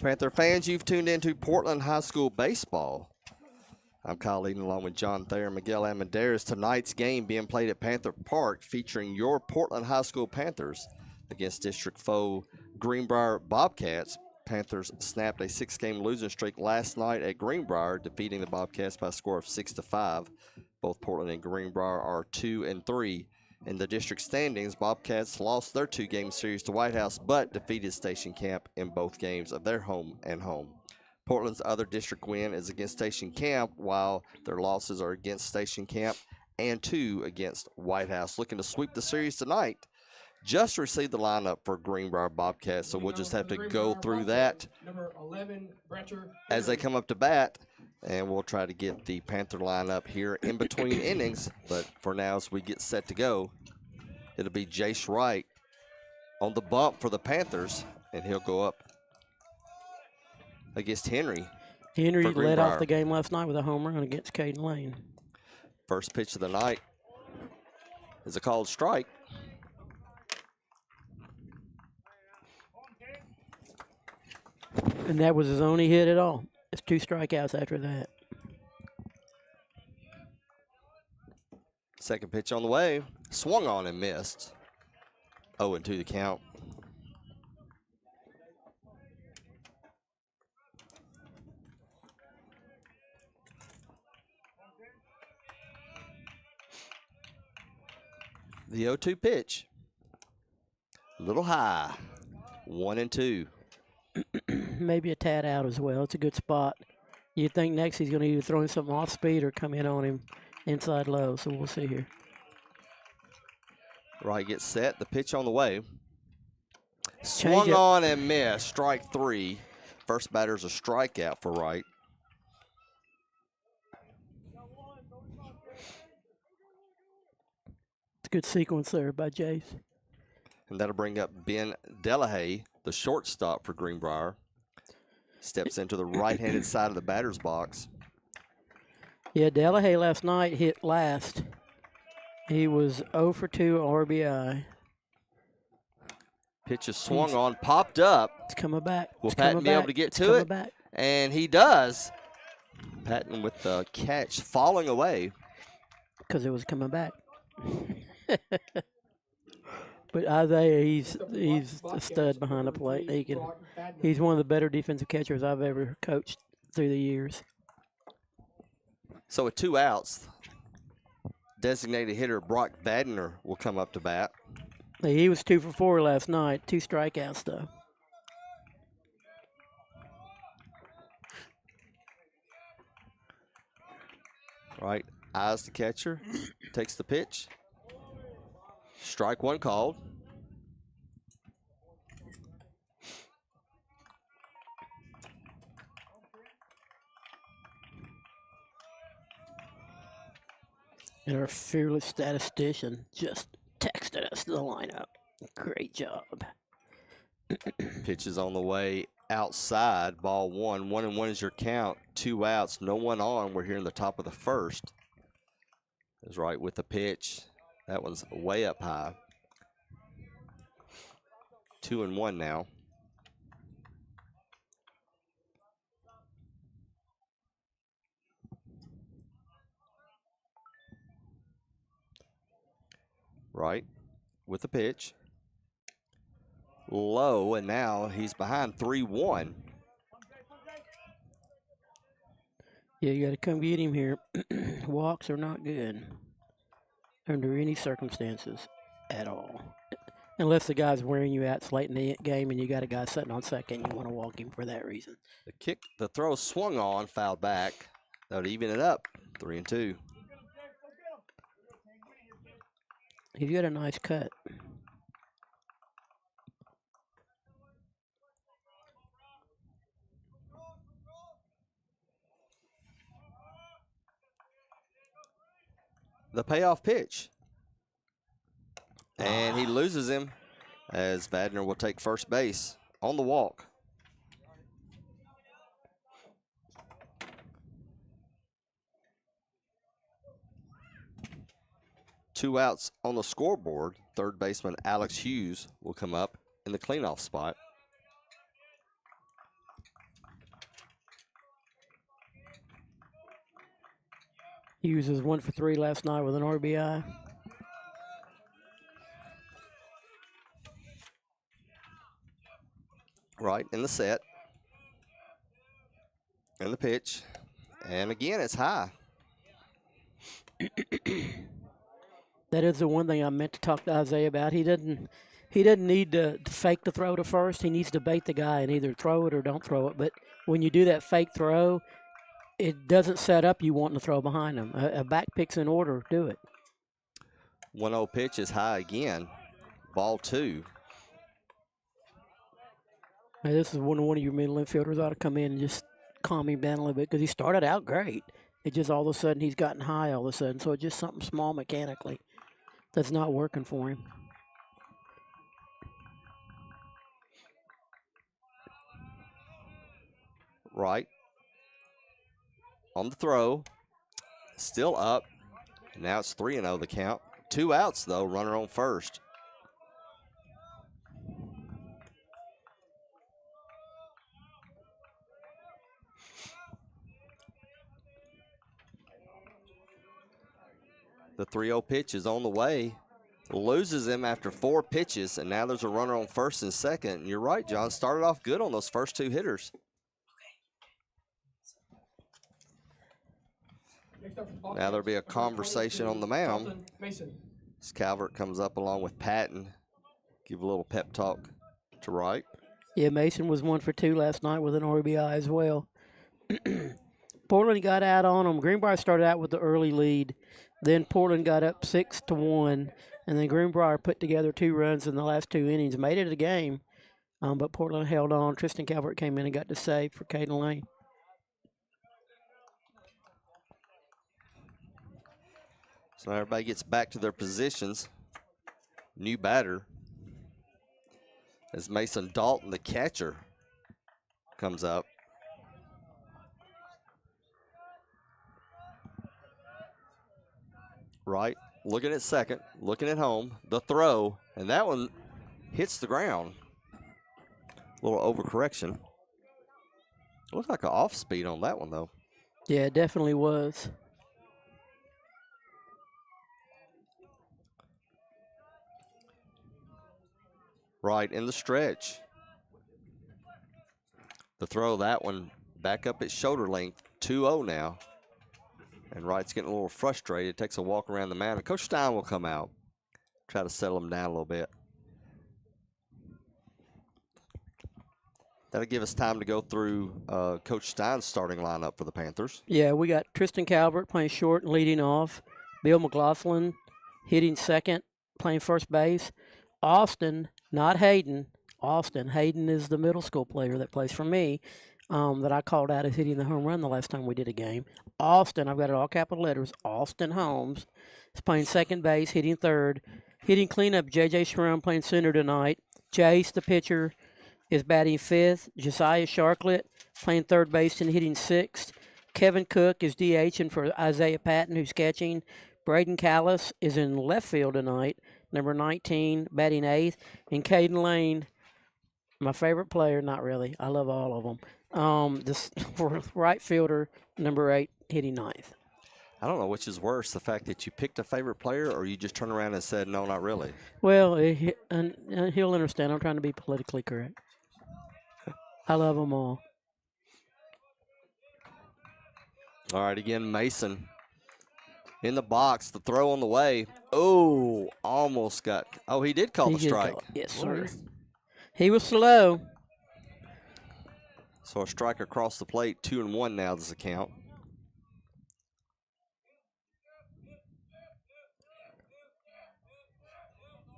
Panther fans, you've tuned into Portland High School Baseball. I'm Kyle Eden along with John Thayer and Miguel Amandares. Tonight's game being played at Panther Park featuring your Portland High School Panthers against district foe Greenbrier Bobcats. Panthers snapped a 6-game losing streak last night at Greenbrier, defeating the Bobcats by a score of 6-5. Both Portland and Greenbrier are 2-3. In the district standings, Bobcats lost their 2-game series to White House, but defeated Station Camp in both games of their home and home. Portland's other district win is against Station Camp, while their losses are against Station Camp and 2 against White House. Looking to sweep the series tonight. Just received the lineup for Greenbrier Bobcats, so we'll just have to go through that as they come up to bat, and we'll try to get the Panther lineup here in between innings. But for now, as we get set to go, it'll be Jace Wright on the bump for the Panthers, and he'll go up against Henry. Henry led off the game last night with a home run against Caden Lane. First pitch of the night is a called strike. And that was his only hit at all. It's 2 strikeouts after that. Second pitch on the way. Swung on and missed. 0-2 the count. The 0-2 pitch. A little high. 1-2. Maybe a tad out as well. It's a good spot. You'd think next he's going to either throw in something off speed or come in on him inside low, so we'll see here. Right gets set. The pitch on the way. Swung on and missed. Strike 3. First batter's a strikeout for Wright. It's a good sequence there by Jace. And that'll bring up Ben Delahaye, the shortstop for Greenbrier. Steps into the right-handed side of the batter's box. Yeah, Delahaye last night hit last. He was 0 for 2 RBI. Pitch is swung on, popped up. It's coming back. Will Patton be able to get to it? Back. And he does. Patton with the catch falling away. Because it was coming back. But Isaiah, he's a stud behind the plate. He's one of the better defensive catchers I've ever coached through the years. So with 2 outs, designated hitter Brock Badner will come up to bat. He was 2 for 4 last night. 2 strikeouts though. Right, eyes the catcher, takes the pitch. Strike 1 called. And our fearless statistician just texted us the lineup. Great job. Pitch is on the way outside. Ball 1. 1-1 is your count. 2 outs. No one on. We're here in the top of the first. Is right with the pitch. That one's way up high. 2-1 now. Right with the pitch. Low, and now he's behind 3-1. Yeah, you got to come get him here. Walks are not good under any circumstances at all. Unless the guy's wearing you out late in the game and you got a guy sitting on second, you want to walk him for that reason. The throw swung on, fouled back. That would even it up, 3-2. He's got a nice cut. The payoff pitch. And he loses him as Vadner will take first base on the walk. Two outs on the scoreboard. Third baseman Alex Hughes will come up in the cleanoff spot. He was 1 for 3 last night with an RBI. Right in the set. And the pitch. And again, it's high. That is the one thing I meant to talk to Isaiah about. He doesn't need to fake the throw to first. He needs to bait the guy and either throw it or don't throw it. But when you do that fake throw, it doesn't set up you wanting to throw behind him. A back pick's in order. Do it. 1-0 pitch is high again. Ball 2. Now, this is one of your middle infielders ought to come in and just calm him down a little bit because he started out great. It just all of a sudden he's gotten high all of a sudden. So it's just something small mechanically that's not working for him. Right. On the throw. Still up. Now it's 3-0 the count. 2 outs, though. Runner on first. The 3-0 pitch is on the way. Loses him after 4 pitches, and now there's a runner on first and second. And you're right, John. Started off good on those first 2 hitters. Now there'll be a conversation on the mound. As Calvert comes up along with Patton. Give a little pep talk to Wright. Yeah, Mason was 1 for 2 last night with an RBI as well. Portland got out on them. Greenbrier started out with the early lead. Then Portland got up 6-1. And then Greenbrier put together 2 runs in the last 2 innings. Made it a game. But Portland held on. Tristan Calvert came in and got the save for Caden Lane. So now everybody gets back to their positions. New batter. As Mason Dalton, the catcher, comes up. Right, looking at second, looking at home, the throw, and that one hits the ground. A little overcorrection. Looks like an off speed on that one, though. Yeah, it definitely was. Right in the stretch. The throw, that one back up at shoulder length, 2-0 now. And Wright's getting a little frustrated, takes a walk around the mound. And Coach Stein will come out, try to settle him down a little bit. That'll give us time to go through Coach Stein's starting lineup for the Panthers. Yeah, we got Tristan Calvert playing short and leading off. Bill McLaughlin hitting second, playing first base. Austin, not Hayden. Austin. Hayden is the middle school player that plays for me that I called out as hitting the home run the last time we did a game. Austin, I've got it all capital letters, Austin Holmes is playing second base, hitting third. Hitting cleanup, J.J. Shrum playing center tonight. Jace, the pitcher, is batting fifth. Josiah Sharklet playing third base and hitting sixth. Kevin Cook is DHing for Isaiah Patton, who's catching. Braden Callis is in left field tonight, number 19, batting eighth. And Caden Lane, my favorite player, not really. I love all of them. This right fielder, number 8, hitting ninth. I don't know which is worse, the fact that you picked a favorite player or you just turned around and said, no, not really. Well, he'll understand. I'm trying to be politically correct. I love them all. All right, again, Mason in the box. The throw on the way. Oh, almost got. Oh, he did call the strike. Yes, sir. He was slow. So a strike across the plate. 2-1 now, this account.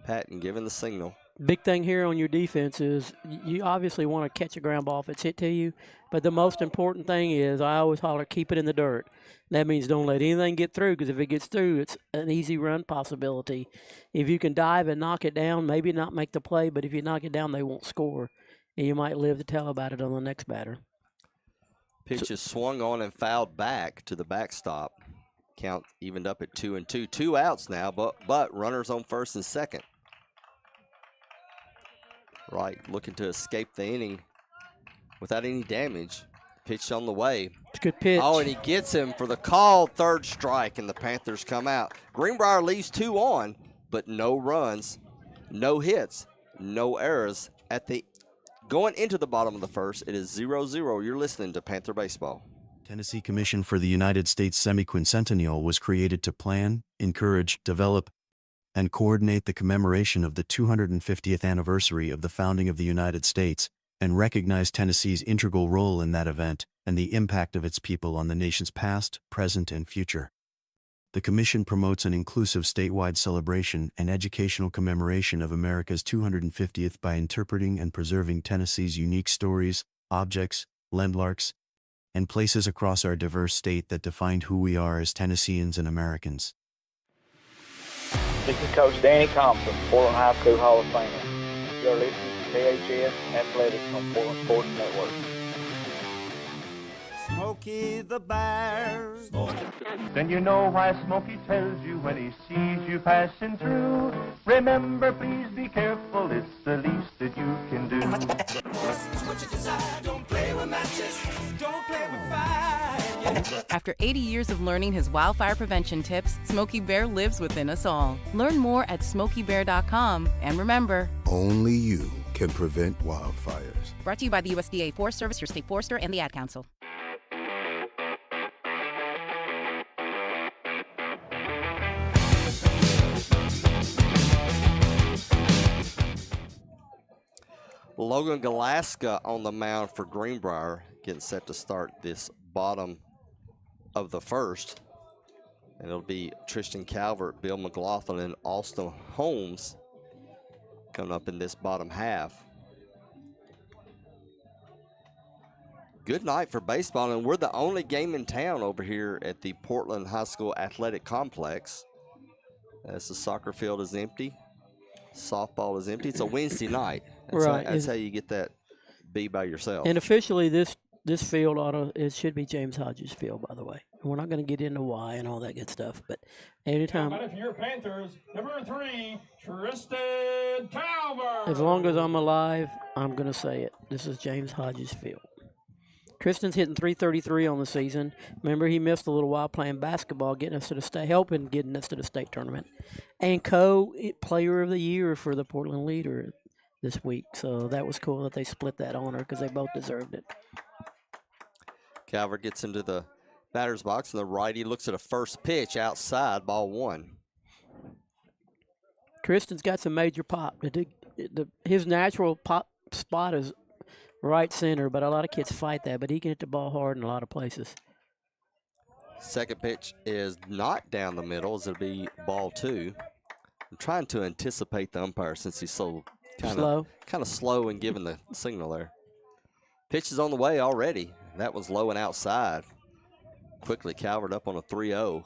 Patton giving the signal. Big thing here on your defense is you obviously want to catch a ground ball if it's hit to you, but the most important thing is I always holler, keep it in the dirt. That means don't let anything get through, because if it gets through, it's an easy run possibility. If you can dive and knock it down, maybe not make the play, but if you knock it down, they won't score, and you might live to tell about it on the next batter. Pitch is swung on and fouled back to the backstop. Count evened up at 2-2. 2 outs now, but runners on first and second. Right, looking to escape the inning without any damage. Pitch on the way. It's a good pitch. Oh, and he gets him for the called third strike, and the Panthers come out. Greenbrier leaves 2 on, but no runs, no hits, no errors. Going into the bottom of the first, it is 0-0. You're listening to Panther Baseball. Tennessee Commission for the United States Semiquincentennial was created to plan, encourage, develop, and coordinate the commemoration of the 250th anniversary of the founding of the United States, and recognize Tennessee's integral role in that event and the impact of its people on the nation's past, present, and future. The Commission promotes an inclusive statewide celebration and educational commemoration of America's 250th by interpreting and preserving Tennessee's unique stories, objects, landmarks, and places across our diverse state that define who we are as Tennesseans and Americans. This is Coach Danny Thompson, Portland High School Hall of Famer. You're listening to PHS Athletics on Portland Sports Network. Smokey the Bear. Then you know why Smokey tells you when he sees you passing through. Remember, please be careful, it's the least that you can do. What you desire, don't play with matches, don't play with fire. After 80 years of learning his wildfire prevention tips, Smokey Bear lives within us all. Learn more at SmokeyBear.com. And remember, only you can prevent wildfires. Brought to you by the USDA Forest Service, your state forester, and the Ad Council. Logan Galaska on the mound for Greenbrier, getting set to start this bottom of the first. And it'll be Tristan Calvert, Bill McLaughlin, and Austin Holmes coming up in this bottom half. Good night for baseball, and we're the only game in town over here at the Portland High School Athletic Complex. As the soccer field is empty, softball is empty. It's a Wednesday night. That's how you get that be by yourself. And officially, this field it should be James Hodges Field, by the way. And we're not going to get into why and all that good stuff, but anytime. But if you're Panthers, number 3, Tristan Calvert. As long as I'm alive, I'm going to say it. This is James Hodges Field. Tristan's hitting .333 on the season. Remember, he missed a little while playing basketball, helping getting us to the state tournament. And co-player of the year for the Portland Leader this week. So that was cool that they split that honor because they both deserved it. Calvert gets into the batter's box, and the righty looks at a first pitch outside, ball 1. Tristan's got some major pop. His natural pop spot is right center, but a lot of kids fight that, but he can hit the ball hard in a lot of places. Second pitch is not down the middle, as it'll be ball 2. I'm trying to anticipate the umpire since he's so kind of slow in giving the signal there. Pitch is on the way already. That was low and outside. Quickly Calvert up on a 3-0.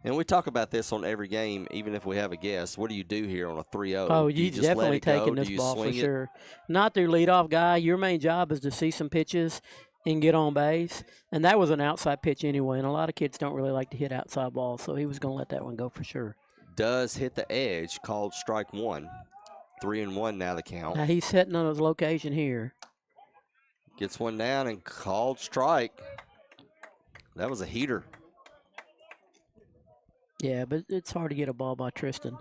And we talk about this on every game, even if we have a guest. What do you do here on a 3-0? Oh, you definitely taking this ball for sure. Not their leadoff guy. Your main job is to see some pitches and get on base. And that was an outside pitch anyway, and a lot of kids don't really like to hit outside balls, so he was going to let that one go for sure. Does hit the edge, called strike 1. 3-1 now the count. Now he's sitting on his location here. Gets one down and called strike. That was a heater. Yeah, but it's hard to get a ball by Tristan.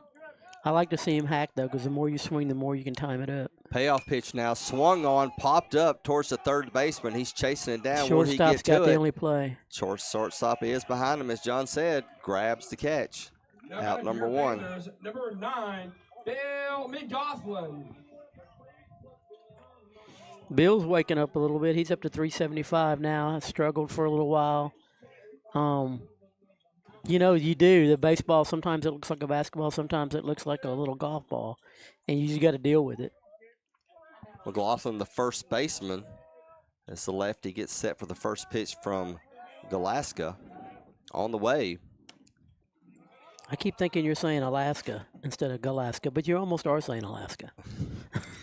I like to see him hack, though, because the more you swing, the more you can time it up. Payoff pitch now, swung on, popped up towards the third baseman. He's chasing it down. Shortstop's got the only play. Shortstop is behind him, as John said, grabs the catch. Out number 1. Number 9, Bill McLaughlin. Bill's waking up a little bit. He's up to 375 now. Has struggled for a little while. You do. The baseball, sometimes it looks like a basketball. Sometimes it looks like a little golf ball. And you just got to deal with it. McLaughlin, the first baseman, as the lefty gets set for the first pitch from Galaska. On the way. I keep thinking you're saying Alaska instead of Galaska, but you almost are saying Alaska.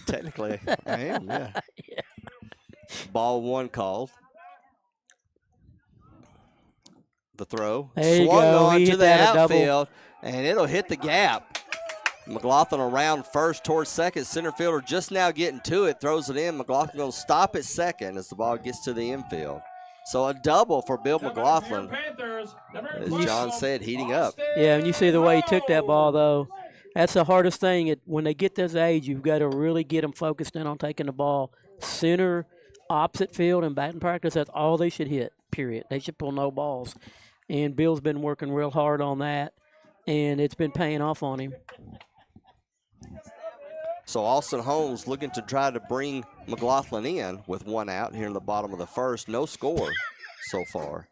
Technically, I am, yeah. Yeah. Ball 1 called. The throw. There you swung go. on He to hit the that outfield, and it'll hit the gap. McLaughlin around first towards second. Center fielder just now getting to it. Throws it in. McLaughlin going to stop at second as the ball gets to the infield. So a double for Bill McLaughlin. Panthers, As John said, heating up. Yeah, and you see the way he took that ball, though. That's the hardest thing. When they get this age, you've got to really get them focused in on taking the ball center, opposite field, and batting practice. That's all they should hit, period. They should pull no balls. And Bill's been working real hard on that, and it's been paying off on him. So Austin Holmes looking to try to bring McLaughlin in with one out here in the bottom of the first. No score so far.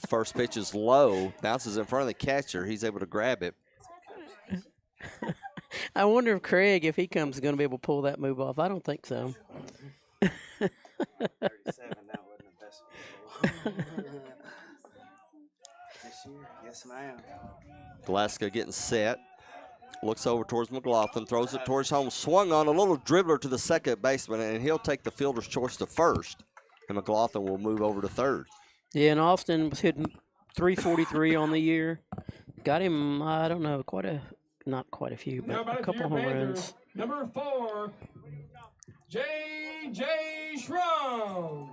First pitch is low, bounces in front of the catcher. He's able to grab it. I wonder if Craig, if he comes, is going to be able to pull that move off. I don't think so. 37 now, wasn't the best. This year? Yes, ma'am. Glasgow getting set. Looks over towards McLaughlin, throws it towards home. Swung on a little dribbler to the second baseman, and he'll take the fielder's choice to first. And McLaughlin will move over to third. Yeah, and Austin was hitting 343 on the year. Got him, I don't know, not quite a few, but a couple home runs. Number 4, J.J. Schrum.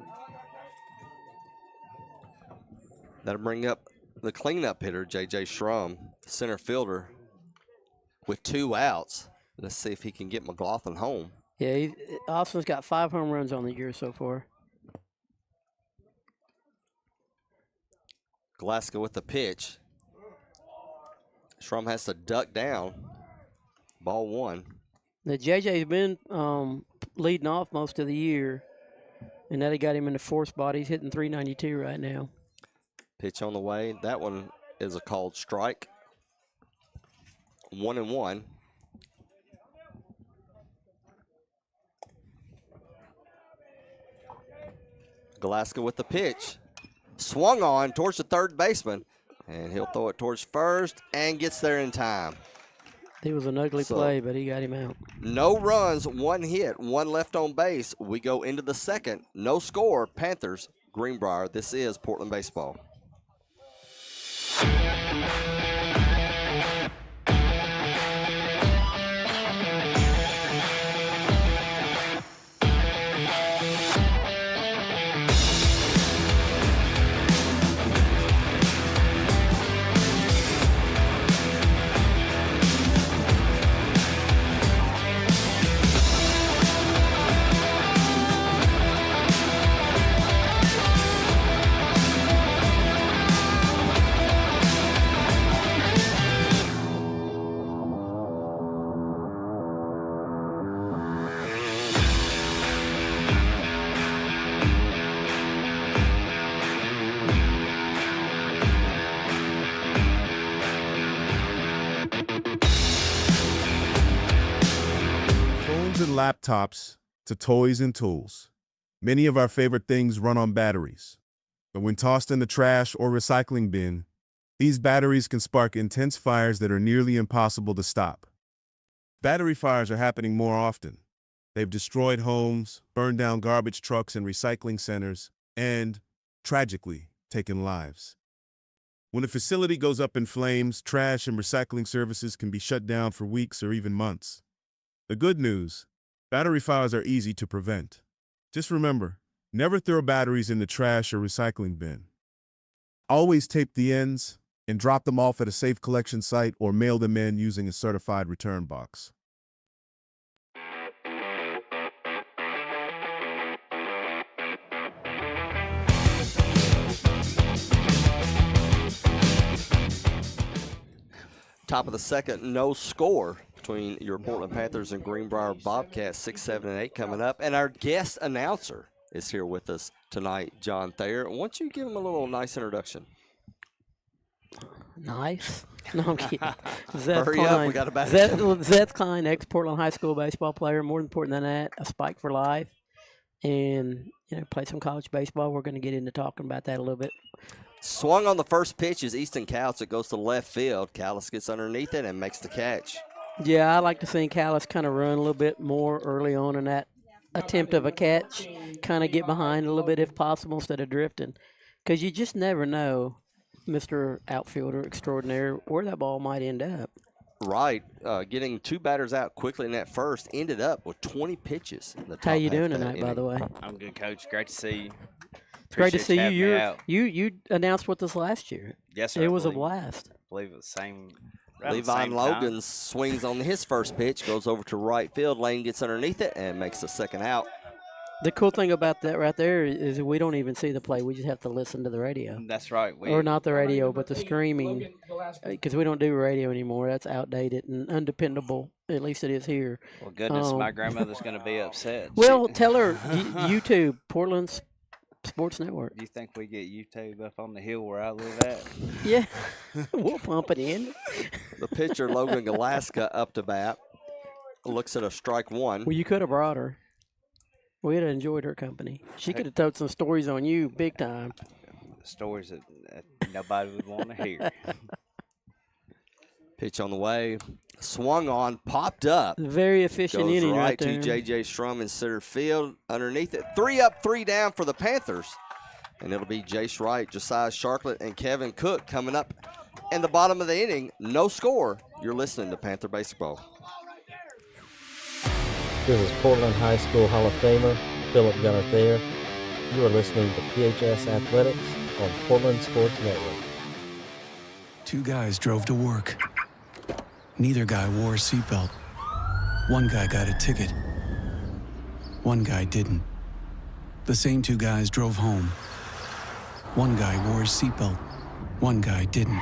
That'll bring up the cleanup hitter, J.J. Schrum, center fielder, with 2 outs. Let's see if he can get McLaughlin home. Yeah, Austin's got 5 home runs on the year so far. Glasgow with the pitch. Schrum has to duck down. Ball 1. The JJ's been leading off most of the year, and that got him in the 4th spot. He's hitting 392 right now. Pitch on the way. That one is a called strike. 1-1. Glasgow with the pitch. Swung on towards the third baseman, and he'll throw it towards first and gets there in time. It was an ugly play, but he got him out. No runs, 1 hit, 1 left on base. We go into the second. No score. Panthers, Greenbrier. This is Portland Baseball. And laptops to toys and tools. Many of our favorite things run on batteries. But when tossed in the trash or recycling bin, these batteries can spark intense fires that are nearly impossible to stop. Battery fires are happening more often. They've destroyed homes, burned down garbage trucks and recycling centers, and, tragically, taken lives. When a facility goes up in flames, trash and recycling services can be shut down for weeks or even months. The good news: battery fires are easy to prevent. Just remember, never throw batteries in the trash or recycling bin. Always tape the ends and drop them off at a safe collection site or mail them in using a certified return box. Top of the second, no score between your Portland Panthers and Greenbrier Bobcats. 6, 7, and 8 coming up. And our guest announcer is here with us tonight, John Thayer. Why don't you give him a little nice introduction? Nice? No, I'm kidding. Hurry up, we got a battle. Zeth Klein, ex-Portland High School baseball player. More important than that, a Spike for life. And, played some college baseball. We're going to get into talking about that a little bit. Swung on the first pitch is Easton Couch. It goes to left field. Callis gets underneath it and makes the catch. Yeah, I like to see Callis kind of run a little bit more early on in that attempt of a catch, kind of get behind a little bit if possible instead of drifting. Because you just never know, Mr. Outfielder Extraordinaire, where that ball might end up. Right. Getting 2 batters out quickly in that first, ended up with 20 pitches. In the top How you doing half of that tonight, by inning. the way? I'm good, Coach. Great to see you. It's great to Appreciate see you you. having me You announced with us last year. Yes, sir. It was a blast. I believe it was around the Levi same Logan time. swings on his first pitch, goes over to right field. Lane gets underneath it and makes the second out. The cool thing about that right there is we don't even see the play. We just have to listen to the radio. That's right. Or not the radio, but the streaming, because we don't do radio anymore. That's outdated and undependable. At least it is here. Well, goodness, my grandmother's going to be upset. Well, tell her YouTube, Portland's Sports Network. Do you think we get YouTube up on the hill where I live at? Yeah, we'll pump it in. The pitcher, Logan Galaska, up to bat. Looks at a strike one. Well, you could have brought her. We'd have enjoyed her company. She could have told some stories on you big time. Stories that nobody would want to hear. Pitch on the way. Swung on, popped up. Very efficient Goes inning right to there. J.J. Strum in center field. Underneath it, 3 up, 3 down for the Panthers. And it'll be Jace Wright, Josiah Sharklet, and Kevin Cook coming up in the bottom of the inning. No score. You're listening to Panther Baseball. This is Portland High School Hall of Famer Philip Gunnar Thayer. You are listening to PHS Athletics on Portland Sports Network. Two guys drove to work. Neither guy wore a seatbelt. One guy got a ticket. One guy didn't. The same two guys drove home. One guy wore his seatbelt. One guy didn't.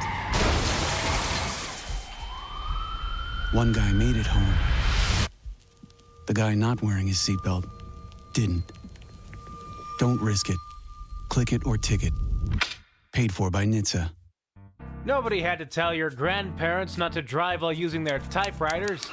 One guy made it home. The guy not wearing his seatbelt didn't. Don't risk it. Click it or ticket. Paid for by NHTSA. Nobody had to tell your grandparents not to drive while using their typewriters.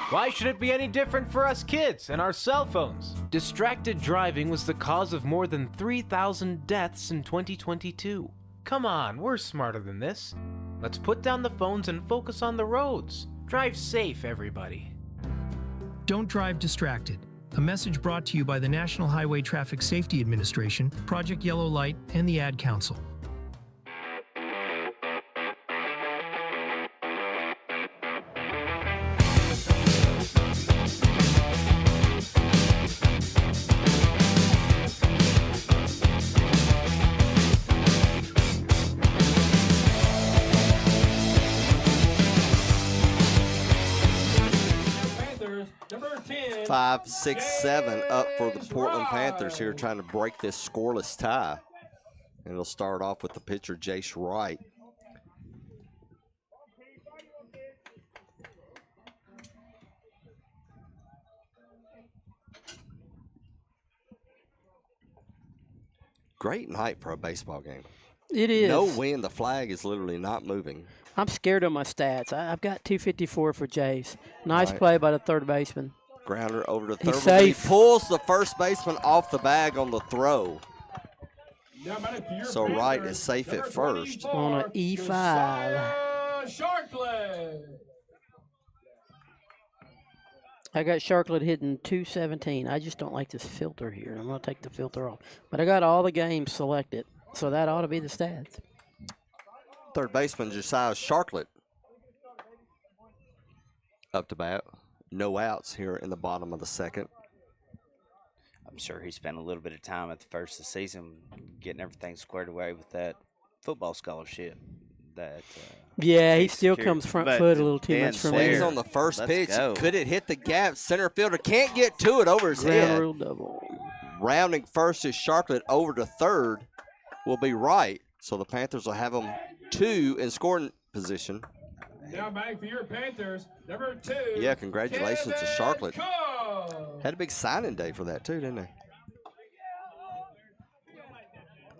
Why should it be any different for us kids and our cell phones? Distracted driving was the cause of more than 3,000 deaths in 2022. Come on, we're smarter than this. Let's put down the phones and focus on the roads. Drive safe, everybody. Don't drive distracted. A message brought to you by the National Highway Traffic Safety Administration, Project Yellow Light, and the Ad Council. Number 10. 5, 6, 7 up for the Portland Panthers here, trying to break this scoreless tie. And it'll start off with the pitcher, Jace Wright. Great night for a baseball game. It is. No wind. The flag is literally not moving. I'm scared of my stats. I've got 254 for Jace. Nice Right. play by the third baseman. Grounder over to He's third. But he safe. pulls the first baseman off the bag on the throw. So Wright is safe at first. On an E5. Sharklet. I got Sharklet hitting 217. I just don't like this filter here. I'm going to take the filter off. But I got all the games selected, so that ought to be the stats. Third baseman Josiah Sharklet up to bat. No outs here in the bottom of the second. I'm sure he spent a little bit of time at the first of the season getting everything squared away with that football scholarship. That Yeah, he he still secured. comes front But foot a little too then much for Swings me. on the first Let's pitch. go. Could it hit the gap? Center fielder can't get to it over his Ground head. rule double. Rounding first is Sharklet. Over to third will be Wright. So the Panthers will have them 2 in scoring position. Now back for your Panthers, number 2. Yeah, congratulations to Sharklet. Cook. Had a big signing day for that too, didn't they?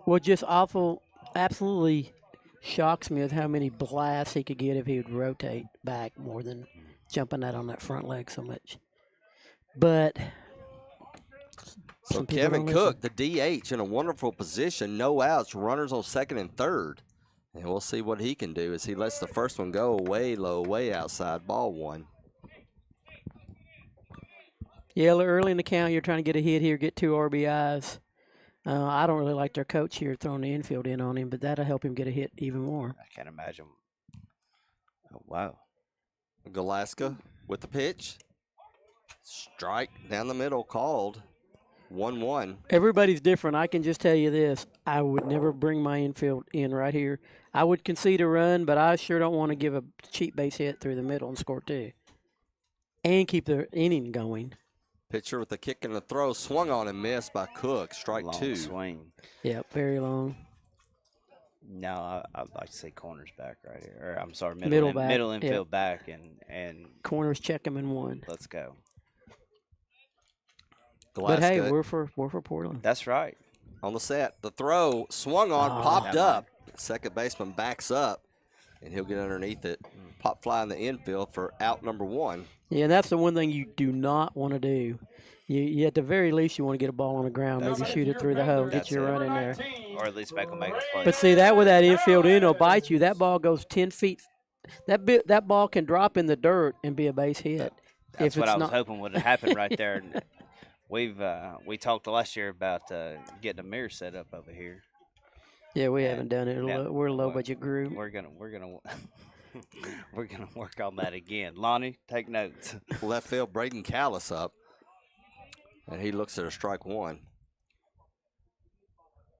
Well, just awful, absolutely shocks me with how many blasts he could get if he would rotate back more than jumping out on that front leg so much. But So some people Kevin don't Cook, the DH, in a wonderful position, no outs, runners on second and third. And we'll see what he can do as he lets the first one go way low, way outside, ball one. yeah, early in the count, you're trying to get a hit here, get 2 RBIs. I don't really like their coach here throwing the infield in on him, but that'll help him get a hit even more. I can't imagine. Oh, wow. Galaska with the pitch. Strike down the middle called. 1-1. Everybody's different. I can just tell you this. I would never bring my infield in right here. I would concede a run, but I sure don't want to give a cheap base hit through the middle and score 2. And keep the inning going. Pitcher with a kick and a throw, swung on and missed by Cook. Strike Long 2. swing. Yep, very long. No, I'd like to say corners back right here. Or I'm sorry, Middle back, middle infield yep. back, and Corners check him in 1. let's go. But hey, Glasgow we're for Portland. That's right. on the set. The throw swung on, popped up. Second baseman backs up, and he'll get underneath it. Pop fly in the infield for out number 1. Yeah, and that's the one thing you do not want to do. You at the very least you want to get a ball on the ground, maybe shoot it through the hole, get your run in there. Or at least make them make a play. But see, that with that infield in will bite you. That ball goes 10 feet. That ball can drop in the dirt and be a base hit. That's what I was hoping would happen right there. And we talked last year about getting a mirror set up over here. Yeah, we haven't done it. We're a low budget group. We're gonna we're gonna work on that again. Lonnie, take notes. Left field, Braden Callis up, and he looks at a strike 1.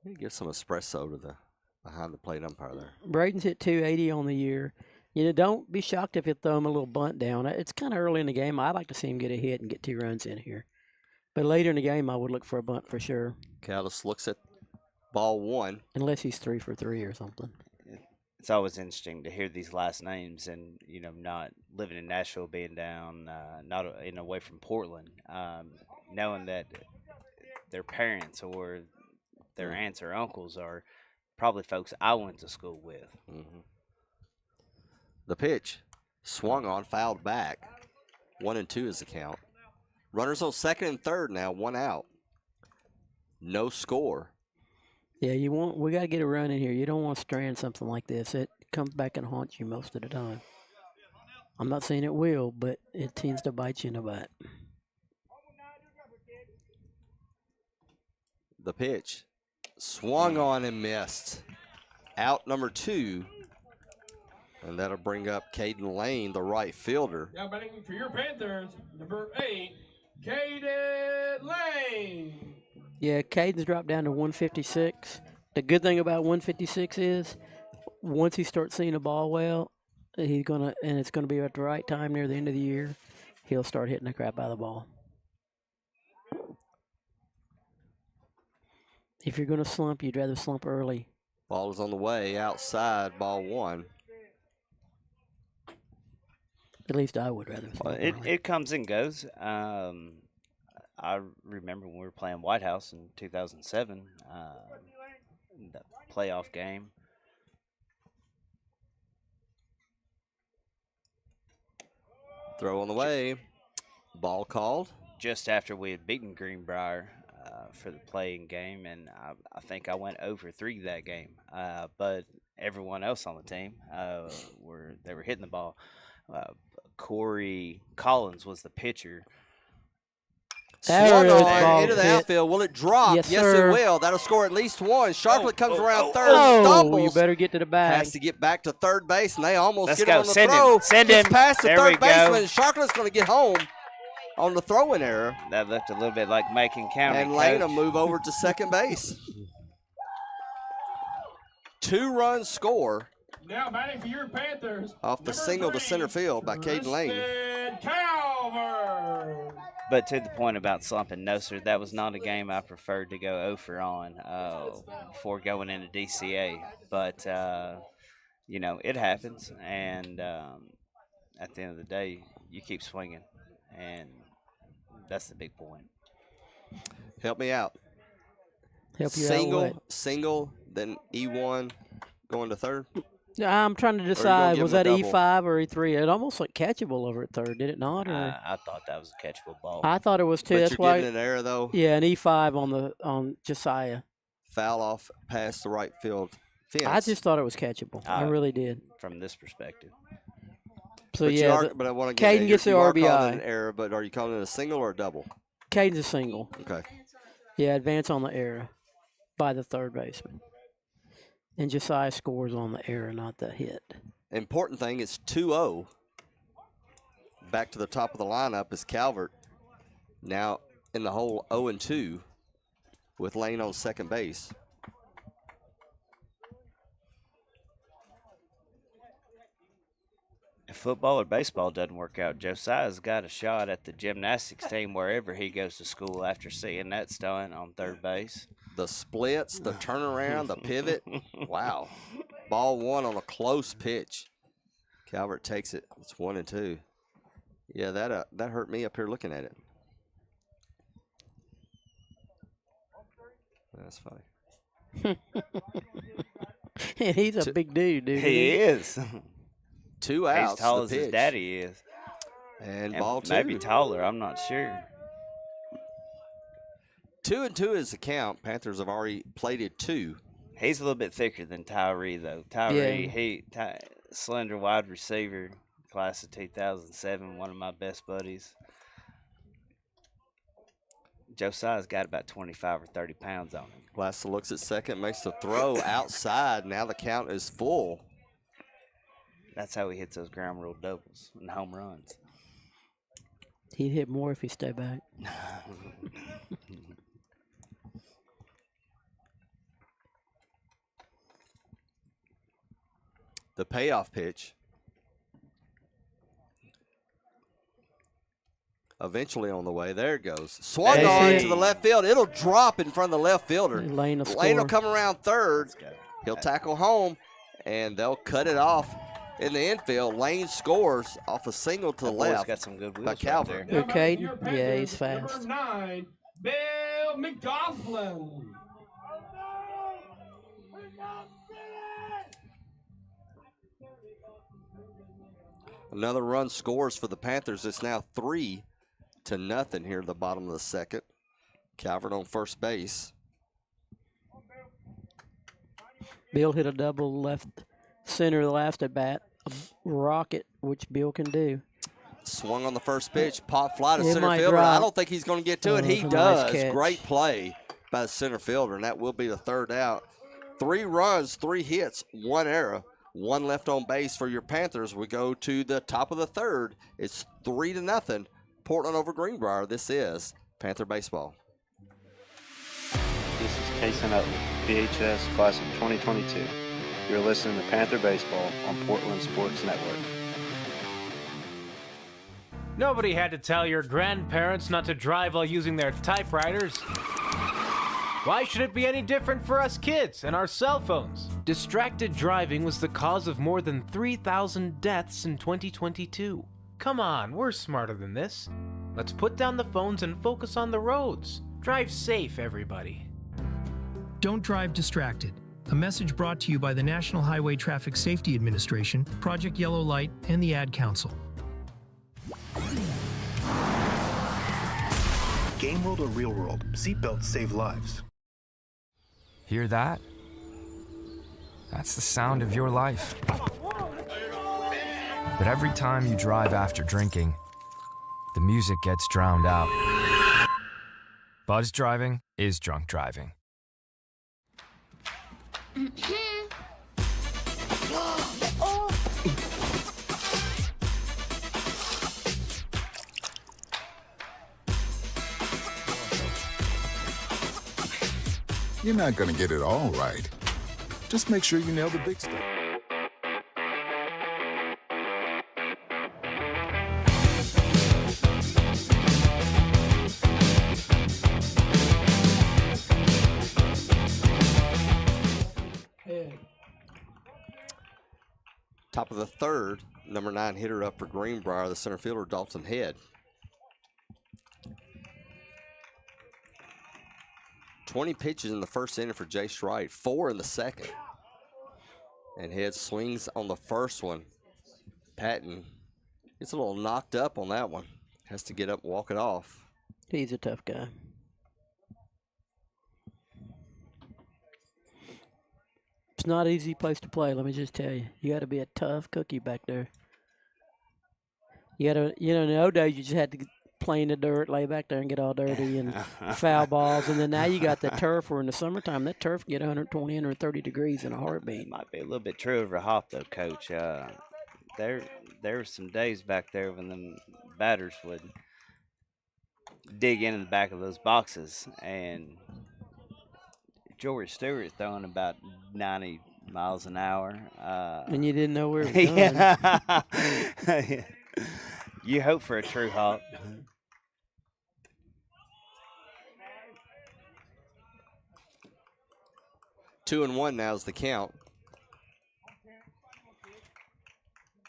He gives some espresso to the behind the plate umpire there. Braden's hit 280 on the year. You know, don't be shocked if you throw him a little bunt down. It's kind of early in the game. I'd like to see him get a hit and get 2 runs in here. But later in the game, I would look for a bunt for sure. Callis looks at ball 1. Unless he's 3 for 3 or something. It's always interesting to hear these last names, and not living in Nashville, being down, not away from Portland, knowing that their parents or their aunts or uncles are probably folks I went to school with. Mm-hmm. The pitch swung on, fouled back. 1-2 is the count. Runners on second and third now, 1 out. No score. Yeah, we got to get a run in here. You don't want to strand something like this. It comes back and haunts you most of the time. I'm not saying it will, but it tends to bite you in the butt. The pitch swung on and missed. Out number 2. And that'll bring up Caden Lane, the right fielder. Now batting for your Panthers, number 8, Caden Lane. Yeah, Caden's dropped down to 156. The good thing about 156 is once he starts seeing the ball well, and it's gonna be at the right time near the end of the year, he'll start hitting the crap out of the ball. If you're gonna slump, you'd rather slump early. Ball is on the way outside, ball 1. At least I would rather slump early. It comes and goes. I remember when we were playing White House in 2007, the playoff game. Throw on the way. Ball called. Just after we had beaten Greenbrier for the playing game, and I think I went over 3 that game. But everyone else on the team they were hitting the ball. Corey Collins was the pitcher. Swung on into the outfield. Will it drop? Yes, it sir. will. That'll score at least 1. Sharplet comes around third. Oh, Stumbles. you better get to the bag. Has to get back to third base, and they almost Let's get go. him on the Send throw. him. Send Gets him. past the There we third baseman. go. Sharplet's going to get home on the throwing error. That looked a little bit like Macon County. And Lane will Coach. move over to second base. 2-run score Now batting for your Panthers, off the single to center field by Caden Lane. Tristan Calvert. But to the point about slumping, no, sir, that was not a game I preferred to go 0-for on before going into DCA. But, it happens. And at the end of the day, you keep swinging. And that's the big point. Help me out. Help you out. Single, then E1 going to third. I'm trying to decide, was that E5 or E3? It almost looked catchable over at third, did it not? Or? I thought that was a catchable ball. I thought it was too. But That's you're why. giving an error, though. Yeah, an E5 on Josiah. Foul off past the right field fence. I just thought it was catchable. I really did. From this perspective. So but yeah, but I want to get Caden gets the you are calling RBI. it an error, but are you calling it a single or a double? Caden's a single. Okay. Yeah, advance on the error by the third baseman. And Josiah scores on the error, not the hit. Important thing is 2-0. Back to the top of the lineup is Calvert. Now in the hole 0-2. with Lane on second base. If football or baseball doesn't work out, Josiah's got a shot at the gymnastics team wherever he goes to school after seeing that stunt on third base. The splits, the turnaround, the pivot. Wow. Ball one on a close pitch. Calvert takes it. It's 1-2. Yeah, that hurt me up here looking at it. That's funny. And he's a big dude. He is. 2 outs. He's tall as his daddy is. And ball 2. Maybe taller, I'm not sure. 2-2 is the count. Panthers have already plated 2. He's a little bit thicker than Tyree, though. Tyree, slender wide receiver, class of 2007, one of my best buddies. Josiah's got about 25 or 30 pounds on him. Lassa looks at second, makes the throw outside. Now the count is full. That's how he hits those ground rule doubles and home runs. He'd hit more if he stayed back. The payoff pitch. Eventually on the way. There it goes. Swung on to the left field. It'll drop in front of the left fielder. Lane will come around third. He'll tackle home, and they'll cut it off in the infield. Lane scores off a single to the left. Got some good wheels by Calvert. right there. Okay. Yeah, he's fast. Number 9, Bill McGoughlin. Another run scores for the Panthers. It's now 3-0 here at the bottom of the second. Calvert on first base. Bill hit a double left center the last at bat. A rocket, which Bill can do. Swung on the first pitch. Pop fly to It center might fielder. drop. I don't think he's going to get to it. He Nice does. catch. Great play by the center fielder, and that will be the third out. 3 runs, 3 hits, 1 error. 1 left on base for your Panthers. We go to the top of the third. It's 3-0. Portland over Greenbrier. This is Panther Baseball. This is Kason Utley, PHS class of 2022. You're listening to Panther Baseball on Portland Sports Network. Nobody had to tell your grandparents not to drive while using their typewriters. Why should it be any different for us kids and our cell phones? Distracted driving was the cause of more than 3,000 deaths in 2022. Come on, we're smarter than this. Let's put down the phones and focus on the roads. Drive safe, everybody. Don't drive distracted. A message brought to you by the National Highway Traffic Safety Administration, Project Yellow Light, and the Ad Council. Game world or real world, seatbelts save lives. Hear that? That's the sound of your life. But every time you drive after drinking, the music gets drowned out. Buzz driving is drunk driving. You're not going to get it all right. Just make sure you nail the big stuff. Top of the third, number 9 hitter up for Greenbrier, the center fielder, Dalton Head. 20 pitches in the first inning for Jace Wright, 4 in the second. And Head swings on the first one. Patton gets a little knocked up on that one. Has to get up and walk it off. He's a tough guy. It's not an easy place to play, let me just tell you. You got to be a tough cookie back there. You got to, in the old days, you just had to play in the dirt, lay back there and get all dirty and foul balls. And then now you got the turf where in the summertime, that turf can get 120, 130 degrees in a heartbeat. It might be a little bit true of a hop, though, Coach. There were some days back there when the batters would dig in the back of those boxes and Jory Stewart throwing about 90 miles an hour. And you didn't know where it was going. Yeah. You hope for a true hawk. 2-1 now is the count.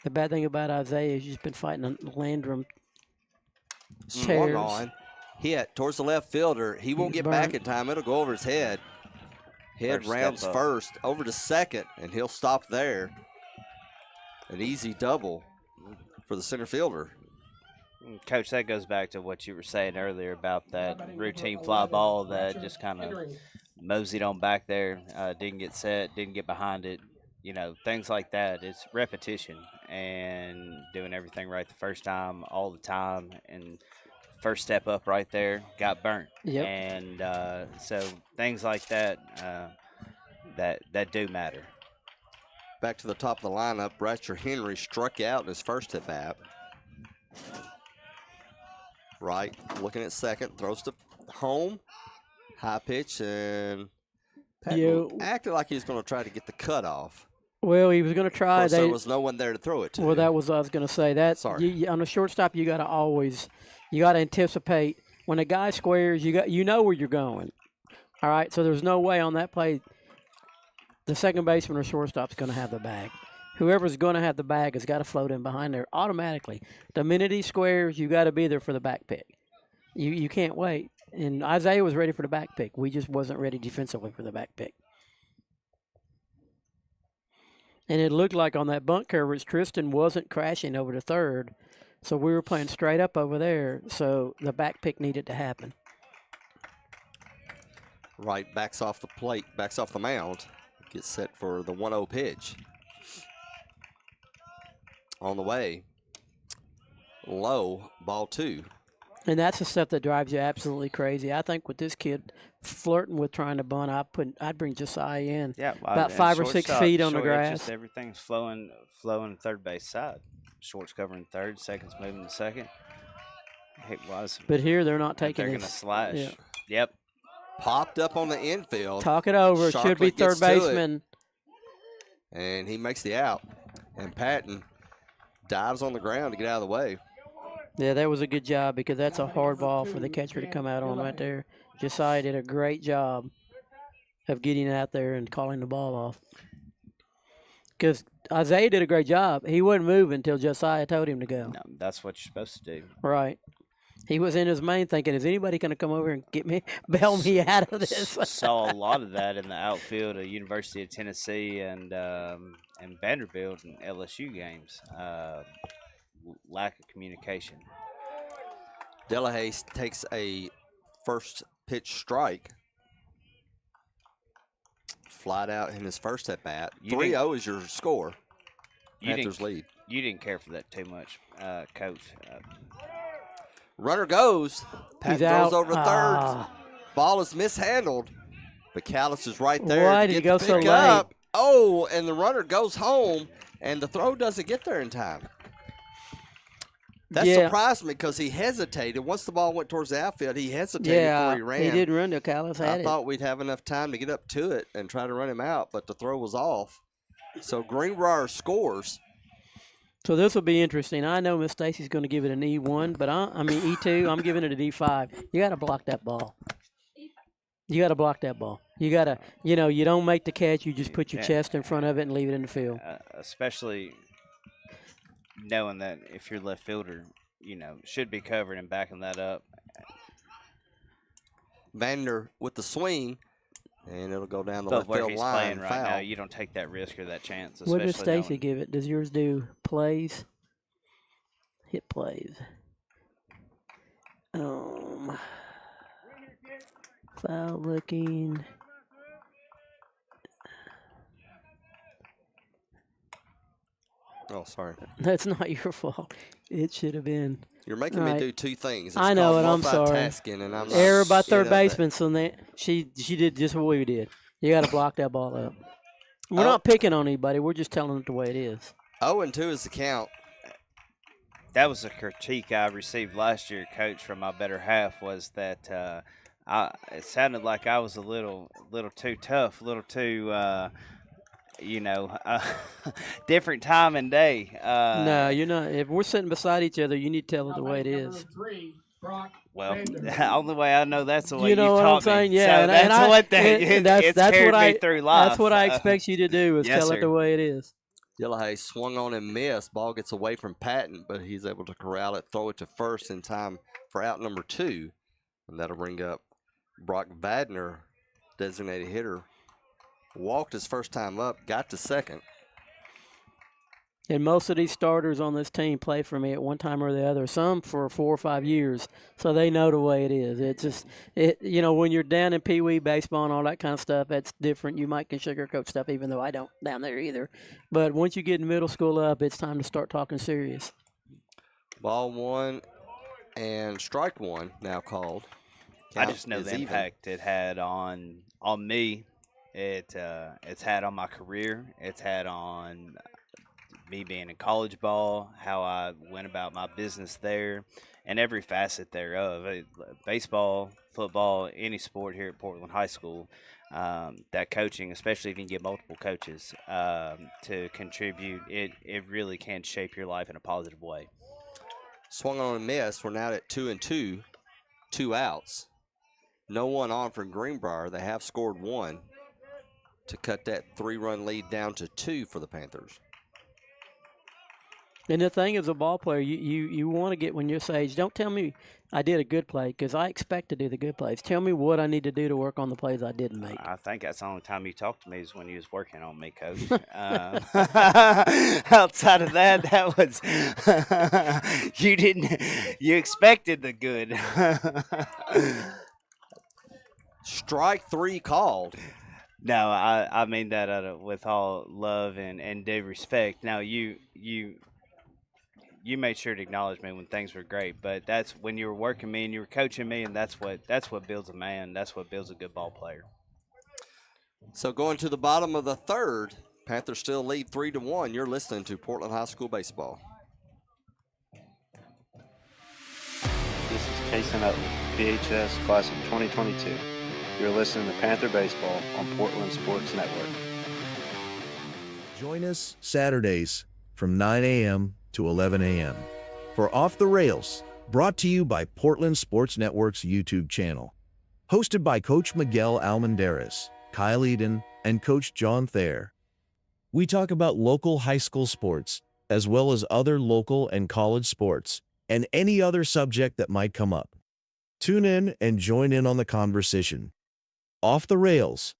The bad thing about Isaiah is he's been fighting a Landrum Swung chairs. on. Hit towards the left fielder. He won't get back in time. It'll go over his head. Head First rounds step up. first over to second, and he'll stop there. An easy double for the center fielder. Coach, that goes back to what you were saying earlier about that routine fly ball that just kind of moseyed on back there, didn't get set, didn't get behind it. You know, things like that. It's repetition and doing everything right the first time, all the time, and first step up right there got burnt. Yep. And so things like that, that do matter. Back to the top of the lineup, Bratcher Henry struck out in his first at bat. Right, looking at second, throws to home, high pitch, and Patton acted like he was going to try to get the cutoff. Well, he was going to try. There was no one there to throw it to. Well, that was what I was going to say. That Sorry. on a shortstop, you got to anticipate when a guy squares. You know where you're going. All right, so there's no way on that play the second baseman or shortstop's going to have the bag. Whoever's going to have the bag has got to float in behind there automatically. The minute he squares, you got to be there for the back pick. You can't wait. And Isaiah was ready for the back pick. We just wasn't ready defensively for the back pick. And it looked like on that bunt coverage, Tristan wasn't crashing over to third. So we were playing straight up over there. So the back pick needed to happen. Right, backs off the plate, backs off the mound. Gets set for the 1-0 pitch. On the way. Low, ball 2. And that's the stuff that drives you absolutely crazy. I think with this kid flirting with trying to bunt, I'd bring Josiah in. Yeah, about 5 or 6 feet on the grass. Just everything's flowing third base side. Short's covering third, second's moving to second. Heck, but here they're not taking They're it. going to slash. Yeah. Yep. Popped up on the infield. Talk it over. It should be third baseman. And he makes the out. And Patton dives on the ground to get out of the way. Yeah, that was a good job because that's a hard ball for the catcher to come out on right there. Josiah did a great job of getting out there and calling the ball off. Because Isaiah did a great job. He wouldn't move until Josiah told him to go. No, that's what you're supposed to do. Right. He was in his main thinking, is anybody going to come over and bail me out of this? Saw a lot of that in the outfield of University of Tennessee and Vanderbilt and LSU games. Lack of communication. Delahaye takes a first pitch strike. Flied out in his first at bat. 3-0 is your score. Panthers lead. You didn't care for that too much, Coach. Runner goes. Patton throws over to third. Ball is mishandled. But Callis is right there. Why to did he get go the so pick late? up. Oh, and the runner goes home, and the throw doesn't get there in time. That surprised me because he hesitated. Once the ball went towards the outfield, he hesitated before he ran. He didn't run till Callis had I thought we'd have enough time to get up to it and try to run him out, but the throw was off. So Greenbrier scores. So this will be interesting. I know Miss Stacy's going to give it an E1, but E2. I'm giving it a D5. You got to block that ball. You got to block that ball. You got to, you don't make the catch. You just put your chest in front of it and leave it in the field. Especially knowing that if your left fielder, should be covered and backing that up. Vander with the swing, and it'll go down the But left where field he's line. playing right Foul. now, you don't take that risk or that chance. What does especially Stacy give it? Does yours do plays? Hit plays. Foul looking. Oh, sorry. That's not your fault. It should have been. You're making me do two things. It's I know it. I'm sorry. multitasking, and I'm not Error by third at that. baseman. So she did just what we did. You got to block that ball up. We're not picking on anybody. We're just telling it the way it is. 0-2 is the count. That was a critique I received last year, Coach, from my better half, was that it sounded like I was a little too tough, a little too, different time and day. No, you're not. If we're sitting beside each other, you need to tell it the way it is. Well, the only way I know that's the way You know you've what I'm taught saying? me. Yeah, So and that's I, what and it's that's carried what me through life. That's what I expect you to do is Yes, tell it sir. the way it is. Delahaye swung on and missed. Ball gets away from Patton, but he's able to corral it, throw it to first in time for out number 2. And that'll bring up Brock Vadner, designated hitter. Walked his first time up, got to second. And most of these starters on this team play for me at one time or the other, some for 4 or 5 years, so they know the way it is. It's just, when you're down in Pee Wee baseball and all that kind of stuff, that's different. You might can sugarcoat stuff, even though I don't down there either. But once you get in middle school up, it's time to start talking serious. Ball 1 and strike 1 now called. I just know the impact it had on me. It's had on my career. It's had on me being in college ball, how I went about my business there, and every facet thereof. Baseball, football, any sport here at Portland High School, that coaching, especially if you can get multiple coaches to contribute, it really can shape your life in a positive way. Swung on and missed. We're now at 2-2, 2 outs. No one on for Greenbrier. They have scored 1 to cut that 3-run lead down to 2 for the Panthers. And the thing as a ball player, you want to get when you're sage. Don't tell me I did a good play because I expect to do the good plays. Tell me what I need to do to work on the plays I didn't make. I think that's the only time you talked to me is when you was working on me, Coach. Outside of that was you expected the good. Strike 3 called. No, I mean that with all love and due respect. Now you made sure to acknowledge me when things were great, but that's when you were working me and you were coaching me, and that's what builds a man. That's what builds a good ball player. So going to the bottom of the third, Panthers still lead 3-1. You're listening to Portland High School Baseball. This is Kason Utley, PHS Class of 2022. You're listening to Panther Baseball on Portland Sports Network. Join us Saturdays from 9 a.m. to 11 a.m. for Off the Rails, brought to you by Portland Sports Network's YouTube channel. Hosted by Coach Miguel Almendarez, Kyle Eden, and Coach John Thayer. We talk about local high school sports, as well as other local and college sports, and any other subject that might come up. Tune in and join in on the conversation. Off the Rails.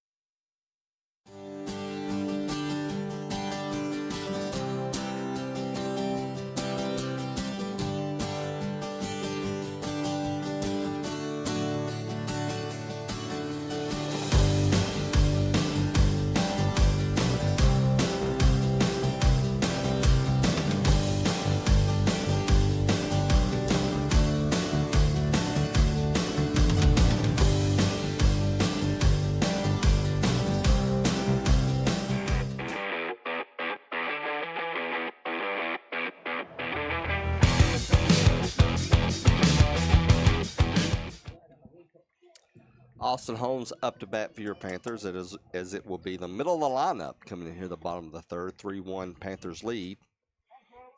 Austin Holmes up to bat for your Panthers, as it will be the middle of the lineup coming in here, the bottom of the third, 3-1 Panthers lead.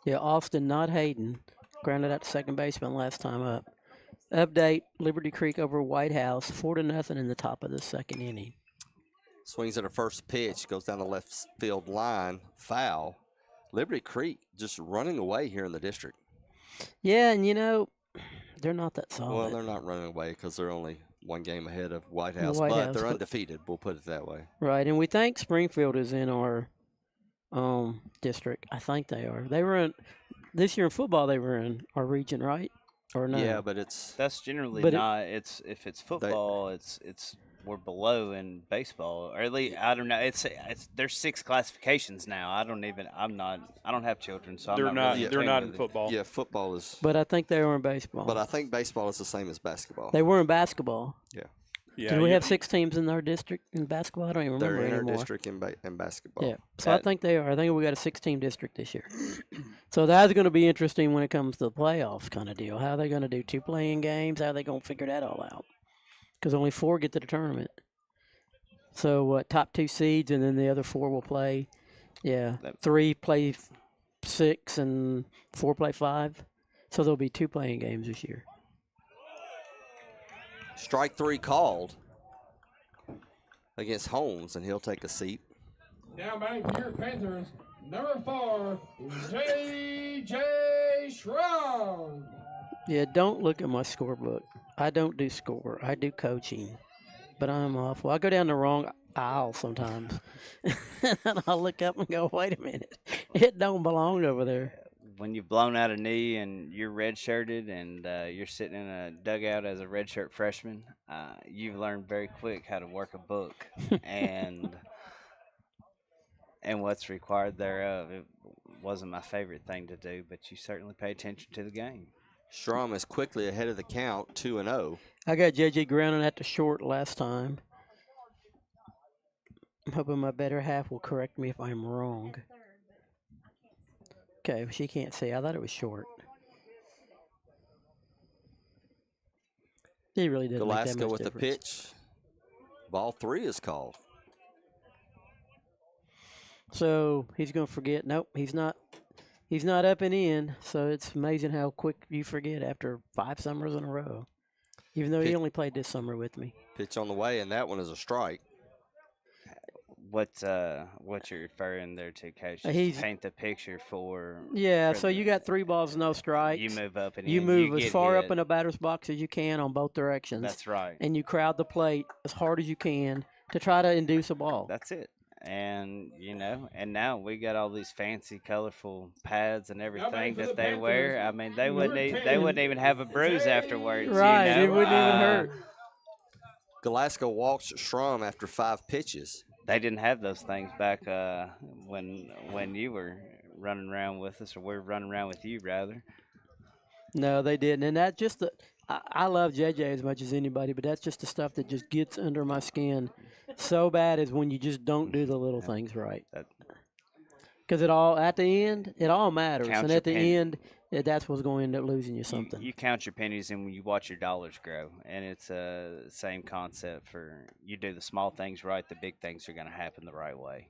Yeah, Austin, not Hayden. Grounded out to second baseman last time up. Update, Liberty Creek over White House, 4-0 in the top of the second inning. Swings at a first pitch, goes down the left field line, foul. Liberty Creek just running away here in the district. Yeah, and they're not that solid. Well, they're not running away because they're only one game ahead of White House, White but House, they're undefeated. We'll put it that way. Right, and we think Springfield is in our district. I think they are. They were in this year in football. They were in our region, right? Or no? Yeah, but that's generally but not. If it's football, it's we're below in baseball, or at least I don't know. It's there's 6 classifications now. I don't have children, so they're I'm not. Really they're not in football. Yeah, football is. But I think they were in baseball. But I think baseball is the same as basketball. They were in basketball. Yeah. Yeah. Do we have 6 teams in our district in basketball? I don't even remember anymore. They're in anymore. our district in basketball. Yeah. So I think they are. I think we got a 6-team district this year. So that's going to be interesting when it comes to the playoffs kind of deal. How are they going to do 2 playing games? How are they going to figure that all out? because only 4 get to the tournament. So what? Top 2 seeds, and then the other 4 will play. Yeah, 3 play 6, and 4 play 5. So there'll be 2 playing games this year. Strike 3 called against Holmes, and he'll take a seat. Now batting for your Panthers, number 4, J.J. Schramm. Yeah, don't look at my scorebook. I don't do score. I do coaching. But I'm awful. I go down the wrong aisle sometimes. And I'll look up and go, wait a minute. It don't belong over there. When you've blown out a knee and you're redshirted and you're sitting in a dugout as a redshirt freshman, you've learned very quick how to work a book and what's required thereof. It wasn't my favorite thing to do, but you certainly pay attention to the game. Schramm is quickly ahead of the count, 2-0. I got J.J. grounding at the short last time. I'm hoping my better half will correct me if I'm wrong. Okay, she can't see. I thought it was short. He really didn't make that Glasgow much with the difference. pitch. Ball 3 is called. So he's going to forget. Nope, he's not. He's not up and in. So it's amazing how quick you forget after 5 summers in a row. Even though he only played this summer with me. Pitch on the way, and that one is a strike. What you're referring there to, Coach? He's- Paint the picture for. Yeah, for so you got 3 balls, no strikes. You move up and you in, move you as get far hit. up in the batter's box as you can on both directions. That's right. And you crowd the plate as hard as you can to try to induce a ball. That's it. And and now we got all these fancy, colorful pads and everything that they wear. I mean, they wouldn't even have a bruise afterwards. Right, you know? it wouldn't even hurt. Glasgow walks Schramm after 5 pitches. They didn't have those things back when you were running around with us, or we were running around with you, rather. No, they didn't. And that just I love JJ as much as anybody, but that's just the stuff that just gets under my skin so bad is when you just don't do the little things right. Because at the end, it all matters. Count And your at the penny. end, that's what's going to end up losing you something. You count your pennies and you watch your dollars grow, and it's the same concept for you do the small things right, the big things are going to happen the right way.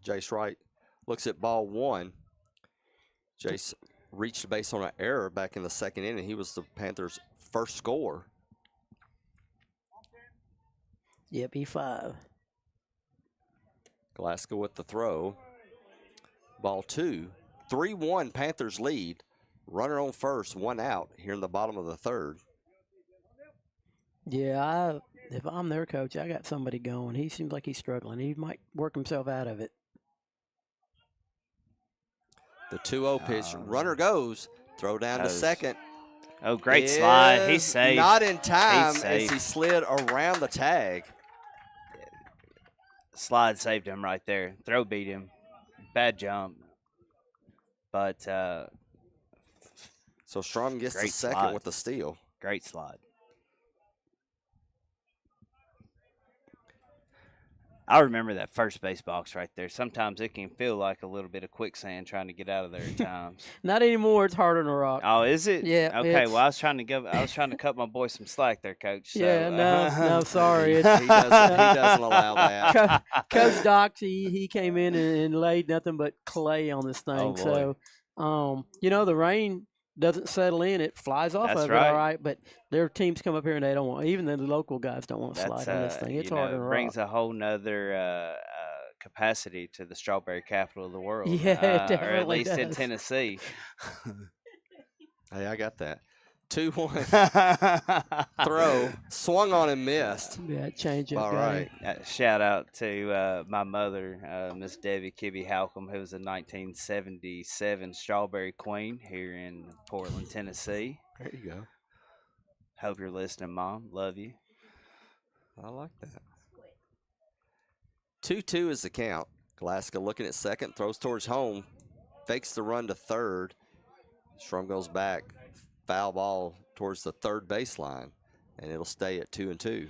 Jace Wright looks at ball 1. Jace reached the base on an error back in the 2nd inning. He was the Panthers' first scorer. Yep, E5. Glasgow with the throw. Ball 2. 3-1 Panthers lead. Runner on first, 1 out here in the bottom of the 3rd. Yeah, if I'm their coach, I got somebody going. He seems like he's struggling. He might work himself out of it. The 2-0 pitch. Runner goes. Throw down to second. Oh, great slide. He's safe. Not in time He's as safe. he slid around the tag. Slide saved him right there. Throw beat him. Bad jump. But so Strom gets the great second slide. with the steal. Great slide. I remember that first base box right there. Sometimes it can feel like a little bit of quicksand trying to get out of there at times. Not anymore. It's harder than a rock. Oh, is it? Yeah. Okay. Well, I was trying to cut my boy some slack there, Coach. So, Yeah. No. Sorry. He doesn't allow that. Coach Dox, he came in and laid nothing but clay on this thing. Oh, boy. So, the rain doesn't settle in. It flies off That's of right. it, all right. But their teams come up here and they don't want. Even the local guys don't want to slide on this thing. It's harder than a rock. Brings a whole nother capacity to the strawberry capital of the world. Yeah, it or at definitely least in does. Tennessee. Hey, I got that. 2-1 throw, swung on and missed. Yeah, change it. All right. Shout out to my mother, Miss Debbie Kibbe Halcomb, who was a 1977 Strawberry Queen here in Portland, Tennessee. There you go. Hope you're listening, Mom. Love you. I like that. 2-2 is the count. Glasgow looking at second, throws towards home, fakes the run to third. Strom goes back. Foul ball towards the third baseline, and it'll stay at 2-2.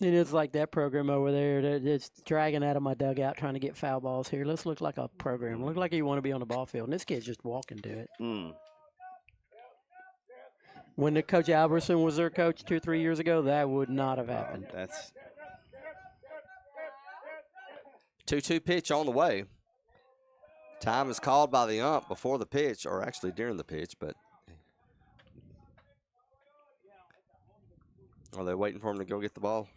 And it's like that program over there that's dragging out of my dugout trying to get foul balls here. Let's look like a program. Look like you want to be on the ball field. And this kid's just walking to it. When the Coach Alberson was their coach 2 or 3 years ago, that would not have happened. That's 2-2 pitch on the way. Time is called by the ump before the pitch, or actually during the pitch, but are they waiting for him to go get the ball?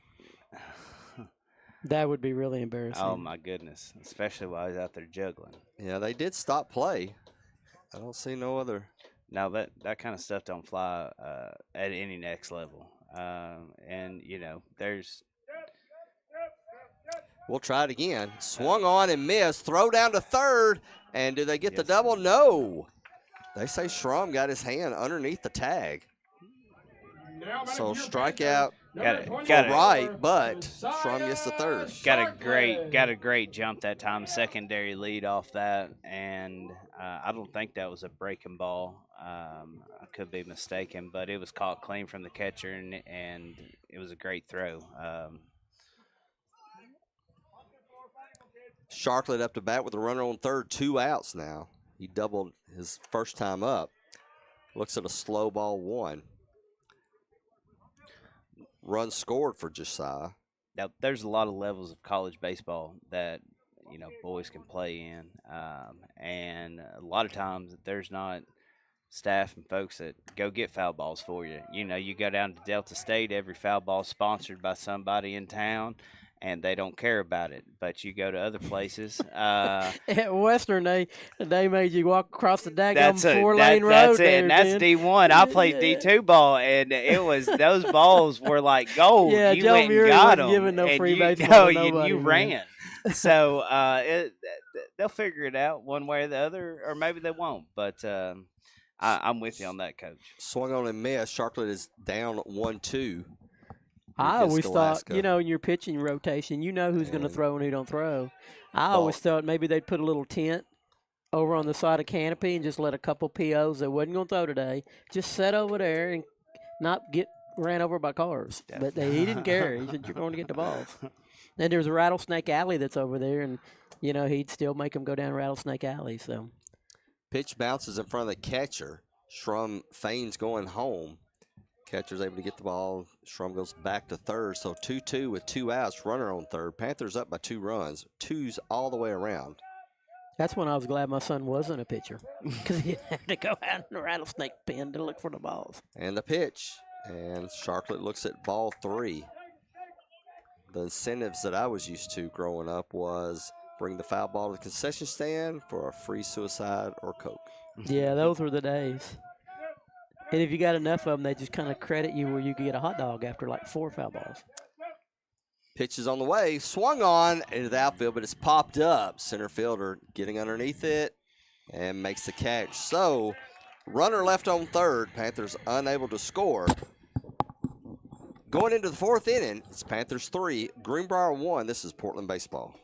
That would be really embarrassing. Oh, my goodness, especially while he's out there juggling. Yeah, they did stop play. I don't see no other. Now, that kind of stuff don't fly at any next level. And, there's – we'll try it again. Swung on and missed. Throw down to third. And do they get the double? No. They say Schrum got his hand underneath the tag. So strikeout right, but Schrum gets the third. Got a great jump that time, secondary lead off that, and I don't think that was a breaking ball. I could be mistaken, but it was caught clean from the catcher, and it was a great throw. Sharklet up to bat with a runner on third, 2 outs now. He doubled his first time up. Looks at a slow ball 1. Run scored for Josiah. Now, there's a lot of levels of college baseball that, boys can play in. And a lot of times there's not staff and folks that go get foul balls for you. You go down to Delta State, every foul ball is sponsored by somebody in town, and they don't care about it. But you go to other places. At Western, they made you walk across the daggum 4-lane road. That's it. And that's D1. I played D2 ball, and it was those balls were like gold. Yeah, you Joe went Murray and got wasn't them, giving no and free you, baseball to nobody, you man. ran. So they'll figure it out one way or the other, or maybe they won't. But I'm with you on that, Coach. Swung on and missed. Sharklet is down 1-2. I always thought, in your pitching rotation, who's going to throw and who don't throw. I always thought maybe they'd put a little tent over on the side of canopy and just let a couple POs that wasn't going to throw today just sit over there and not get ran over by cars. But he didn't care. He said, you're going to get the balls. And there's a Rattlesnake Alley that's over there, and, he'd still make them go down Rattlesnake Alley. So Pitch bounces in front of the catcher. Schrum feigns going home. Catcher's able to get the ball. Schrum goes back to third. So 2-2 with 2 outs. Runner on third. Panthers up by 2 runs. 2s all the way around. That's when I was glad my son wasn't a pitcher, because he didn't have to go out in the rattlesnake pen to look for the balls. And the pitch. And Sharklet looks at ball 3. The incentives that I was used to growing up was bring the foul ball to the concession stand for a free suicide or Coke. Yeah, those were the days. And if you got enough of them, they just kind of credit you where you could get a hot dog after like 4 foul balls. Pitch is on the way. Swung on into the outfield, but it's popped up. Center fielder getting underneath it and makes the catch. So, runner left on third. Panthers unable to score. Going into the 4th inning, it's Panthers 3, Greenbrier 1. This is Portland Baseball.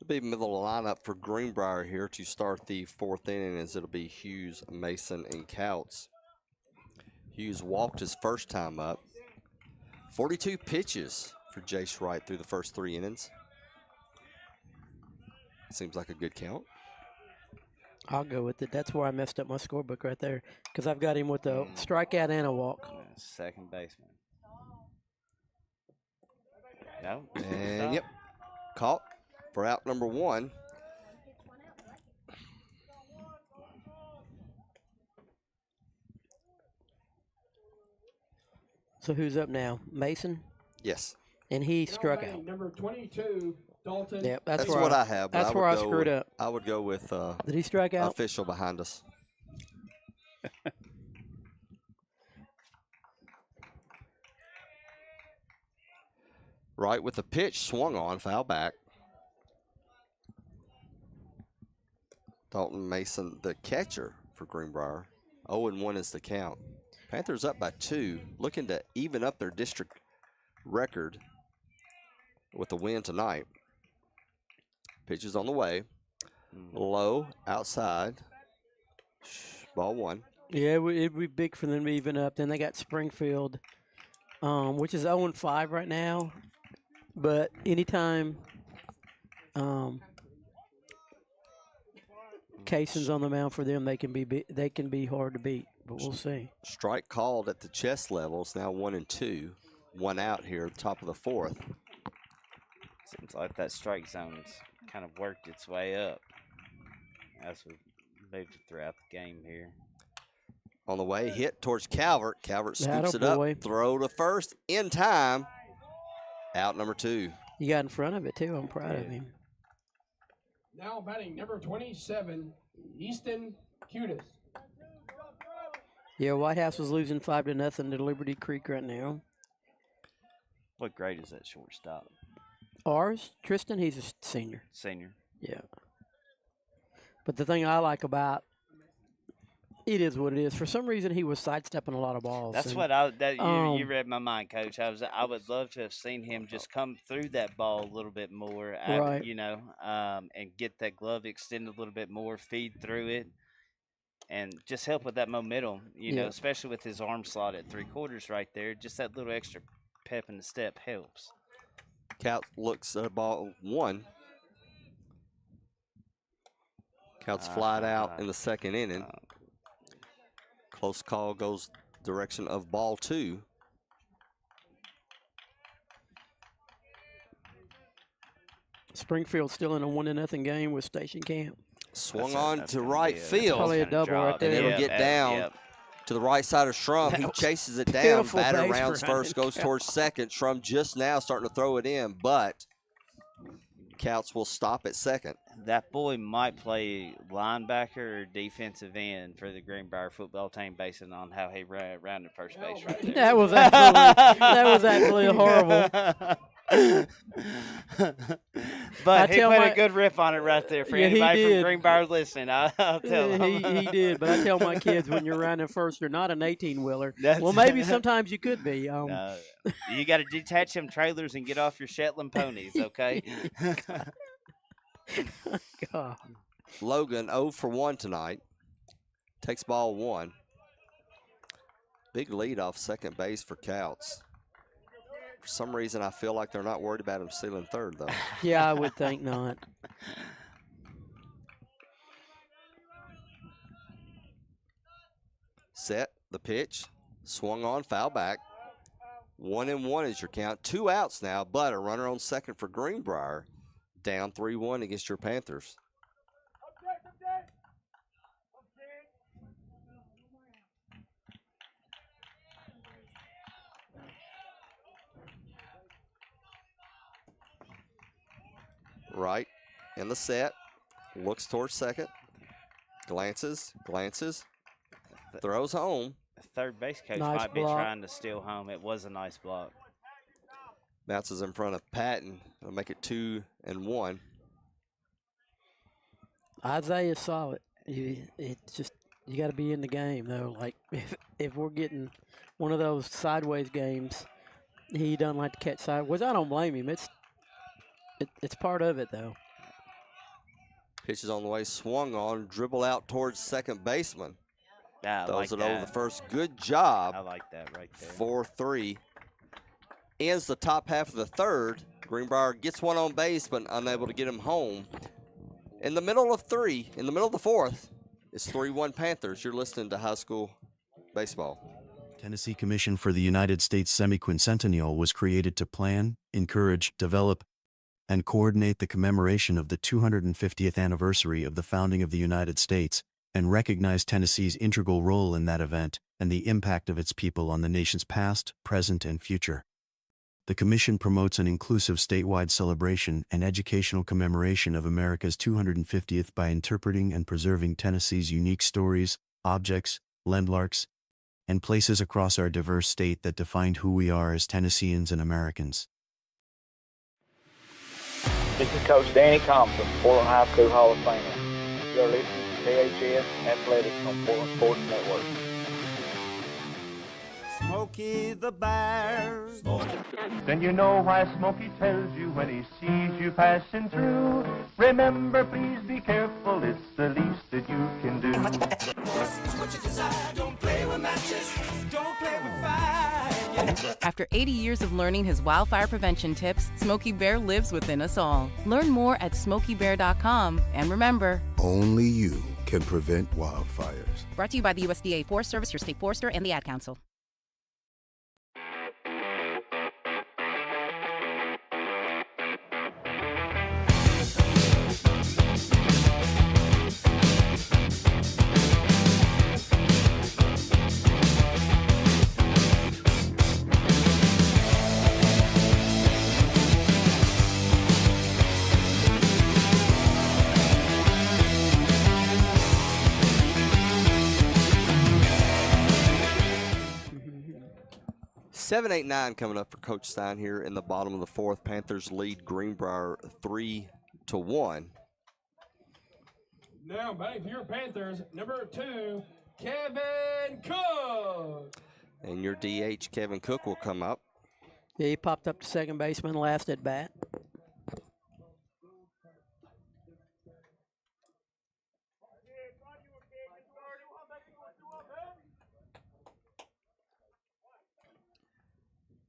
be middle lineup for Greenbrier here to start the 4th inning, as it'll be Hughes, Mason, and Couts. Hughes walked his first time up. 42 pitches for Jace Wright through the first 3 innings. Seems like a good count. I'll go with it. That's where I messed up my scorebook right there, because I've got him with a strikeout and a walk. Second baseman. No. And yep, caught for out number 1. So who's up now? Mason? Yes. And he struck Batting out. Number 22, Dalton. Yep, That's what I have. But That's where I would go screwed with- up. I would go with Did he strike out? official behind us. Right with the pitch, swung on, foul back. Dalton Mason, the catcher for Greenbrier. 0-1 is the count. Panthers up by 2, looking to even up their district record with the win tonight. Pitch is on the way. Low, outside. Ball 1. Yeah, it'd be big for them to even up. Then they got Springfield, which is 0-5 right now. But anytime Cason's on the mound for them, they can be hard to beat. But we'll see. Strike called at the chest level. It's now 1-2. 1 out here at the top of the 4th. Seems like that strike zone's kind of worked its way up as we moved throughout the game here. On the way, hit towards Calvert. Calvert scoops it Attaboy. up. Throw to first in time. Out number 2. You got in front of it, too. I'm proud of him. Now batting number 27, Easton Cudis. Yeah, White House was losing 5-0 to Liberty Creek right now. What grade is that shortstop? Ours, Tristan, he's a senior. Senior. Yeah. But the thing I like about it is what it is. For some reason, he was sidestepping a lot of balls. That's and, what you read my mind, Coach. I would love to have seen him just come through that ball a little bit more, Right. and get that glove extended a little bit more, feed through it, and just help with that momentum, Yeah. especially with his arm slot at 3/4 right there. Just that little extra pep in the step helps. Count looks at ball 1. Counts flied out in the 2nd inning. Close call goes direction of ball 2. Springfield's still in a 1-0 game with Station Camp. Swung on to right field. Probably a double right there. And it'll get down to the right side of Shrum. He chases it down. beautiful Batter base rounds running. first, goes towards second. Shrum just now starting to throw it in, but Couts will stop at second. That boy might play linebacker or defensive end for the Greenbrier football team based on how he ran around at first base right there. That was actually horrible. But he put my- a good rip on it right there for Yeah, he anybody from did. Greenbrier listening. I'll tell them. He did, but I tell my kids when you're running first, you're not an 18-wheeler. That's- Well, maybe sometimes you could be. No, you got to detach them trailers and get off your Shetland ponies, okay? God. Logan 0 for 1 tonight. Takes ball 1. Big lead off second base for Couts. For some reason, I feel like they're not worried about him stealing third, though. Yeah, I would think not. Set the pitch. Swung on, foul back. 1-1 is your count. 2 outs now, but a runner on second for Greenbrier. Down 3-1 against your Panthers. Right in the set. Looks towards second. Glances. Throws home. The third base coach Nice might be block. trying to steal home. It was a nice block. Bounces in front of Patton. It'll make it 2-1. Isaiah saw it. It's just you got to be in the game though. Like if we're getting one of those sideways games, he doesn't like to catch sideways. I don't blame him. It's part of it though. Pitch is on the way, swung on, dribble out towards second baseman. Yeah, I Throws like it over that. the first. Good job. I like that right there. 4-3. Ends the top half of the third. Greenbrier gets one on base, but unable to get him home. In the middle of the fourth, it's 3-1 Panthers. You're listening to high school baseball. Tennessee Commission for the United States Semiquincentennial was created to plan, encourage, develop, and coordinate the commemoration of the 250th anniversary of the founding of the United States, and recognize Tennessee's integral role in that event and the impact of its people on the nation's past, present, and future. The Commission promotes an inclusive statewide celebration and educational commemoration of America's 250th by interpreting and preserving Tennessee's unique stories, objects, landmarks, and places across our diverse state that define who we are as Tennesseans and Americans. This is Coach Danny Compton, Portland High School Hall of Famer. You're listening to PHS Athletics on Portland Sports Network. Smokey the Bear. Then you know why Smokey tells you when he sees you passing through. Remember, please be careful, it's the least that you can do. What you desire, don't play with matches, don't play with fire. After 80 years of learning his wildfire prevention tips, Smokey Bear lives within us all. Learn more at SmokeyBear.com. And remember, Only you can prevent wildfires. brought to you by the USDA Forest Service, your state forester, and the Ad Council. Seven, 8, 9 coming up for Coach Stein here in the bottom of the fourth. Panthers lead Greenbrier 3-1. Now batting for your Panthers, number 2, Kevin Cook. And your DH, Kevin Cook, will come up. Yeah, he popped up to second baseman last at bat.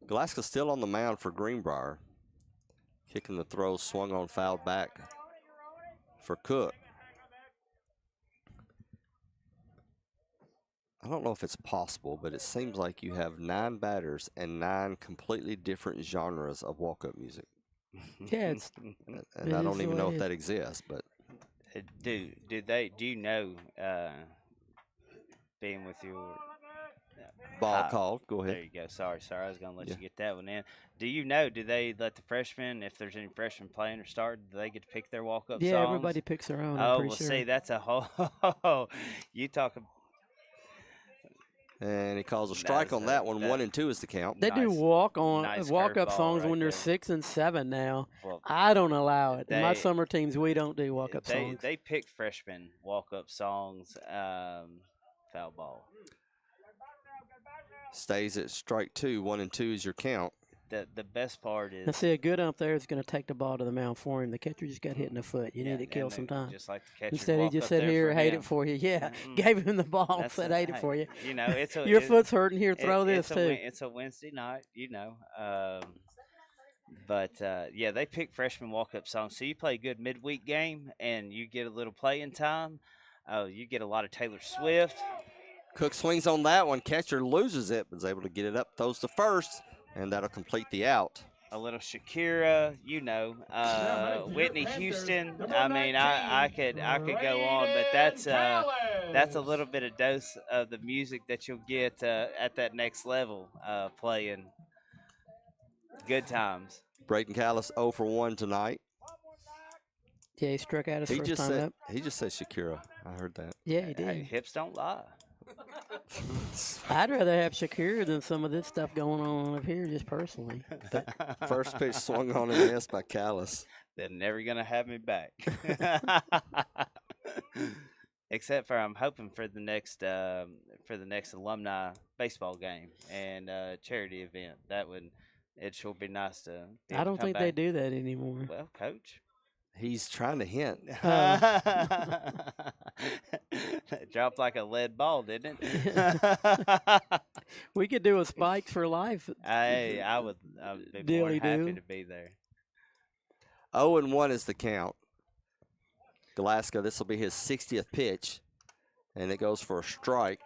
Glasgow's still on the mound for Greenbrier. Kicking the throw, swung on, fouled back for Cook. I don't know if it's possible, but it seems like you have 9 batters and 9 completely different genres of walk-up music. Yeah, it's, and I don't even know if that exists, but Do you know, being with your ball called. Go ahead. There you go. Sorry. I was going to let you get that one in. Do you know, do they let the freshmen, if there's any freshmen playing or starting, do they get to pick their walk-up songs? Yeah, everybody picks their own. I'm pretty sure. See, that's a whole – you talk about – and he calls a strike on that one. 1 and 2 is the count. They do walk-up songs when they're 6 and 7 now. Well, I don't allow it. In my summer teams, we don't do walk-up songs. They pick freshman walk-up songs, foul ball. Stays at strike 2. 1 and 2 is your count. The best part is. Now, see, a good ump there is going to take the ball to the mound for him. The catcher just got hit in the foot. You need to kill some time. Just like the catcher. Instead, he just said, "Here, hate it for you." Yeah, gave him the ball, said, "Hate it for you." You know, it's a, your foot's hurting. Here, throw this too. It's a Wednesday night, you know. But yeah, they pick freshman walk-up songs. So you play a good midweek game, and you get a little playing time. You get a lot of Taylor Swift. Cook swings on that one. Catcher loses it, but is able to get it up. Throws to first, and that'll complete the out. A little Shakira, you know, Whitney Houston. I mean, I could go on, but that's a little bit of dose of the music that you'll get at that next level playing. Good times. Braden Callis 0 for 1 tonight. Yeah, he struck out his first time up. He just said Shakira. I heard that. Yeah, he did. Hey, hips don't lie. I'd rather have Shakira than some of this stuff going on up here, just personally. But first pitch swung on and missed by Callis. They're never gonna have me back. Except for I'm hoping for the next alumni baseball game and charity event. It sure be nice to. I don't think they do that anymore. Well, coach. He's trying to hint. Dropped like a lead ball, didn't it? We could do a spikes for life. Hey, I would be more than happy to be there. 0-1 is the count. Glasgow, this will be his 60th pitch, and it goes for a strike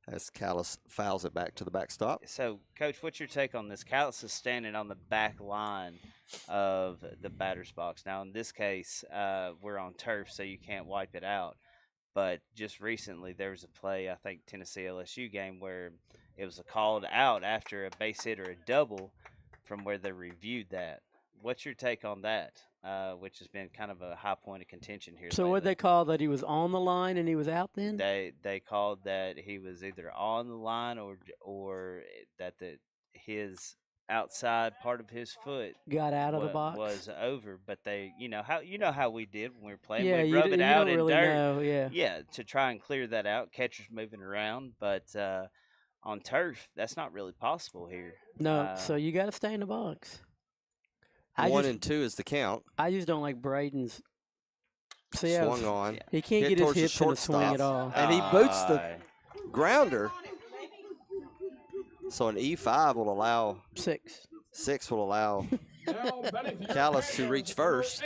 as Callis fouls it back to the backstop. So, Coach, what's your take on this? Callis is standing on the back line of the batter's box. Now, in this case, we're on turf, so you can't wipe it out. But just recently, there was a play, I think Tennessee LSU game, where it was called out after a base hit or a double from where they reviewed that. What's your take on that, which has been kind of a high point of contention here So lately? what they call that he was on the line and he was out then? They called that he was either on the line or that his outside part of his foot Got out of the box? was over. But they, how we did when we were playing. Yeah, We'd you rub d- it you out don't in really dirt. know, yeah. Yeah, to try and clear that out. Catchers moving around, but on turf, that's not really possible here. No, so you got to stay in the box. 1-2 is the count. I just don't like Braden's. Swung on. He can't Hit get his towards the hips in the swing shortstop, at all. And he boots the grounder. So an E5 will allow 6 will allow Callis to reach first.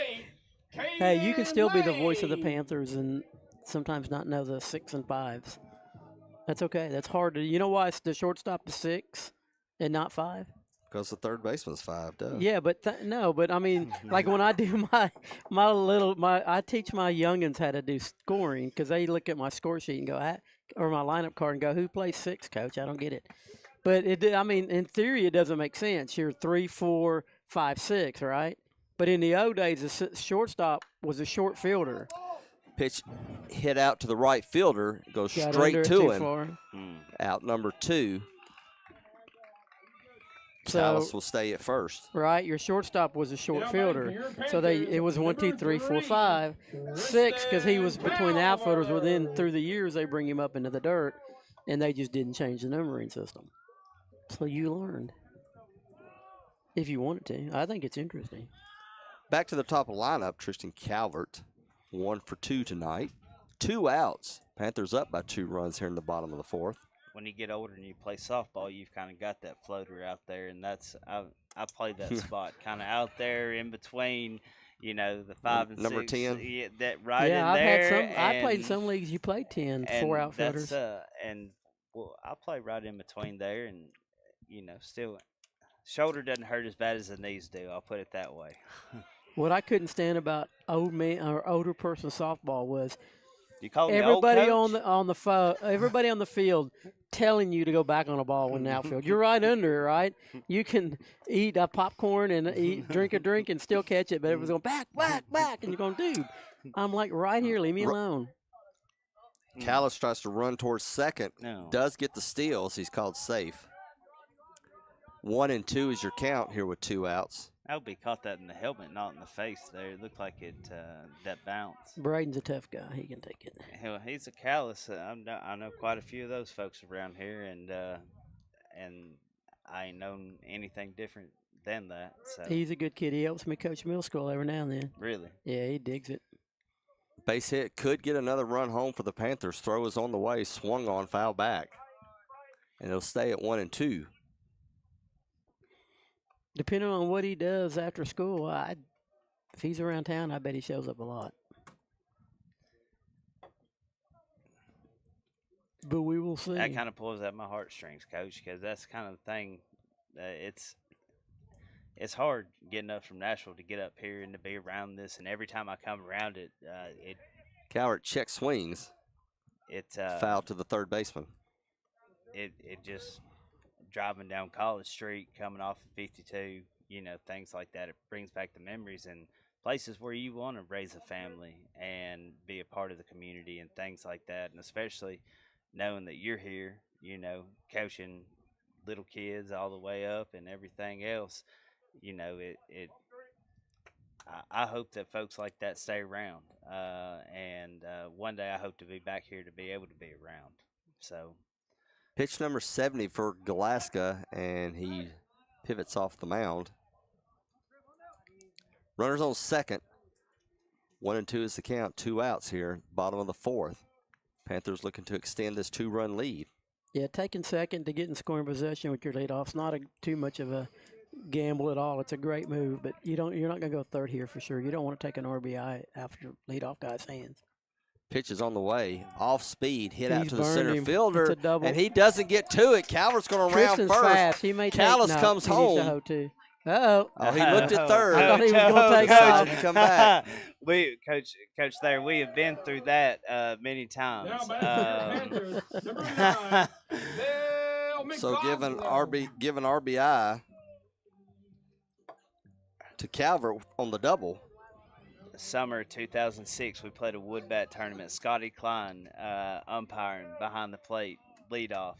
Hey, you can still be the voice of the Panthers and sometimes not know the 6 and 5s. That's okay. That's hard to. You know why the shortstop is 6 and not 5? Because the third baseman's 5, duh. Yeah, but no, but I mean, like when I do I teach my youngins how to do scoring because they look at my score sheet and go, or my lineup card and go, who plays 6, coach? I don't get it. But I mean, in theory, it doesn't make sense. You're 3, 4, 5, 6, right? But in the old days, the shortstop was a short fielder. Pitch hit out to the right fielder, goes Got straight under it to too him. far. Out number 2. So, Callis will stay at first. Right, your shortstop was a short fielder, so it was 1, 2, 3, 4, 5, 6 because he was between the outfielders. Well, then through the years they bring him up into the dirt, and they just didn't change the numbering system. So you learned, if you wanted to. I think it's interesting. Back to the top of the lineup, Tristan Calvert, 1 for 2 tonight. 2 outs. Panthers up by 2 runs here in the bottom of the 4th. When you get older and you play softball, you've kind of got that floater out there, and that's I played that spot kind of out there in between, the 5 and number 6. 10. Yeah, that right Yeah, in there. I played some leagues. You played 10, 4 outfielders. I play right in between there, and still, shoulder doesn't hurt as bad as the knees do. I'll put it that way. What I couldn't stand about old man or older person softball was you call everybody the old coach? Everybody on the field telling you to go back on the ball when the outfield. You're right under it, right? You can eat a popcorn and drink a drink and still catch it, but everyone's going back, and you're going, dude, I'm like right here, leave me alone. Callis tries to run towards second. No. Does get the steal, so he's called safe. 1-2 is your count here with 2 outs. I hope he caught that in the helmet, not in the face there. It looked like it that bounce. Braden's a tough guy. He can take it. Hell, he's a Callis. I know quite a few of those folks around here, and I ain't known anything different than that. So. He's a good kid. He helps me coach middle school every now and then. Really? Yeah, he digs it. Base hit could get another run home for the Panthers. Throw is on the way, swung on, foul back. And it'll stay at 1-2. Depending on what he does after school, if he's around town, I bet he shows up a lot. But we will see. That kind of pulls at my heartstrings, Coach, because that's kind of the thing. It's hard getting up from Nashville to get up here and to be around this, and every time I come around it, Calvert check swings. Foul to the third baseman. It just driving down College Street, coming off of 52, things like that. It brings back the memories and places where you want to raise a family and be a part of the community and things like that. And especially knowing that you're here, coaching little kids all the way up and everything else, I hope that folks like that stay around. And one day I hope to be back here to be able to be around. So. Pitch number 70 for Glasgow, and he pivots off the mound. Runners on second. 1 and 2 is the count. 2 outs here. Bottom of the fourth. Panthers looking to extend this 2-run lead. Yeah, taking second to get in scoring possession with your leadoff is not too much of a gamble at all. It's a great move, but you're not going to go third here for sure. You don't want to take an RBI after your leadoff guy's hands. Pitch is on the way. Off speed. Hit out He's to the burned center him. fielder. It's a double. And he doesn't get to it. Calvert's going to round Tristan's first. fast. He may Callis take, no, comes he needs to home. hoe too. Uh-oh. Oh, he looked at third. I thought he was going to take off. Decided to come back. Coach, there we have been through that many times. So given RBI to Calvert on the double. Summer 2006, we played a wood bat tournament. Scotty Klein umpiring behind the plate, leadoff.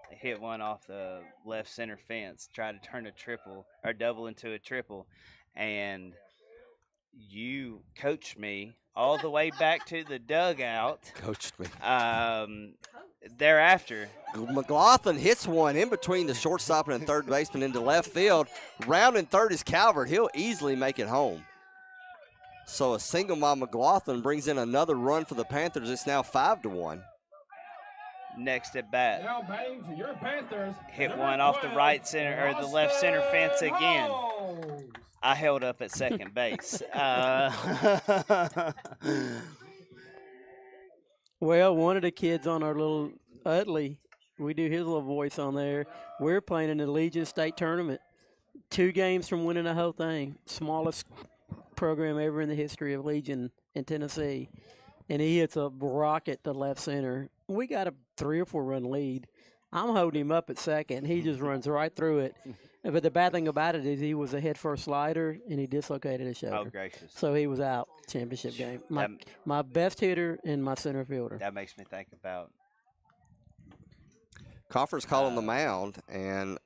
Hit one off the left center fence, tried to turn a triple or double into a triple, and you coached me all the way back to the dugout. Coached me. Thereafter, McLaughlin hits one in between the shortstop and third baseman into left field. Rounding third is Calvert. He'll easily make it home. So a single by McLaughlin brings in another run for the Panthers. It's now 5-1. Next at bat. Now batting for your Panthers. Hit one off the right center or the left center fence again. I held up at second base. Well, one of the kids on our little Utley, we do his little voice on there. We're playing in the Legion State Tournament. 2 games from winning the whole thing. Smallest program ever in the history of Legion in Tennessee. And he hits a rocket to left center. We got a 3 or 4 run lead. I'm holding him up at second. He just runs right through it. But the bad thing about it is he was a head first slider and he dislocated his shoulder. Oh, gracious. So he was out championship game. My best hitter and my center fielder. That makes me think about Coffer's calling the mound, and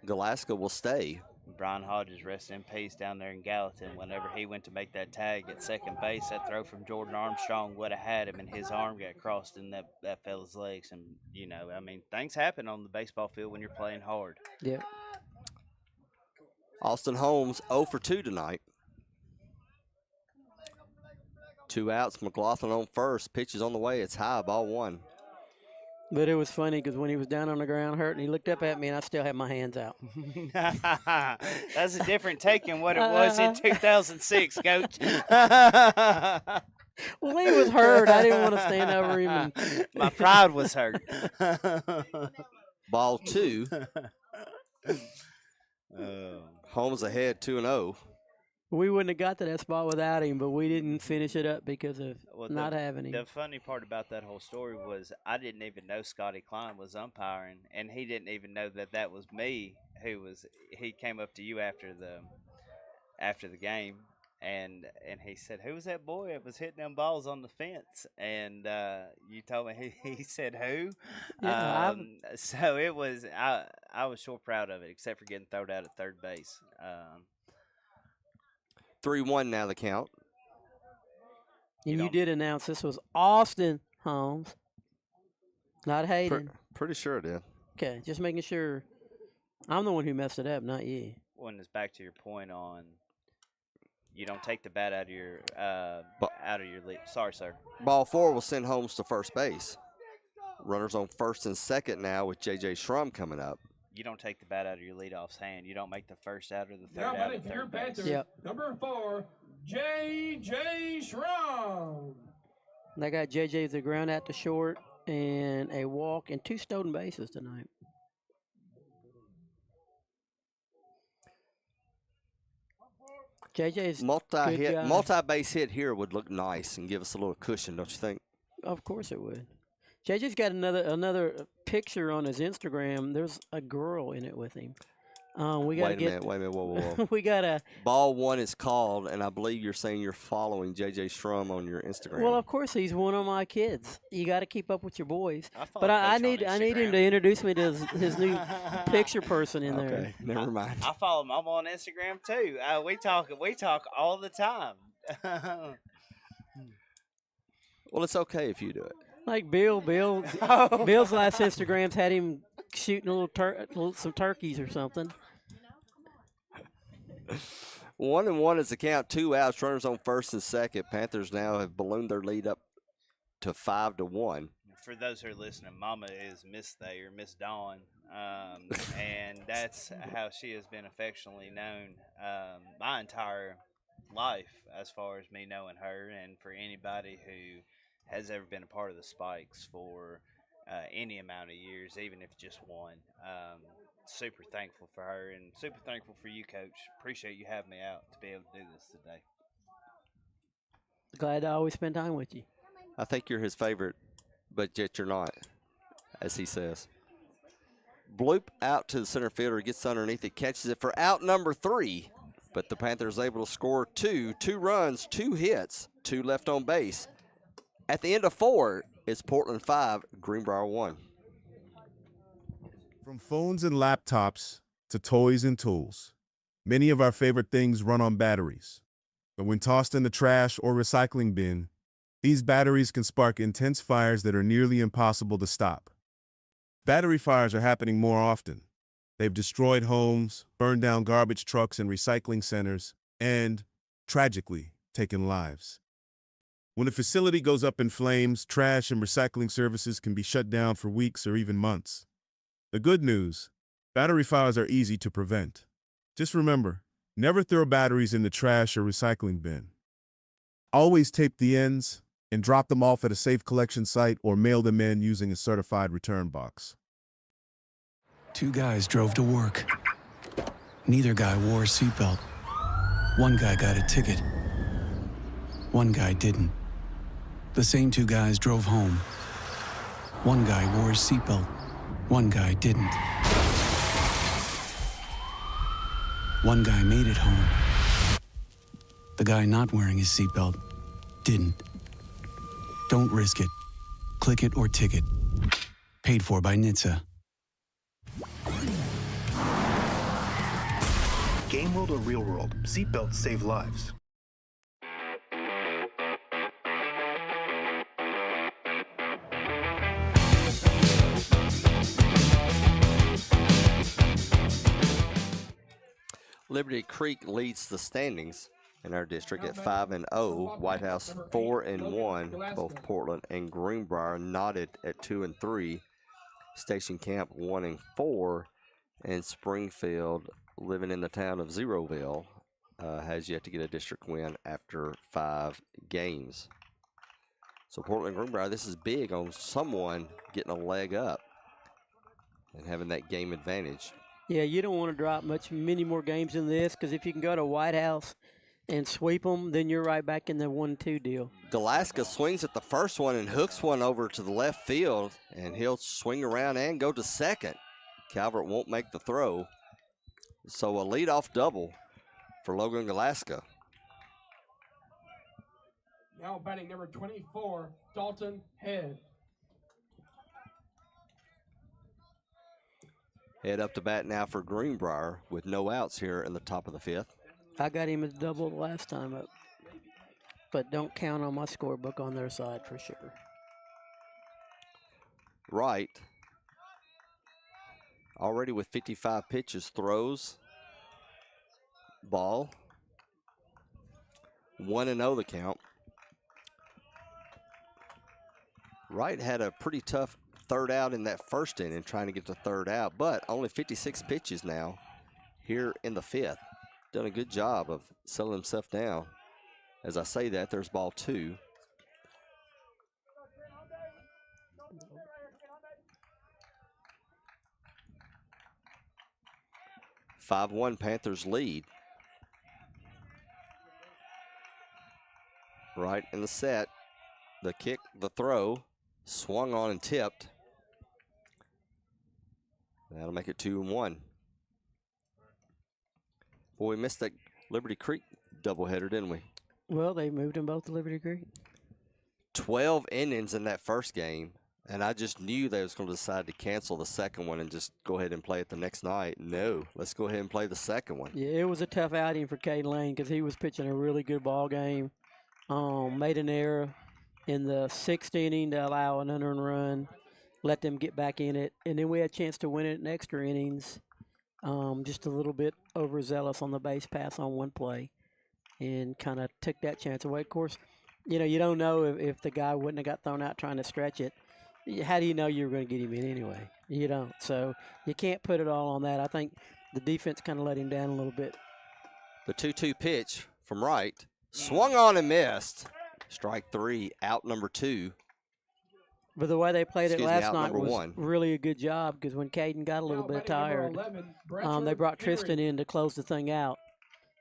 Galaska will stay. Brian Hodges, rest in peace, down there in Gallatin. Whenever he went to make that tag at second base, that throw from Jordan Armstrong would have had him, and his arm got crossed in that fella's legs. And, you know, I mean, things happen on the baseball field when you're playing hard. Yeah. Austin Holmes 0 for 2 tonight. 2 outs. McLaughlin on first. Pitch is on the way. It's high. Ball 1. But it was funny because when he was down on the ground hurt and he looked up at me and I still had my hands out. That's a different take than what it was in 2006, Coach. Well, he was hurt. I didn't want to stand over him. And my pride was hurt. Ball 2. Holmes ahead 2-0. We wouldn't have got to that spot without him, but we didn't finish it up because of not having him. The funny part about that whole story was I didn't even know Scotty Klein was umpiring, and he didn't even know that was me who was. He came up to you after the game, and he said, "Who was that boy that was hitting them balls on the fence?" And you told me he said, "Who?" Yeah, so it was. I was sure proud of it, except for getting thrown out at third base. 3-1 now the count. And you did announce this was Austin Holmes, not Hayden. Pretty sure it did. Okay, just making sure. I'm the one who messed it up, not you. When it's back to your point on, you don't take the bat out of your lead. Sorry, sir. Ball 4 will send Holmes to first base. Runners on first and second now with J.J. Schrum coming up. You don't take the bat out of your leadoff's hand. You don't make the first out or the third out of third base. Yep. Number 4, J.J. Schrum. They got J.J. the ground out to short and a walk and 2 stolen bases tonight. JJ's multi-base hit here would look nice and give us a little cushion, don't you think? Of course it would. JJ's got another picture on his Instagram. There's a girl in it with him. Wait a minute. Whoa. We got a Ball 1 is called, and I believe you're saying you're following J.J. Schrum on your Instagram. Well, of course he's one of my kids. You got to keep up with your boys. But I need him to introduce me to his new picture person in there. Okay, never mind. I follow him. I'm on Instagram too. We talk all the time. Well, it's okay if you do it. Like Bill's last Instagram's had him shooting some turkeys or something. 1-1 is the count. 2 outs, runners on first and second. Panthers now have ballooned their lead up to 5-1. For those who are listening, Mama is Miss Thayer, Miss Dawn, and that's how she has been affectionately known my entire life, as far as me knowing her, and for anybody who has ever been a part of the Spikes for any amount of years, even if just one. Super thankful for her, and super thankful for you, Coach. Appreciate you having me out to be able to do this today. Glad I always spend time with you. I think you're his favorite, but yet you're not, as he says. Bloop out to the center fielder, gets underneath it, catches it for out number 3. But the Panthers able to score 2 runs, 2 hits, 2 left on base. At the end of 4, it's Portland 5, Greenbrier 1. From phones and laptops to toys and tools, many of our favorite things run on batteries. But when tossed in the trash or recycling bin, these batteries can spark intense fires that are nearly impossible to stop. Battery fires are happening more often. They've destroyed homes, burned down garbage trucks and recycling centers, and, tragically, taken lives. When a facility goes up in flames, trash and recycling services can be shut down for weeks or even months. The good news, battery fires are easy to prevent. Just remember, never throw batteries in the trash or recycling bin. Always tape the ends and drop them off at a safe collection site or mail them in using a certified return box. 2 guys drove to work. Neither guy wore a seatbelt. One guy got a ticket. One guy didn't. The same 2 guys drove home. One guy wore his seatbelt. One guy didn't. One guy made it home. The guy not wearing his seatbelt didn't. Don't risk it. Click it or ticket. Paid for by NHTSA. Game world or real world, seatbelts save lives. Liberty Creek leads the standings in our district at 5-0. White House 4-1. Both Portland and Greenbrier knotted at 2-3. Station Camp 1-4, and Springfield, living in the town of Zeroville, has yet to get a district win after 5 games. So Portland Greenbrier, this is big on someone getting a leg up and having that game advantage. Yeah, you don't want to drop many more games than this, because if you can go to White House and sweep them, then you're right back in the 1-2 deal. Galaska swings at the first one and hooks one over to the left field, and he'll swing around and go to second. Calvert won't make the throw. So a leadoff double for Logan Galaska. Now batting number 24, Dalton Head. Head up to bat now for Greenbrier with no outs here in the top of the 5th. I got him as double the last time up, but don't count on my scorebook on their side for sure. Wright, already with 55 pitches, throws. Ball. 1-0 the count. Wright had a pretty tough third out in that first inning, trying to get the third out, but only 56 pitches now here in the 5th. Done a good job of settling himself down. As I say that, there's ball 2. (5-1) Panthers lead. Right in the set. The kick, the throw, swung on and tipped. That'll make it 2-1. Boy, we missed that Liberty Creek doubleheader, didn't we? Well, they moved them both to Liberty Creek. 12 innings in that first game, and I just knew they was going to decide to cancel the second one and just go ahead and play it the next night. No, let's go ahead and play the second one. Yeah, it was a tough outing for Cade Lane because he was pitching a really good ball game. Made an error in the 6th inning to allow an unearned run, let them get back in it, and then we had a chance to win it in extra innings. just a little bit overzealous on the base pass on one play and kind of took that chance away. Of course, you don't know if the guy wouldn't have got thrown out trying to stretch it. How do you know you were going to get him in anyway? You don't. So you can't put it all on that. I think the defense kind of let him down a little bit. The 2-2 pitch from right. Swung on and missed. Strike 3, out number 2. But the way they played it last night was 1. really a good job because when Caden got a little bit tired, 11, they brought Tristan in to close the thing out.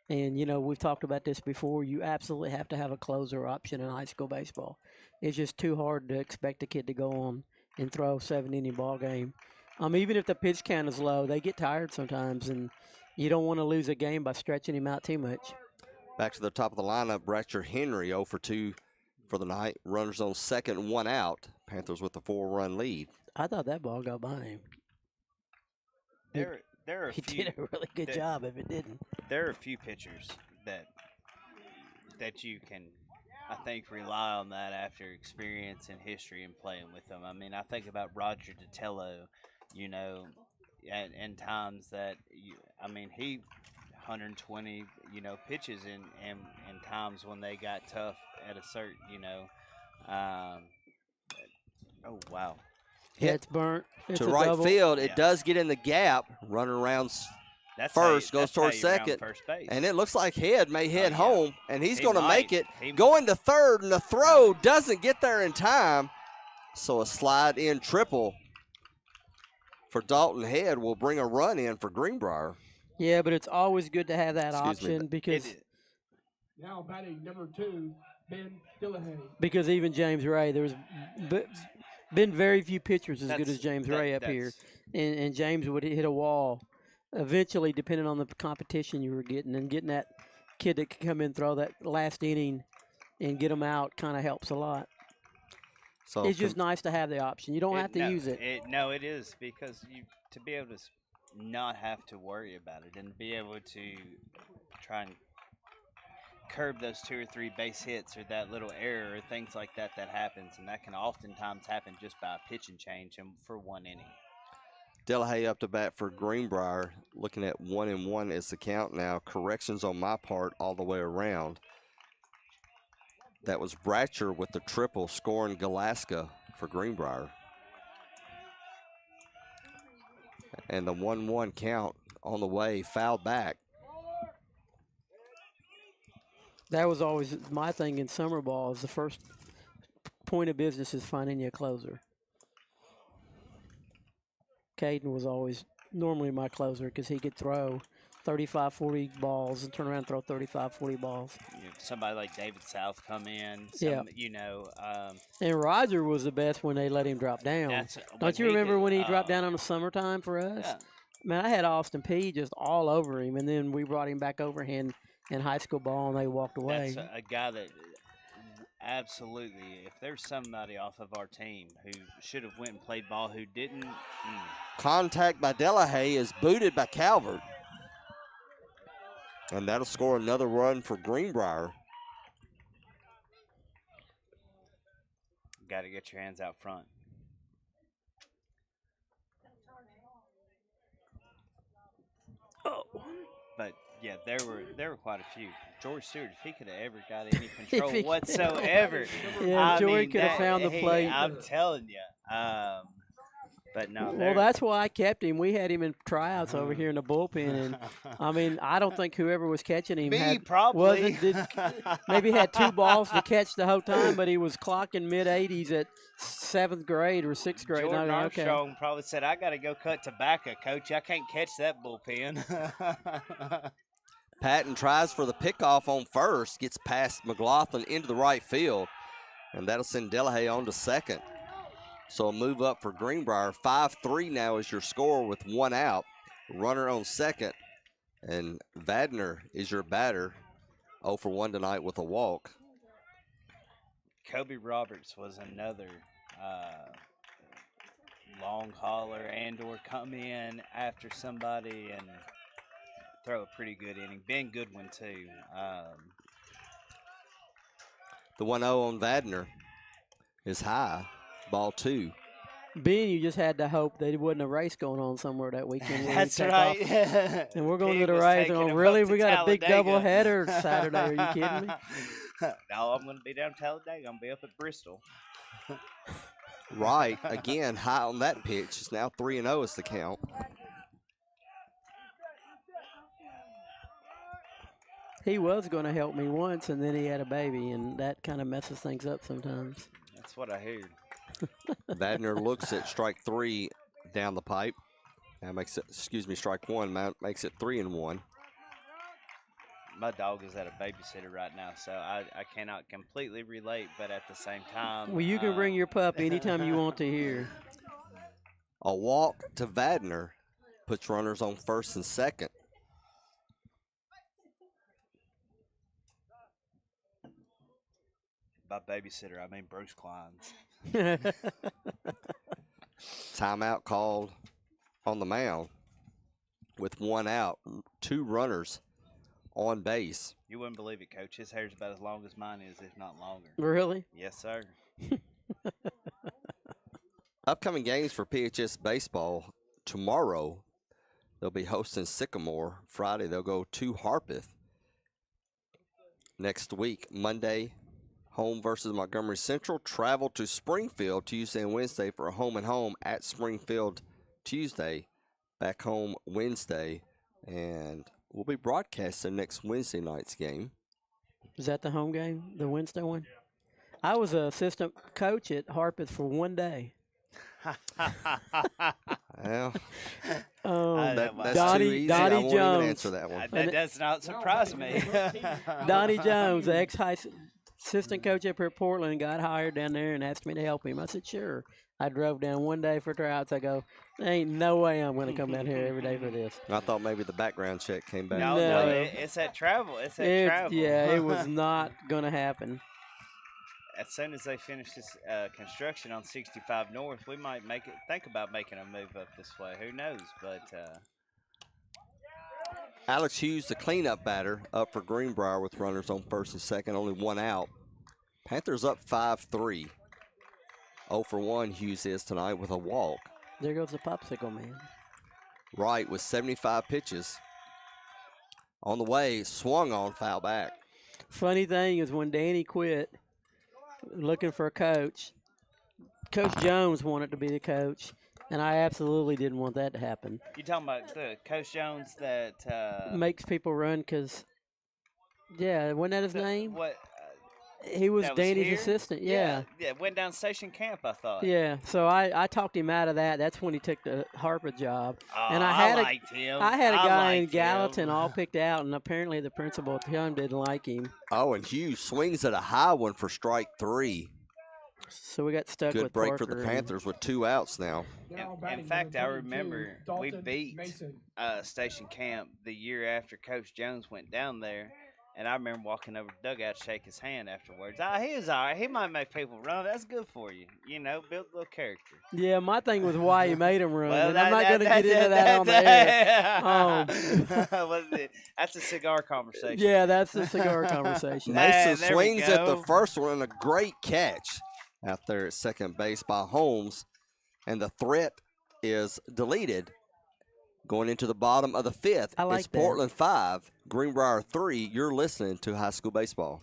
And, we've talked about this before. You absolutely have to have a closer option in high school baseball. It's just too hard to expect a kid to go on and throw a 7-inning ball game. Even if the pitch count is low, they get tired sometimes, and you don't want to lose a game by stretching him out too much. Back to the top of the lineup, Bratcher Henry 0 for 2 for the night. Runners on second, 1 out. Panthers with a 4-run lead. I thought that ball got by him. There are He did a really good job if it didn't. There are a few pitchers that you can, I think, rely on that after experience and history and playing with them. I mean, I think about Roger DeTello, and times that, he 120, pitches in times when they got tough at a certain, oh, wow. Yeah, it's burnt. It's to a right double. field. It does get in the gap. Running around first, goes towards second. And it looks like may head home, and he's going to make it. Going to third, and the throw doesn't get there in time. So a slide-in triple for Dalton Head will bring a run in for Greenbrier. Yeah, but it's always good to have that option because now batting number 2, Ben Dillahay. Because even James Ray, there's been very few pitchers as good as James Ray up here, and James would hit a wall eventually, depending on the competition you were getting, and getting that kid that could come in and throw that last inning and get them out kind of helps a lot. So it's just nice to have the option. You don't have to use it. No, it is, because to be able to not have to worry about it and be able to try and curb those 2 or 3 base hits or that little error or things like that happens, and that can oftentimes happen just by a pitch and change and for 1 inning. Delahaye up to bat for Greenbrier, looking at 1-1 is the count now. Corrections on my part all the way around. That was Bratcher with the triple, scoring Galaska for Greenbrier. And the 1-1 count on the way, fouled back. That was always my thing in summer ball, is the first point of business is finding you a closer. Caden was always normally my closer because he could throw 35, 40 balls and turn around and throw 35, 40 balls. Somebody like David South come in, and Roger was the best when they let him drop down. Don't you remember when he dropped down on the summertime for us? Yeah. Man, I had Austin P just all over him, and then we brought him back overhand in high school ball, and they walked away. That's a guy that absolutely, if there's somebody off of our team who should have went and played ball who didn't. Contact by Delahaye is booted by Calvert. And that'll score another run for Greenbrier. Got to get your hands out front. Oh. But yeah, there were quite a few. George Stewart, if he could have ever got any control whatsoever, yeah, Joey could have found the plate. I'm telling you. But no. Well, that's why I kept him. We had him in tryouts over here in the bullpen, and I don't think whoever was catching him maybe had 2 balls to catch the whole time, but he was clocking mid-80s at 7th grade or 6th grade. Jordan Armstrong probably said, "I got to go cut tobacco, Coach. I can't catch that bullpen." Patton tries for the pickoff on first, gets past McLaughlin into the right field, and that'll send Delahaye on to second. So a move up for Greenbrier. 5-3 now is your score with 1 out. Runner on second, and Vadner is your batter. 0 for 1 tonight with a walk. Kobe Roberts was another long hauler and/or come in after somebody and throw a pretty good inning. Ben Goodwin too. The 1-0 on Vadner is high. Ball 2. Ben, you just had to hope there wasn't a race going on somewhere that weekend. where That's we take right. off. And we're going Pete to the was race. taking And him really, up to we got a big double Talladega. header Saturday. Are you kidding me? No, I'm going to be down Talladega. I'm going to be up at Bristol. Right, again, high on that pitch. It's now 3-0 is the count. He was going to help me once, and then he had a baby, and that kind of messes things up sometimes. That's what I heard. Vadner looks at strike 3 down the pipe. That makes it, strike 1 makes it 3-1. My dog is at a babysitter right now, so I cannot completely relate, but at the same time. Well, you can bring your pup anytime you want to here. A walk to Vadner puts runners on first and second. By babysitter, I mean Bruce Klein's. Timeout called on the mound with 1 out, 2 runners on base. You wouldn't believe it, Coach. His hair's about as long as mine is, if not longer. Really? Yes, sir. Upcoming games for PHS Baseball. Tomorrow, they'll be hosting Sycamore. Friday, they'll go to Harpeth. Next week, Monday, home versus Montgomery Central. Travel to Springfield Tuesday and Wednesday for a home at Springfield Tuesday. Back home Wednesday. And we'll be broadcasting next Wednesday night's game. Is that the home game, the Wednesday one? I was an assistant coach at Harpeth for 1 day. Well, that's too easy. Donnie I won't even Jones. answer that one. That does not surprise me. Donnie Jones, the assistant coach up here at Portland, got hired down there and asked me to help him. I said, sure. I drove down 1 day for tryouts. I go, there ain't no way I'm going to come down here every day for this. I thought maybe the background check came back. No, it's that travel. It's that travel. Yeah, it was not going to happen. As soon as they finish this construction on 65 North, we might think about making a move up this way. Who knows? But Alex Hughes, the cleanup batter, up for Greenbrier with runners on first and second, only 1 out. Panthers up 5-3. 0 for 1 Hughes is tonight with a walk. There goes the popsicle man. Wright with 75 pitches. On the way, swung on, foul back. Funny thing is when Danny quit looking for a coach, Coach Jones wanted to be the coach, and I absolutely didn't want that to happen. you talking about the Coach Jones that Makes people run because, yeah, wasn't that his name? What? He was that Danny's here? assistant, yeah. Yeah, went down station camp, I thought. Yeah, so I talked him out of that. That's when he took the Harper job. Oh, and I liked him. I had a guy in liked him. Gallatin all picked out, and apparently the principal at the time didn't like him. Oh, and Hughes swings at a high one for strike 3. So we got stuck Good with break Parker for the and- Panthers with 2 outs now. In fact, I remember we beat Station Camp the year after Coach Jones went down there, and I remember walking over to the dugout to shake his hand afterwards. He was all right. He might make people run. That's good for you. You know, build a little character. Yeah, my thing was why he made him run, Well, and I'm not going to get into that on the air. That's a cigar conversation. Yeah, that's the cigar conversation. Mason there we swings at the go. first one, and a great catch out there at second base by Holmes. And the threat is deleted. Going into the bottom of the 5th, I like it's that. Portland 5, Greenbrier 3. You're listening to High School Baseball.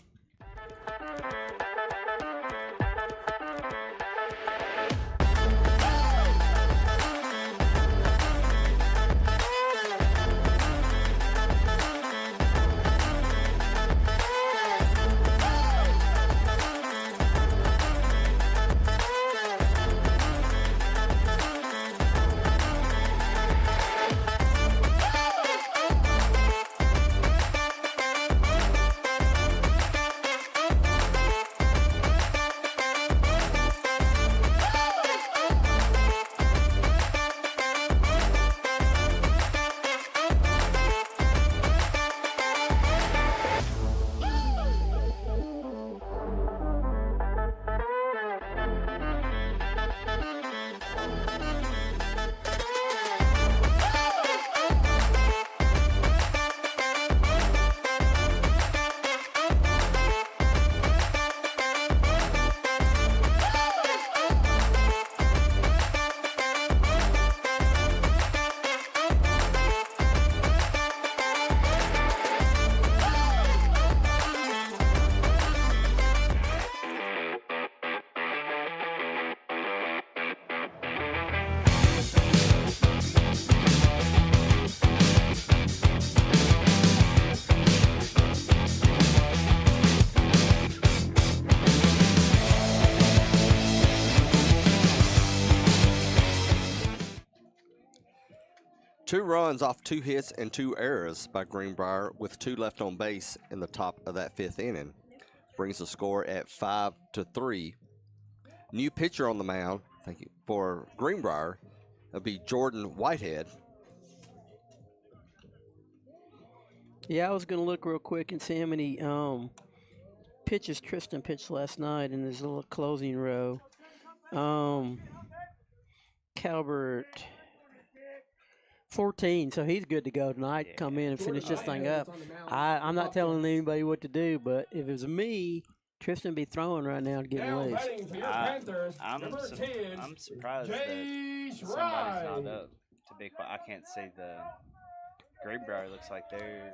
2 runs off 2 hits and 2 errors by Greenbrier with 2 left on base in the top of that 5th inning. Brings the score at 5-3. New pitcher on the mound, thank you, for Greenbrier. It'll be Jordan Whitehead. Yeah, I was going to look real quick and see how many pitches Tristan pitched last night in his little closing row. Calbert, 14, so he's good to go tonight. Come in and finish this thing up. I'm not telling anybody what to do, but if it was me, Tristan be throwing right now to get released. I'm surprised that somebody's not up. To be quiet, I can't see the Greenbrier. Looks like they're.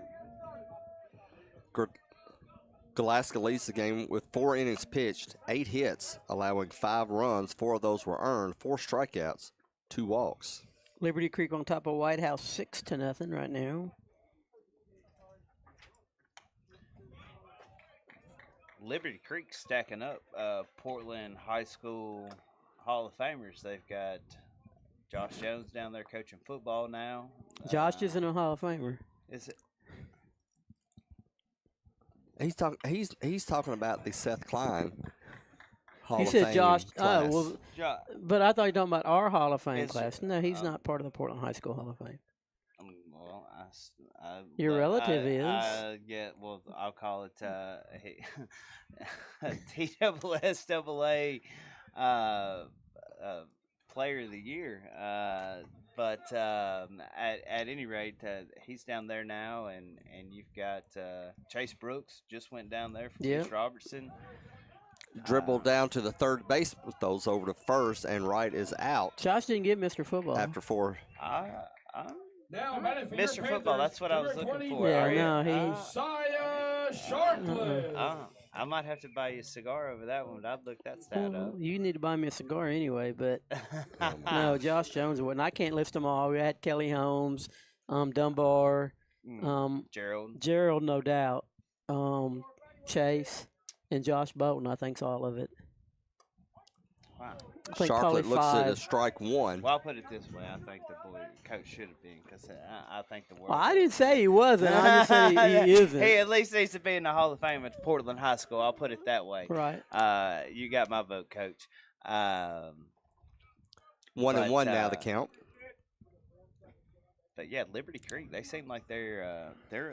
Galaska leads the game with 4 innings pitched, 8 hits, allowing 5 runs. 4 of those were earned, 4 strikeouts, 2 walks. Liberty Creek on top of White House 6-0 right now. Liberty Creek stacking up Portland High School Hall of Famers. They've got Josh Jones down there coaching football now. Josh isn't a Hall of Famer. Is it? He's talking about the Seth Klein Hall of He said Fame Josh. class. Oh well, but I thought you were talking about our Hall of Fame class. No, he's not part of the Portland High School Hall of Fame. Well, Your relative is. Yeah, well, I'll call it TSSAA Player of the Year. But at any rate, he's down there now, and you've got Chase Brooks just went down there for Chris Robertson. Dribbled down to the third base with those over to first, and Wright is out. Josh didn't get Mr. Football. After 4. Mr. Football, that's what I was looking for. Yeah, no, I might have to buy you a cigar over that one, but I'd look that stat up. You need to buy me a cigar anyway, but no, Josh Jones wouldn't. I can't list them all. We had Kelly Holmes, Dunbar, Gerald, no doubt, Chase, and Josh Bolton. I think's all of it. Wow. Charlotte looks at a strike 1. Well, I'll put it this way. I think the boy coach should have been, because I think the world. Well, I didn't say he wasn't. I just said he isn't. He at least needs to be in the Hall of Fame at Portland High School. I'll put it that way. Right. You got my vote, Coach. 1-1 now the count. But yeah, Liberty Creek, they seem like they're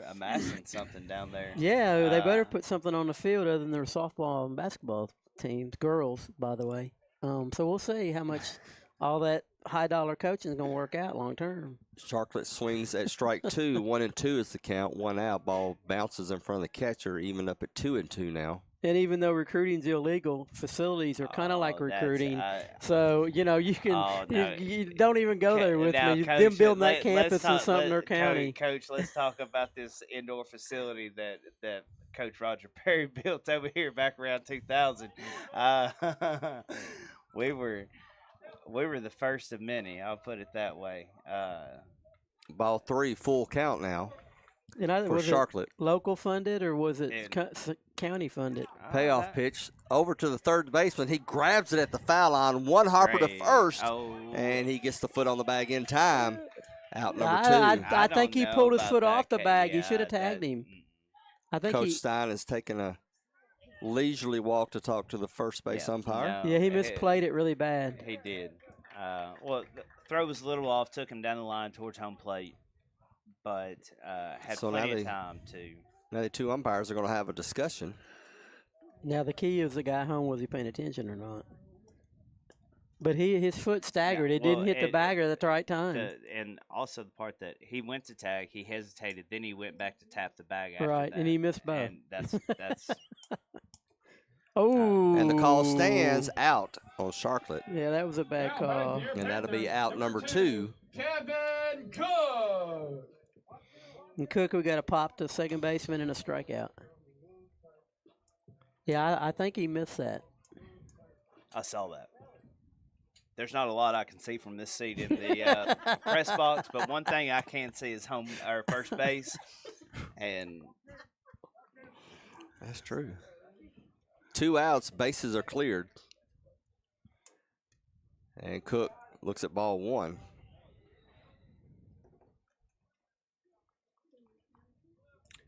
amassing something down there. Yeah, they better put something on the field other than their softball and basketball teams, girls, by the way. So we'll see how much all that high-dollar coaching is going to work out long term. Charlotte swings at strike 2. 1-2 is the count. 1 out. Ball bounces in front of the catcher, even up at 2-2 now. And even though recruiting's illegal, facilities are kind of like recruiting. So, you can you don't even go there with now, me. Coach, Them building that campus in Sumner County. Coach, let's talk about this indoor facility that Coach Roger Perry built over here back around 2000. We were the first of many. I'll put it that way. Ball 3, full count now. And for was Charlotte. It local funded or was it county funded? Payoff pitch over to the third baseman. He grabs it at the foul line. 1 hopper to first, and he gets the foot on the bag in time. Out number 2. I think he pulled his foot off the bag. He should have tagged him. I think Coach Stein is taking a leisurely walk to talk to the first base umpire. Yeah, he misplayed it really bad. He did. Well, the throw was a little off, took him down the line towards home plate, but had plenty of time to. Now the 2 umpires are going to have a discussion. Now the key is the guy home, was he paying attention or not? But his foot staggered. It didn't hit the bagger at the right time. And also the part that he went to tag, he hesitated, then he went back to tap the bag after right, that. and he missed both. And that's oh. And the call stands out on Charlotte. Yeah, that was a bad call. And that'll be out number 2. Kevin Cook. And Cook, we got a pop to second baseman and a strikeout. Yeah, I think he missed that. I saw that. There's not a lot I can see from this seat in the press box, but one thing I can see is home or first base, and that's true. 2 outs, bases are cleared, and Cook looks at ball 1.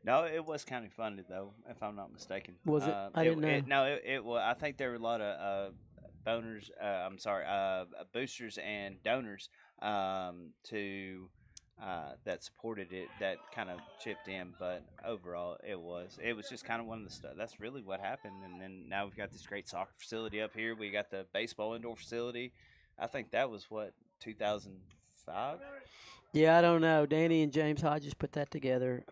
No, it was county funded though, if I'm not mistaken. Was it? I didn't know. No, it was. I think there were a lot of boosters and donors to that supported it, that kind of chipped in. But overall, it was just kind of one of the stuff. That's really what happened. And then now we've got this great soccer facility up here. We got the baseball indoor facility. I think that was 2005. Yeah, I don't know. Danny and James Hodges put that together.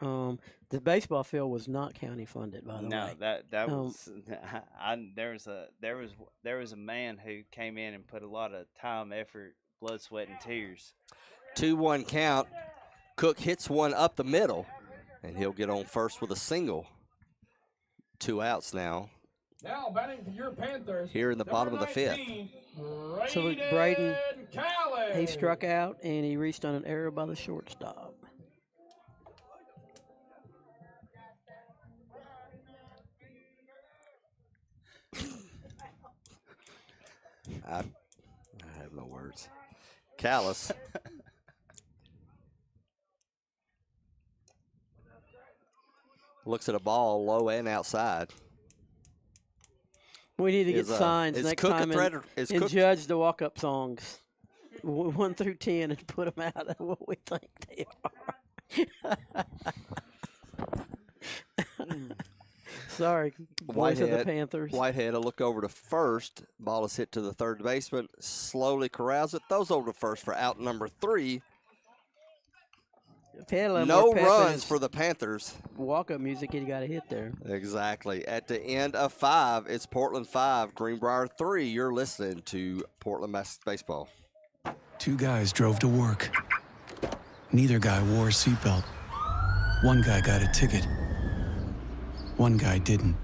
The baseball field was not county funded, by the way. No, that was. There was a man who came in and put a lot of time, effort, blood, sweat, and tears. 2-1 count. Cook hits one up the middle, and he'll get on first with a single. 2 outs now. Now batting for your Panthers. Here in the bottom of the 5th. So Braden, he struck out, and he reached on an error by the shortstop. I have no words. Callis. Looks at a ball low and outside. We need to get signs next time and judge the walk-up songs, 1 through 10, and put them out at what we think they are. Sorry, voice of the Panthers. Whitehead will look over to first. Ball is hit to the third baseman. Slowly corrals it. Throws over to first for out number 3. No runs for the Panthers. Walk-up music, he got a hit there. Exactly. At the end of 5, it's Portland 5, Greenbrier 3. You're listening to Portland Baseball. 2 guys drove to work. Neither guy wore a seatbelt. One guy got a ticket. One guy didn't.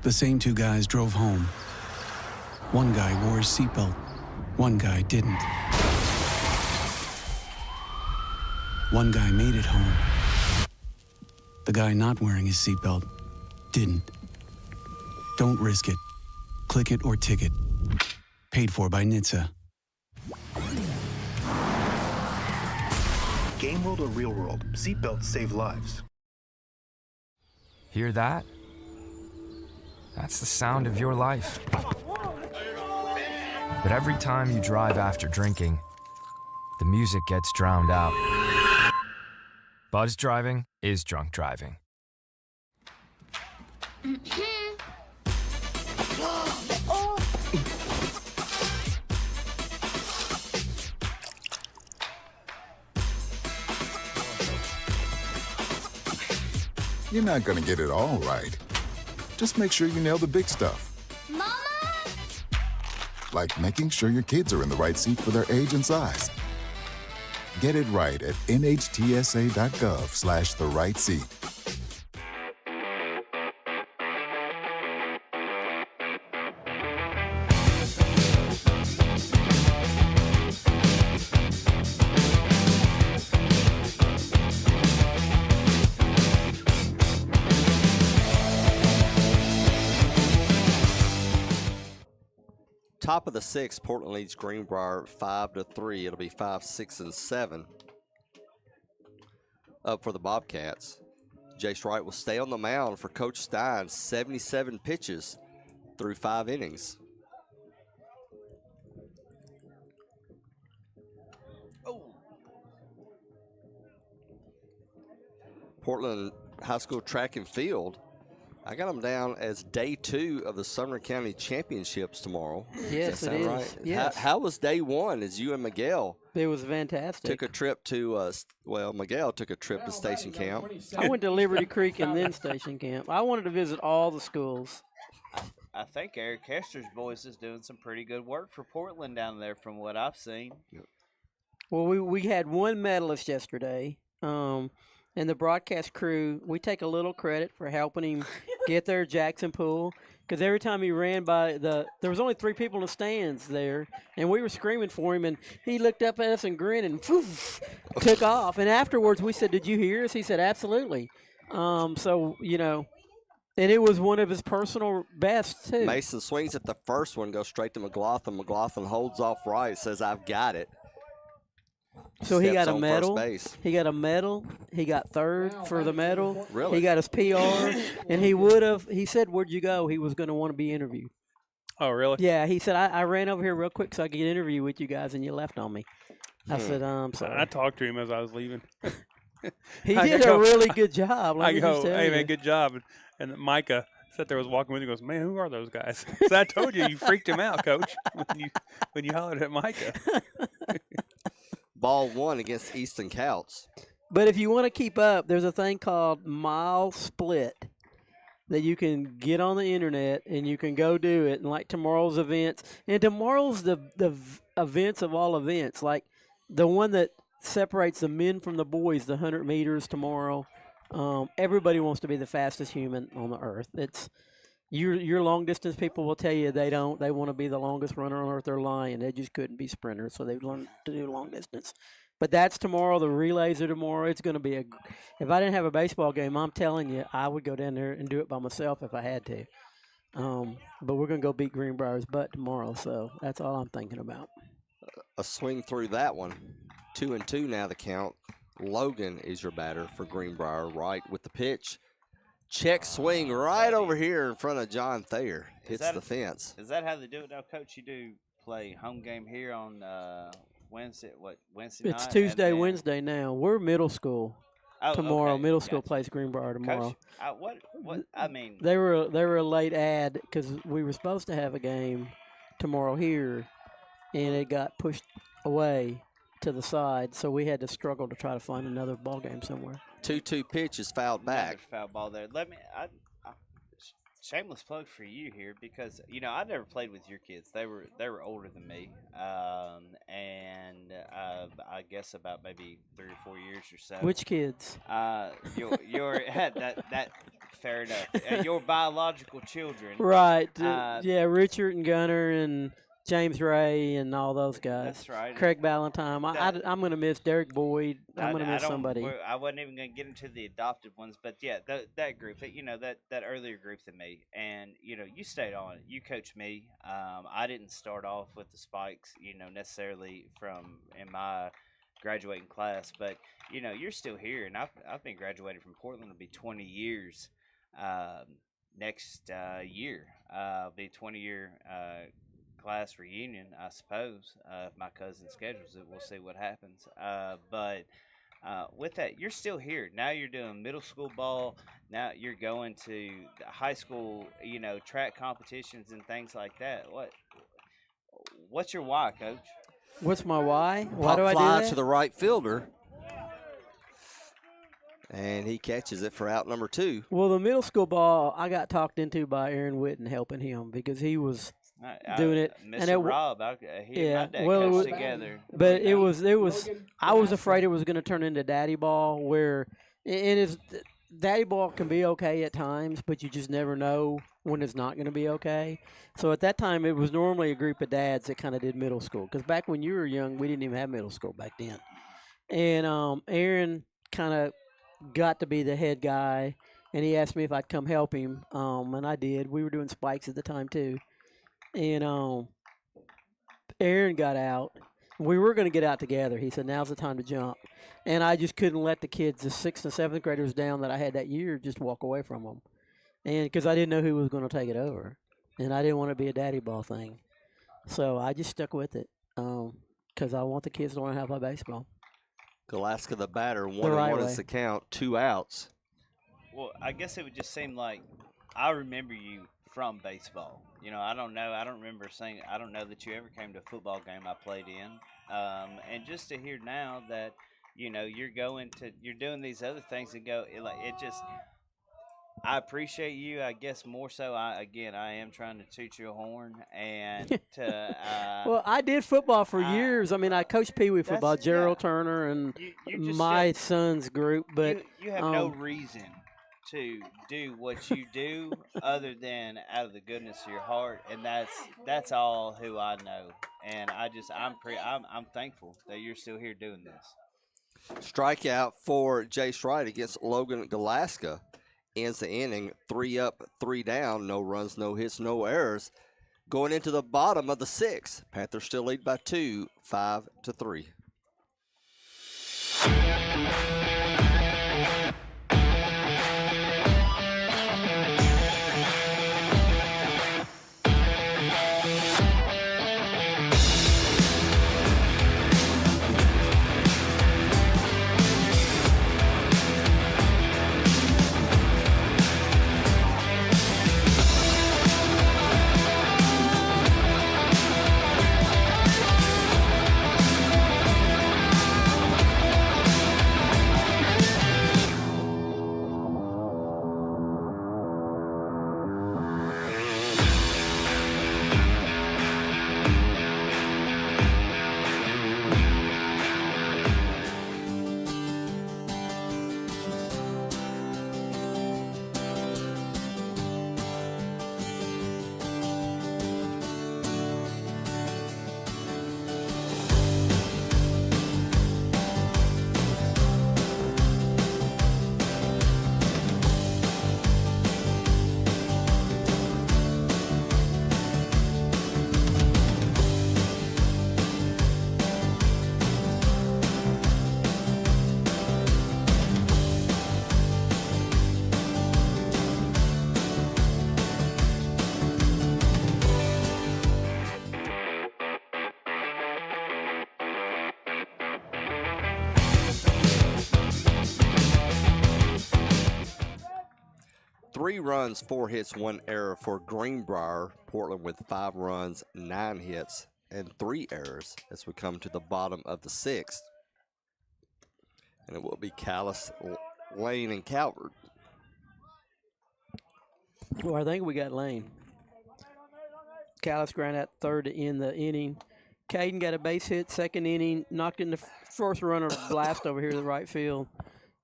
The same 2 guys drove home. One guy wore a seatbelt. One guy didn't. One guy made it home. The guy not wearing his seatbelt didn't. Don't risk it. Click it or ticket. Paid for by NHTSA. Game world or real world, seatbelts save lives. Hear that? That's the sound of your life. But every time you drive after drinking, the music gets drowned out. Buzz driving is drunk driving. You're not gonna get it all right. Just make sure you nail the big stuff. Mama! Like making sure your kids are in the right seat for their age and size. Get it right at nhtsa.gov/the-right-seat. Top of the 6th, Portland leads Greenbrier 5-3. It'll be 5, 6, and 7 up for the Bobcats. Jace Wright will stay on the mound for Coach Stein. 77 pitches through 5 innings. Portland High School track and field. I got them down as day 2 of the Sumner County Championships tomorrow. Yes, Does that it is. right? Yes. How was day 1 as you and Miguel? It was fantastic. Took a trip to, Miguel took a trip to Station Camp. I went to Liberty Creek and then Station Camp. I wanted to visit all the schools. I think Eric Hester's boys is doing some pretty good work for Portland down there from what I've seen. Well, we had 1 medalist yesterday. And the broadcast crew, we take a little credit for helping him get there, Jackson Poole, because every time he ran by there was only 3 people in the stands there, and we were screaming for him, and he looked up at us and grinned and took off. And afterwards, we said, "Did you hear us?" He said, "Absolutely." So, and it was one of his personal bests, too. Mason swings at the first one, goes straight to McLaughlin. McLaughlin holds off right, says, "I've got it." So he steps got a on medal. First base. He got a medal. He got third for the medal. Really? He got his PR, and he would have. He said, "Where'd you go?" He was going to want to be interviewed. Oh, really? Yeah, he said, I ran over here real quick so I could get an interview with you guys, and you left on me. I said, I'm sorry. I talked to him as I was leaving. He did a really good job. Let I me go, just tell hey, you. man, good job. And Micah sat there, was walking with me, goes, man, who are those guys? So I told you, you freaked him out, Coach, when you hollered at Micah. Ball 1 against Easton Couts. But if you want to keep up, there's a thing called Mile Split that you can get on the internet and you can go do it. And like tomorrow's events, and tomorrow's the events of all events, like the one that separates the men from the boys, the 100 meters tomorrow. Everybody wants to be the fastest human on the earth. It's your long distance people will tell you they don't. They want to be the longest runner on earth. They're lying. They just couldn't be sprinters, so they've learned to do long distance. But that's tomorrow. The relays are tomorrow. It's going to be if I didn't have a baseball game, I'm telling you, I would go down there and do it by myself if I had to. But we're going to go beat Greenbrier's butt tomorrow, so that's all I'm thinking about. A swing through that one. 2-2 now the count. Logan is your batter for Greenbrier, right with the pitch. Check swing right over here in front of John Thayer. Hits the fence. Is that how they do it now, Coach? You do play home game here on Wednesday night? It's Tuesday, Wednesday now. We're middle school tomorrow. Okay. Middle school plays Greenbrier tomorrow. Coach, what I mean, they were a late ad because we were supposed to have a game tomorrow here, and it got pushed away to the side, so we had to struggle to try to find another ball game somewhere. 2-2 pitch is fouled back. Foul ball there. Shameless plug for you here because I never played with your kids. They were older than me, and I guess about maybe 3 or 4 years or so. Which kids? Your that fair enough. Your biological children, right? Yeah, Richard and Gunner and James Ray and all those guys. That's right. Craig Ballantyne. I'm going to miss Derek Boyd. I'm going to miss somebody. I wasn't even going to get into the adopted ones, but yeah, that group, that earlier group than me, and you stayed on. You coached me. I didn't start off with the spikes, necessarily in my graduating class, but you're still here, and I've been graduated from Portland. It'll be 20 years next year. It'll be 20-year. Class reunion, I suppose. If my cousin schedules it, we'll see what happens. But with that, you're still here. Now you're doing middle school ball. Now you're going to high school, track competitions and things like that. What's your why, Coach? What's my why? Why Pop do I do fly that? to the right fielder. And he catches it for out number 2. Well, the middle school ball, I got talked into by Aaron Witten helping him because he was doing it. Mr. Rob, he and my dad coached together. But it was. I was afraid it was going to turn into daddy ball, where it is. Daddy ball can be okay at times, but you just never know when it's not going to be okay. So at that time, it was normally a group of dads that kind of did middle school. Because back when you were young, we didn't even have middle school back then. And Aaron kind of got to be the head guy, and he asked me if I'd come help him, and I did. We were doing spikes at the time too. And Aaron got out. We were going to get out together. He said, now's the time to jump. And I just couldn't let the kids, the 6th and 7th graders down that I had that year, just walk away from them. And because I didn't know who was going to take it over. And I didn't want it to be a daddy ball thing. So I just stuck with it because I want the kids to learn how to play baseball. Galaska the batter, 1-1 is the count, 2 outs. Well, I guess it would just seem like I remember you from baseball. I don't know. I don't remember saying. I don't know that you ever came to a football game I played in. And just to hear now that you're doing these other things and it just. I appreciate you. I guess more so. I am trying to toot your horn and to. Well, I did football for years. I mean, I coached Pee Wee football, Gerald Turner, and my son's group. But you have no reason to do what you do other than out of the goodness of your heart, and that's all who I know. And I'm thankful that you're still here doing this. Strikeout for Jace Wright against Logan Galaska. Ends the inning, 3 up, 3 down, no runs, no hits, no errors. Going into the bottom of the 6th, Panthers still lead by 2, 5-3. 3 runs, 4 hits, 1 error for Greenbrier. Portland with 5 runs, 9 hits, and 3 errors as we come to the bottom of the 6th. And it will be Callis, Lane, and Calvert. Well, I think we got Lane. Callis ground out third to end the inning. Caden got a base hit, second inning, knocked in the first runner blast over here to the right field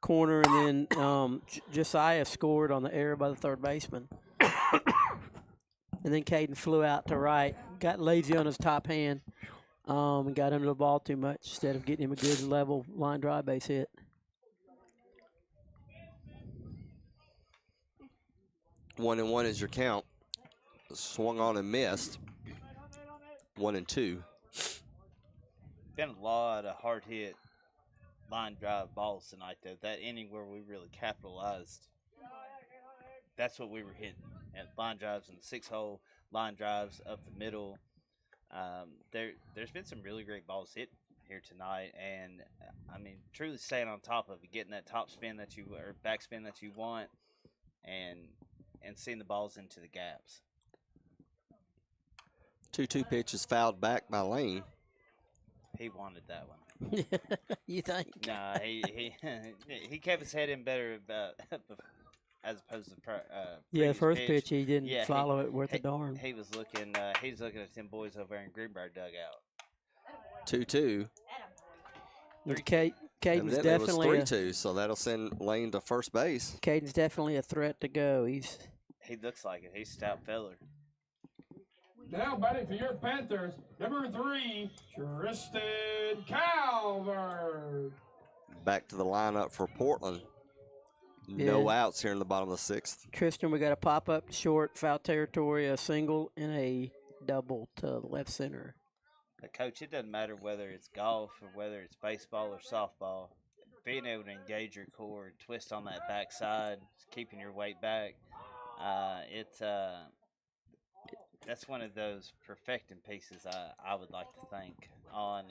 corner, and then Josiah scored on the error by the third baseman. And then Caden flew out to right, got lazy on his top hand, and got under the ball too much instead of getting him a good level line drive base hit. One and one is your count. Swung on and missed. 1-2. Been a lot of hard hit line drive balls tonight, though. That inning where we really capitalized, that's what we were hitting. And line drives in the 6-hole, line drives up the middle. There's been some really great balls hit here tonight, and I mean, truly staying on top of it, getting that top spin that you or backspin that you want, and seeing the balls into the gaps. 2-2 pitch is fouled back by Lane. He wanted that one. You think? Nah, he kept his head in better as opposed to yeah, first pitch he didn't follow it worth a darn. He was looking at them boys over there in Greenbrier dugout. 2-2. Caden's definitely it was 3-2, so that'll send Lane to first base. Caden's definitely a threat to go. He looks like it. He's a stout feller. Now batting for your Panthers, number 3, Tristan Calvert. Back to the lineup for Portland. No outs here in the bottom of the 6th. Tristan, we got a pop up short, foul territory, a single, and a double to the left center. But Coach, it doesn't matter whether it's golf or whether it's baseball or softball. Being able to engage your core and twist on that backside, keeping your weight back, that's one of those perfecting pieces I would like to think on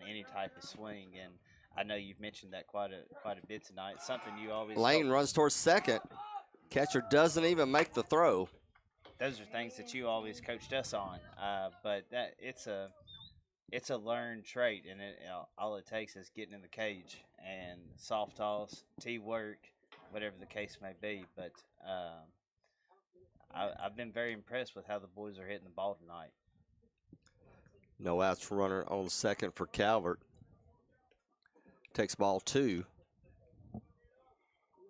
any type of swing, and I know you've mentioned that quite a bit tonight. Something you always Lane runs towards second. Catcher doesn't even make the throw. Those are things that you always coached us on, but it's a learned trait, and all it takes is getting in the cage and soft toss, tee work, whatever the case may be. But I've been very impressed with how the boys are hitting the ball tonight. No outs runner on second for Calvert. Takes ball 2.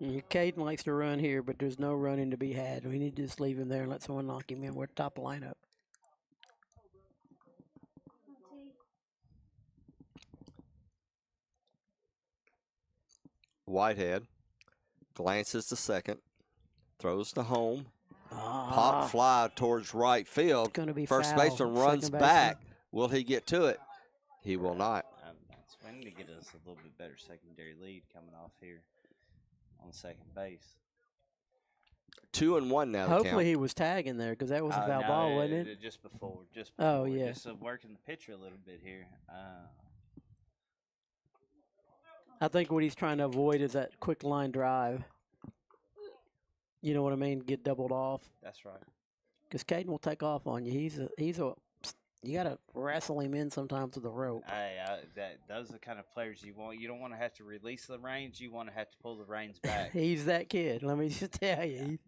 Caden likes to run here, but there's no running to be had. We need to just leave him there and let someone knock him in. We're at the top of the lineup. Whitehead glances to second, throws to home. Pop fly towards right field. Gonna be First foul. baseman runs Second back. Will he get to it? He will not. So we need to get us a little bit better secondary lead coming off here on second base. 2-1 now. Hopefully he was tagging there because that was a foul no, ball, wasn't it? Just before. Oh, yeah. Just working the pitcher a little bit here. I think what he's trying to avoid is that quick line drive. You know what I mean? Get doubled off. That's right. Because Caden will take off on you. You got to wrestle him in sometimes with the rope. Those are the kind of players you want. You don't want to have to release the reins. You want to have to pull the reins back. He's that kid. Let me just tell you.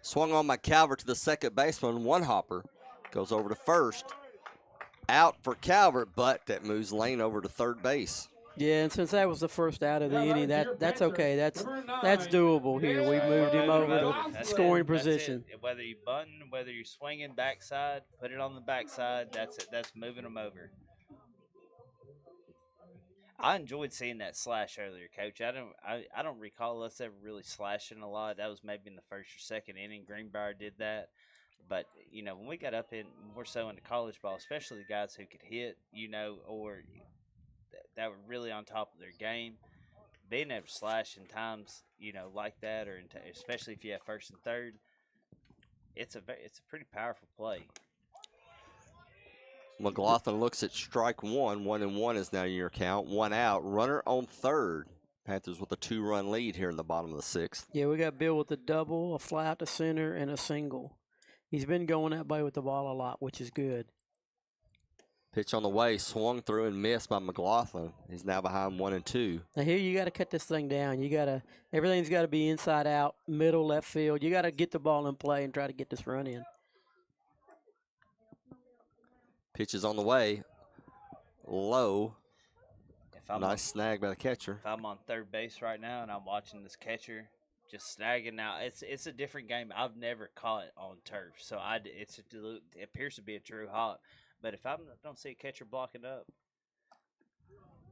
Swung on by Calvert to the second baseman. One hopper goes over to first. Out for Calvert, but that moves Lane over to third base. Yeah, and since that was the first out of the inning, that's okay. That's doable here. We moved him over to scoring position. Whether you button, whether you're swinging backside, put it on the backside. That's it. That's moving them over. I enjoyed seeing that slash earlier, Coach. I don't recall us ever really slashing a lot. That was maybe in the first or second inning. Greenbrier did that. But, when we got up in more so into college ball, especially the guys who could hit, or that were really on top of their game, being able to slash in times, like that, or especially if you have first and third, it's a pretty powerful play. McLaughlin looks at strike one. 1-1 is now your count. One out. Runner on third. Panthers with a 2-run lead here in the bottom of the sixth. Yeah, we got Bill with a double, a fly out to center, and a single. He's been going that way with the ball a lot, which is good. Pitch on the way, swung through and missed by McLaughlin. He's now behind 1-2. Now here you got to cut this thing down. Everything's got to be inside out, middle, left field. You got to get the ball in play and try to get this run in. Pitch is on the way, low. Nice snag by the catcher. If I'm on third base right now and I'm watching this catcher just snagging now, it's a different game. I've never caught on turf, so it appears to be a true hop. But if I don't see a catcher blocking up,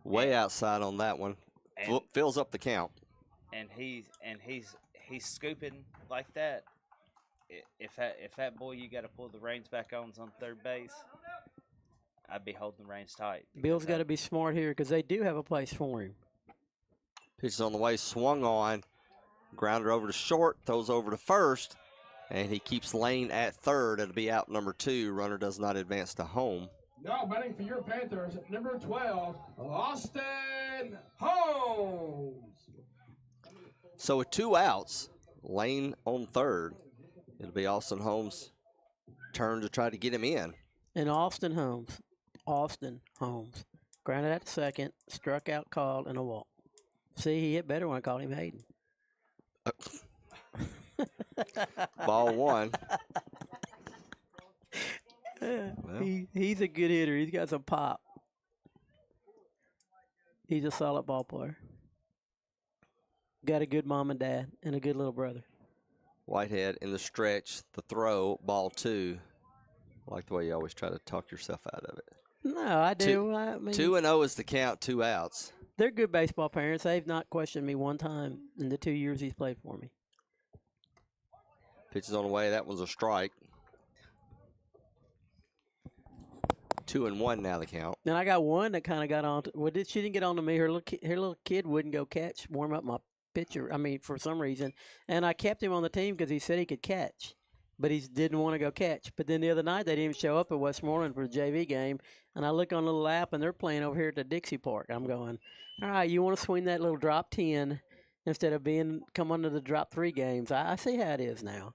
way outside on that one, fills up the count. And he's scooping like that. If that boy you got to pull the reins back on is on third base, I'd be holding the reins tight. Bill's got to be smart here because they do have a place for him. Pitch is on the way, swung on, grounder over to short, throws over to first. And he keeps Lane at third. It'll be out number 2. Runner does not advance to home. Now batting for your Panthers, number 12, Austin Holmes. So with 2 outs, Lane on third. It'll be Austin Holmes' turn to try to get him in. And Austin Holmes, grounded out to second, struck out, called, and a walk. See, he hit better when I called him Hayden. Ball 1. Well. He's a good hitter. He's got some pop. He's a solid ball player. Got a good mom and dad and a good little brother. Whitehead in the stretch, the throw, ball 2. I like the way you always try to talk yourself out of it. No, I do. 2-0 is the count, 2 outs. They're good baseball parents. They've not questioned me one time in the 2 years he's played for me. Pitch is on the way. That was a strike. 2-1 now the count. And I got one that kind of got on. She didn't get on to me. Her little kid wouldn't go warm up my pitcher. For some reason. And I kept him on the team because he said he could catch. But he didn't want to go catch. But then the other night, they didn't even show up at Westmoreland for the JV game. And I look on the little app, and they're playing over here at the Dixie Park. I'm going, all right, you want to swing that little drop 10 instead of come under the drop 3 games. I see how it is now.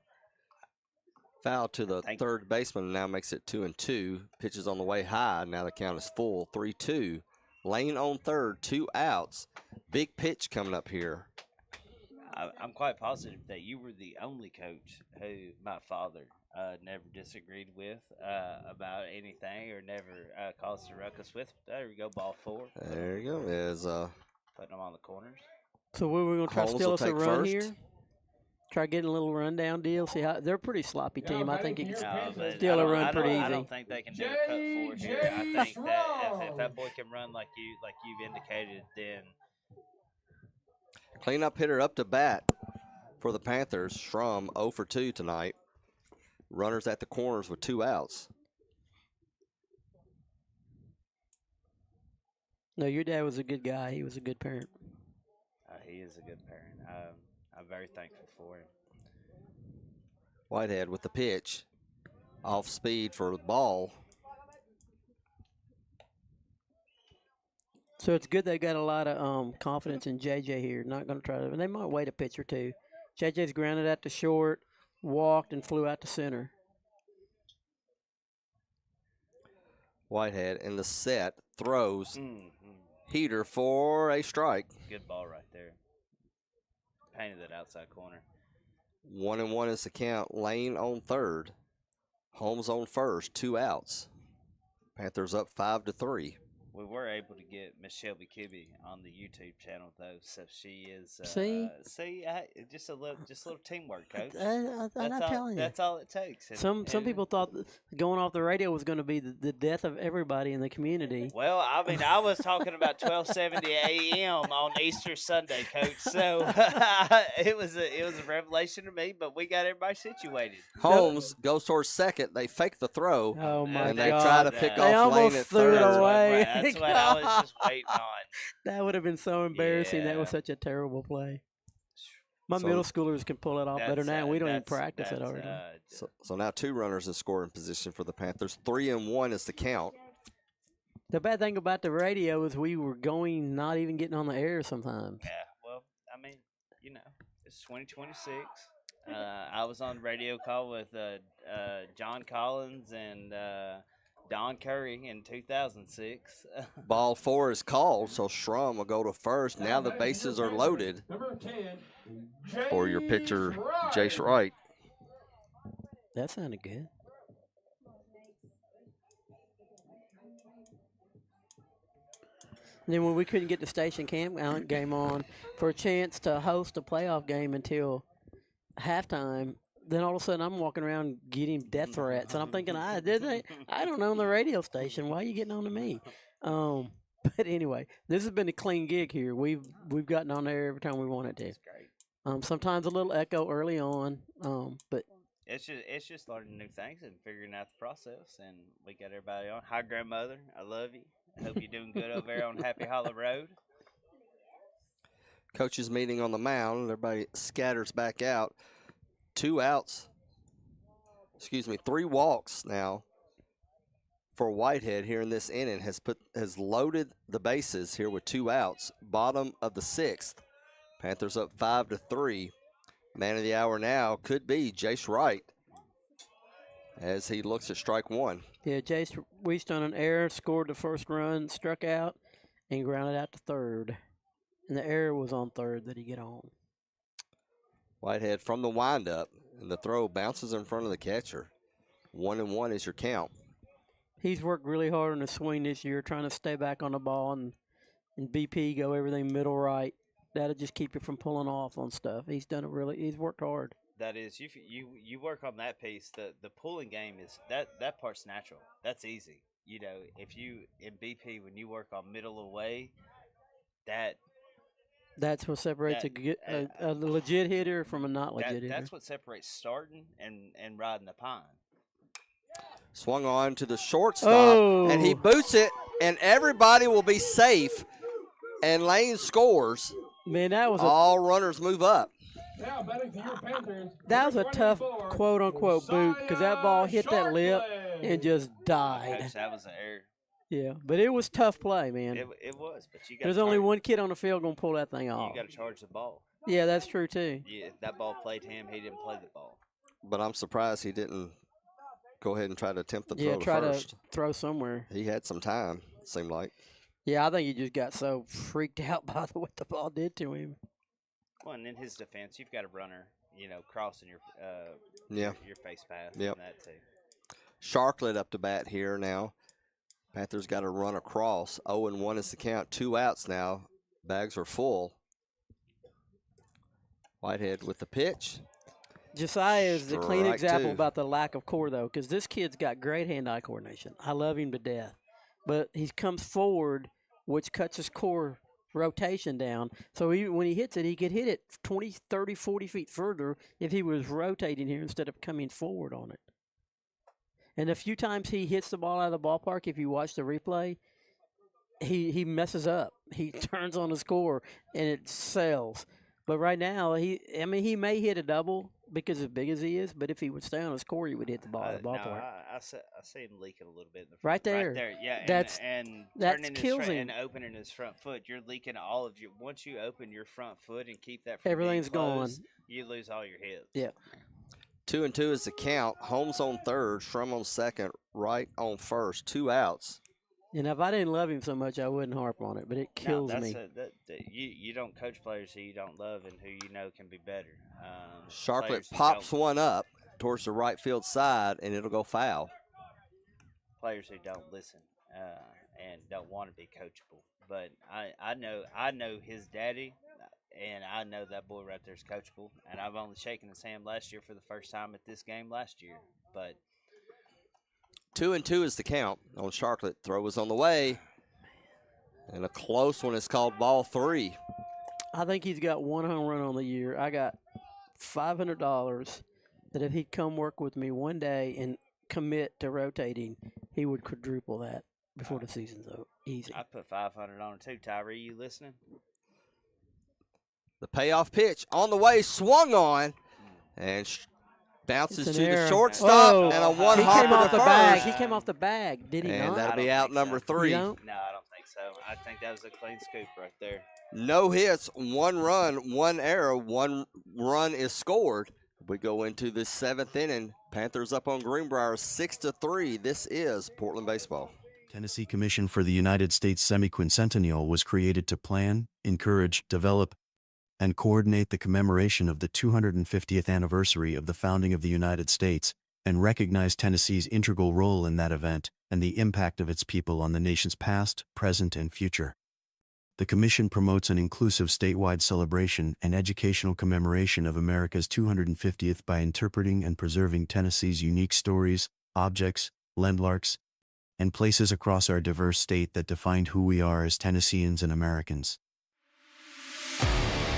Foul to the third baseman now makes it 2-2. Pitches on the way high. Now the count is full, 3-2. Lane on third, 2 outs. Big pitch coming up here. I'm quite positive that you were the only coach who my father never disagreed with about anything or never caused a ruckus with. There we go, ball 4. There you go. Putting them on the corners. So what, we're going to try to steal us a run here? Try getting a little rundown deal. See how they're a pretty sloppy team. I think he can steal a run pretty easy. I don't think they can do a cut 4 here. I think that if that boy can run like you've indicated, then cleanup hitter up to bat for the Panthers. Schrum 0 for 2 tonight. Runners at the corners with 2 outs. No, your dad was a good guy. He was a good parent. He is a good parent. I'm very thankful for him. Whitehead with the pitch. Off speed for the ball. So it's good they got a lot of confidence in JJ here. Not going to try to. They might wait a pitch or two. JJ's grounded out to short, walked, and flew out to center. Whitehead in the set throws. Heater for a strike. Good ball right there. Painted that outside corner. 1-1 is the count. Lane on third. Holmes on first. 2 outs. Panthers up 5-3. We were able to get Miss Shelby Kibbe on the YouTube channel though, so she is. Just a little teamwork, Coach. I'm not telling you. That's all it takes. Some people thought that going off the radio was going to be the death of everybody in the community. Well, I mean, I was talking about 12:70 a.m. on Easter Sunday, Coach. So it was a revelation to me, but we got everybody situated. Holmes goes towards second. They fake the throw. Oh my and they God. try to pick They off Lane almost at threw third. it away. That's what I was just waiting on. That would have been so embarrassing. That was Yeah. such a terrible play. My So- middle schoolers can pull it off better now. We don't even practice it already. So now 2 runners in scoring position for the Panthers. 3-1 is the count. The bad thing about the radio is we were going, not even getting on the air sometimes. Yeah, well, I mean, it's 2026. I was on radio call with John Collins and Don Curry in 2006. Ball 4 is called, so Schrum will go to first. Now the bases are loaded Number 10, for your pitcher, Jace Wright. That sounded good. And then when we couldn't get the station camp game on for a chance to host a playoff game until halftime, then all of a sudden I'm walking around getting death threats, and I'm thinking, I don't own the radio station. Why are you getting on to me? But anyway, this has been a clean gig here. We've gotten on there every time we wanted to. That's great. Sometimes a little echo early on, but It's just learning new things and figuring out the process, and we got everybody on. Hi, grandmother. I love you. I hope you're doing good over there on Happy Hollow Road. Coaches meeting on the mound. Everybody scatters back out. 2 outs. 3 walks now for Whitehead here in this inning. Has loaded the bases here with 2 outs. Bottom of the 6th. Panthers up 5-3. Man of the hour now could be Jace Wright as he looks at strike 1. yeah, Jace reached on an error, scored the first run, struck out, and grounded out to third. And the error was on third that he get on. Whitehead from the windup, and the throw bounces in front of the catcher. 1-1 is your count. He's worked really hard on his swing this year, trying to stay back on the ball and BP go everything middle right. That'll just keep you from pulling off on stuff. He's worked hard. That is, you work on that piece. The pulling game is that part's natural. That's easy. If you in BP when you work on middle away, That's what separates a legit hitter from a not legit hitter. That's what separates starting and riding the pine. Swung on to the shortstop, and he boots it, and everybody will be safe, and Lane scores. Man, that was all runners move up. Now batting for your Panthers. That was a tough quote-unquote boot because that ball hit that lip and just died. Coach, that was an error. Yeah, but it was tough play, man. It was, but you got. There's only one kid on the field gonna pull that thing off. You got to charge the ball. Yeah, that's true too. Yeah, if that ball played him, he didn't play the ball. But I'm surprised he didn't go ahead and try to attempt the throw Yeah, to try first. to throw somewhere. He had some time, it seemed like. Yeah, I think he just got so freaked out by what the ball did to him. Well, and in his defense, you've got a runner, crossing your your face path. Yep. And that too. Sharklet up to bat here now. Panthers got to run across. 0-1 is the count. 2 outs now. Bags are full. Whitehead with the pitch. Josiah is the clean Strike example 2. about the lack of core, though, because this kid's got great hand-eye coordination. I love him to death. But he comes forward, which cuts his core rotation down. So when he hits it, he could hit it 20, 30, 40 feet further if he was rotating here instead of coming forward on it. And a few times he hits the ball out of the ballpark, if you watch the replay, he messes up. He turns on the score and it sells. But right now, he may hit a double because as big as he is, but if he would stay on the score, he would hit the ball at the No, ballpark. I see him leaking a little bit in the Right front. there. Right there, yeah. And That turning his kills front him. and opening his front foot. You're leaking all of your. Once you open your front foot and keep that from Everything's being closed, gone. you lose all your hits. Yeah. 2-2 is the count. Holmes on third, Shrum on second, Wright on first. 2 outs. And if I didn't love him so much, I wouldn't harp on it. But it kills me. You don't coach players who you don't love and who you know can be better. Sharklet Players who pops don't- one up towards the right field side, and it'll go foul. Players who don't listen and don't want to be coachable. But I know his daddy, and I know that boy right there is coachable. And I've only shaken his hand last year for the first time at this game last year. But 2-2 is the count on Sharklet. Throw is on the way. And a close one is called ball 3. I think he's got one home run on the year. I got $500 that if he'd come work with me one day and commit to rotating, he would quadruple that before the season's over. Easy. I put 500 on it too. Tyree, you listening? The payoff pitch on the way, swung on, and bounces It's to an the error. shortstop, Oh, and a he one-hopper came off to the bag. first. He came off the bag. Did he And not? that'll be out number 3. You don't? No, I don't think so. I think that was a clean scoop right there. No hits, 1 run, 1 error, 1 run is scored. We go into the 7th inning. Panthers up on Greenbrier 6-3. This is Portland baseball. Tennessee Commission for the United States Semiquincentennial was created to plan, encourage, develop, and coordinate the commemoration of the 250th anniversary of the founding of the United States, and recognize Tennessee's integral role in that event and the impact of its people on the nation's past, present, and future. The Commission promotes an inclusive statewide celebration and educational commemoration of America's 250th by interpreting and preserving Tennessee's unique stories, objects, landmarks, and places across our diverse state that defined who we are as Tennesseans and Americans.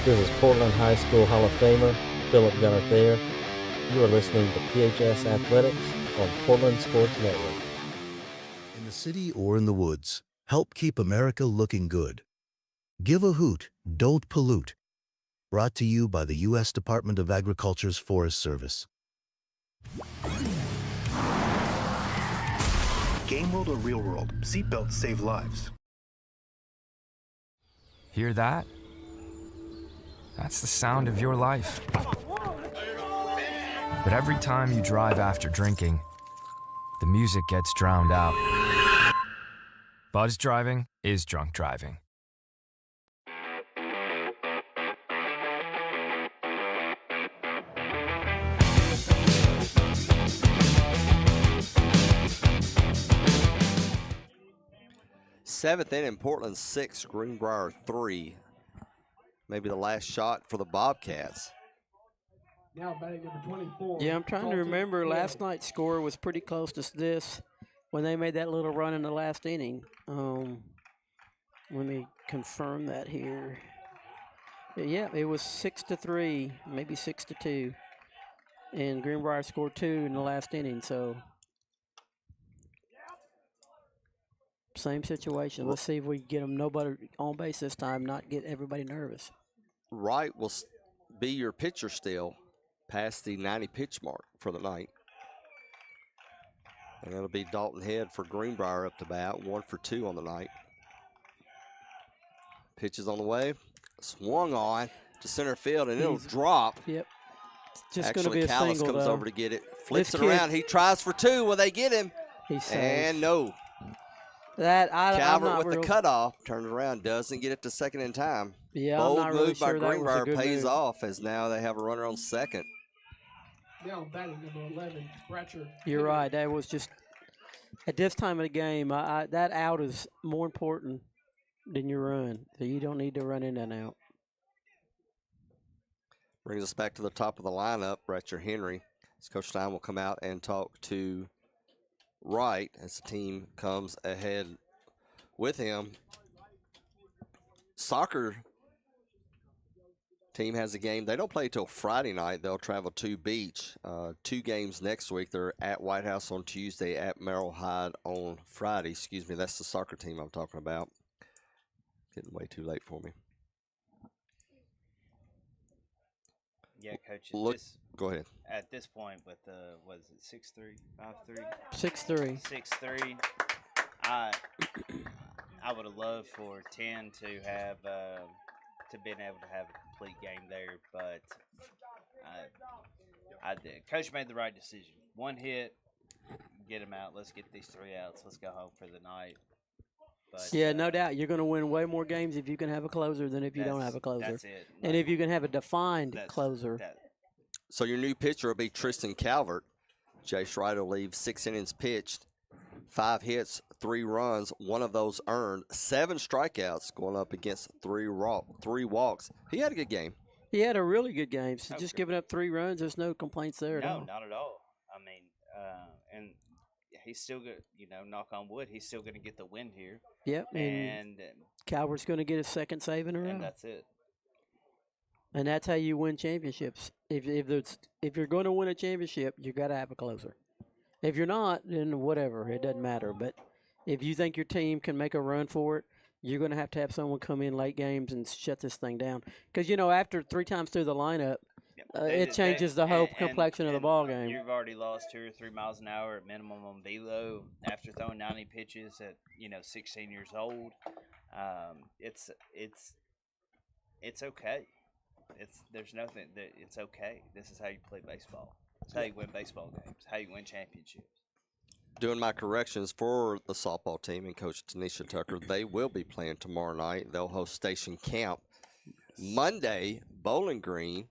This is Portland High School Hall of Famer Philip Gunnar Thayer. You are listening to PHS Athletics on Portland Sports Network. In the city or in the woods, help keep America looking good. Give a hoot, don't pollute. Brought to you by the U.S. Department of Agriculture's Forest Service. Game world or real world, seatbelts save lives. Hear that? That's the sound of your life. But every time you drive after drinking, the music gets drowned out. Buzz driving is drunk driving. Seventh inning, Portland 6, Greenbrier 3. Maybe the last shot for the Bobcats. Now batting number 24. Yeah, I'm trying to Dalton remember. Hill. Last night's score was pretty close to this when they made that little run in the last inning. Let me confirm that here. Yeah, it was 6-3, maybe 6-2, and Greenbrier scored 2 in the last inning. So same situation. Let's see if we can get them nobody on base this time, not get everybody nervous. Wright will be your pitcher still past the 90 pitch mark for the night. And it'll be Dalton Head for Greenbrier up to bat, 1 for 2 on the night. Pitches on the way, swung on to center field, and it'll drop. Yep. Just going to Actually, be a Callis single, comes though. over to get it, flips This it around. He tries for 2. Will they get him? He's safe. And no. I'm Calvert not with real, the cutoff, turns around, doesn't get it to second in time. Yeah, Bold I'm not really move by sure that was a Greenbrier good pays move. off as now they have a runner on second. Now batting number 11, Bratcher. You're right. That was just at this time of the game. That out is more important than your run. So you don't need to run in and out. Brings us back to the top of the lineup, Bratcher Henry. As Coach Stein will come out and talk to Wright as the team comes ahead with him. Soccer team has a game. They don't play till Friday night. They'll travel to Beach. 2 games next week. They're at White House on Tuesday, at Merrill Hyde on Friday. Excuse me, that's the soccer team I'm talking about. getting way too late for me. Yeah, Coach. Look, go ahead. At this point, with the was it 6'3", 5'3"? 6'3". 6'3". I would have loved for 10 to have to been able to have a complete game there, but I did. Coach made the right decision. One hit, get him out. Let's get these 3 outs. Let's go home for the night. But, yeah, no doubt. You're going to win way more games if you can have a closer than if you don't have a closer. That's it. And if you can have a defined closer. So your new pitcher will be Tristan Calvert. Jay Schreider leaves 6 innings pitched, 5 hits, 3 runs, 1 of those earned, 7 strikeouts, going up against 3 walks. He had a good game. He had a really good game. So just giving up 3 runs, there's no complaints there at all. No, not at all. I mean, and he's still good. Knock on wood, he's still going to get the win here. Yep. And Calvert's going to get his 2nd save in a row. And that's it. And that's how you win championships. If you're going to win a championship, you got to have a closer. If you're not, then whatever, it doesn't matter. But if you think your team can make a run for it, you're going to have someone come in late games and shut this thing down. Because after 3 times through the lineup, it changes the whole complexion of the ball game. You've already lost 2 or 3 miles an hour at minimum on velo after throwing 90 pitches at 16 years old. It's okay. There's nothing that it's okay. This is how you play baseball. It's how you win baseball games. How you win championships. Doing my corrections for the softball team and Coach Tanisha Tucker, they will be playing tomorrow night. They'll host Station Camp Monday, Bowling Green.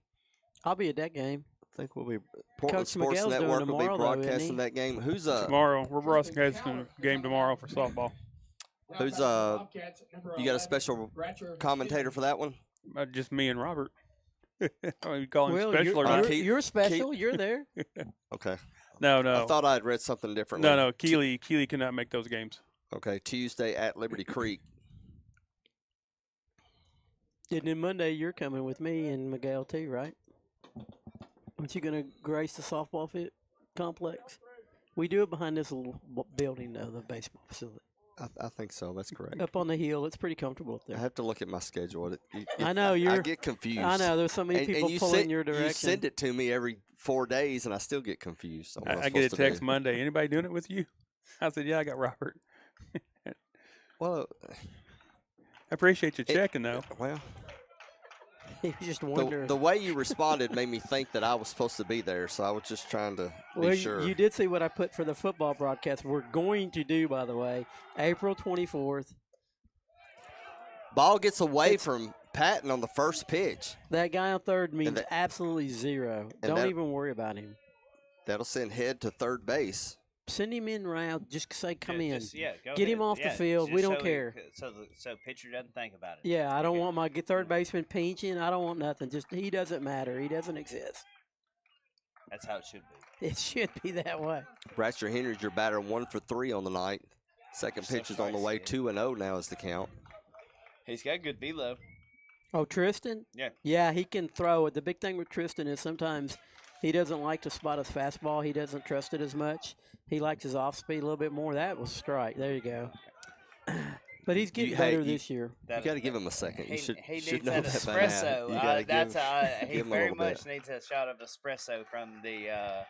I'll be at that game. I think we'll be. Portland Coach Sports Miguel's Network doing will be tomorrow, though, broadcasting isn't he? that game. Who's tomorrow? We're broadcasting the game tomorrow for softball. Who's you got a special commentator for that one? Just me and Robert. I mean, we call him Well, special or not? you're special. You're there. Okay. No. I thought I had read something differently. No. Keeley cannot make those games. Okay, Tuesday at Liberty Creek. And then Monday you're coming with me and Miguel too, right? Aren't you going to grace the softball complex? We do it behind this little building, though, the baseball facility. I think so. That's correct. Up on the hill, it's pretty comfortable up there. I have to look at my schedule. I know I get confused. I know there's so many people pulling your direction. You send it to me every 4 days, and I still get confused. I get a text Monday. Anybody doing it with you? I said, yeah, I got Robert. Well, I appreciate you checking, though. Well, he was just wondering. The way you responded made me think that I was supposed to be there, so I was just trying to be sure. You did see what I put for the football broadcast. We're going to do, by the way, April 24th. Ball gets away from Patton on the first pitch. That guy on third means absolutely zero. Don't even worry about him. That'll send Head to third base. Send him in round. Just say, come in. Go Get him ahead. off the field. We don't care. So pitcher doesn't think about it. Yeah, I don't want my third baseman pinching. I don't want nothing. Just he doesn't matter. He doesn't exist. That's how it should be. It should be that way. Braxton Henry's your batter, 1 for 3 on the night. Second pitch is on the way, 2-0 now is the count. He's got good velo. Oh, Tristan? Yeah. Yeah, he can throw it. The big thing with Tristan is sometimes he doesn't like to spot his fastball. He doesn't trust it as much. He likes his off speed a little bit more. That was strike. There you go. But he's getting better this year. You got to give him a second. You should He should needs know that that by now. espresso. You gotta He give him a very little much bit. needs a shot of espresso from the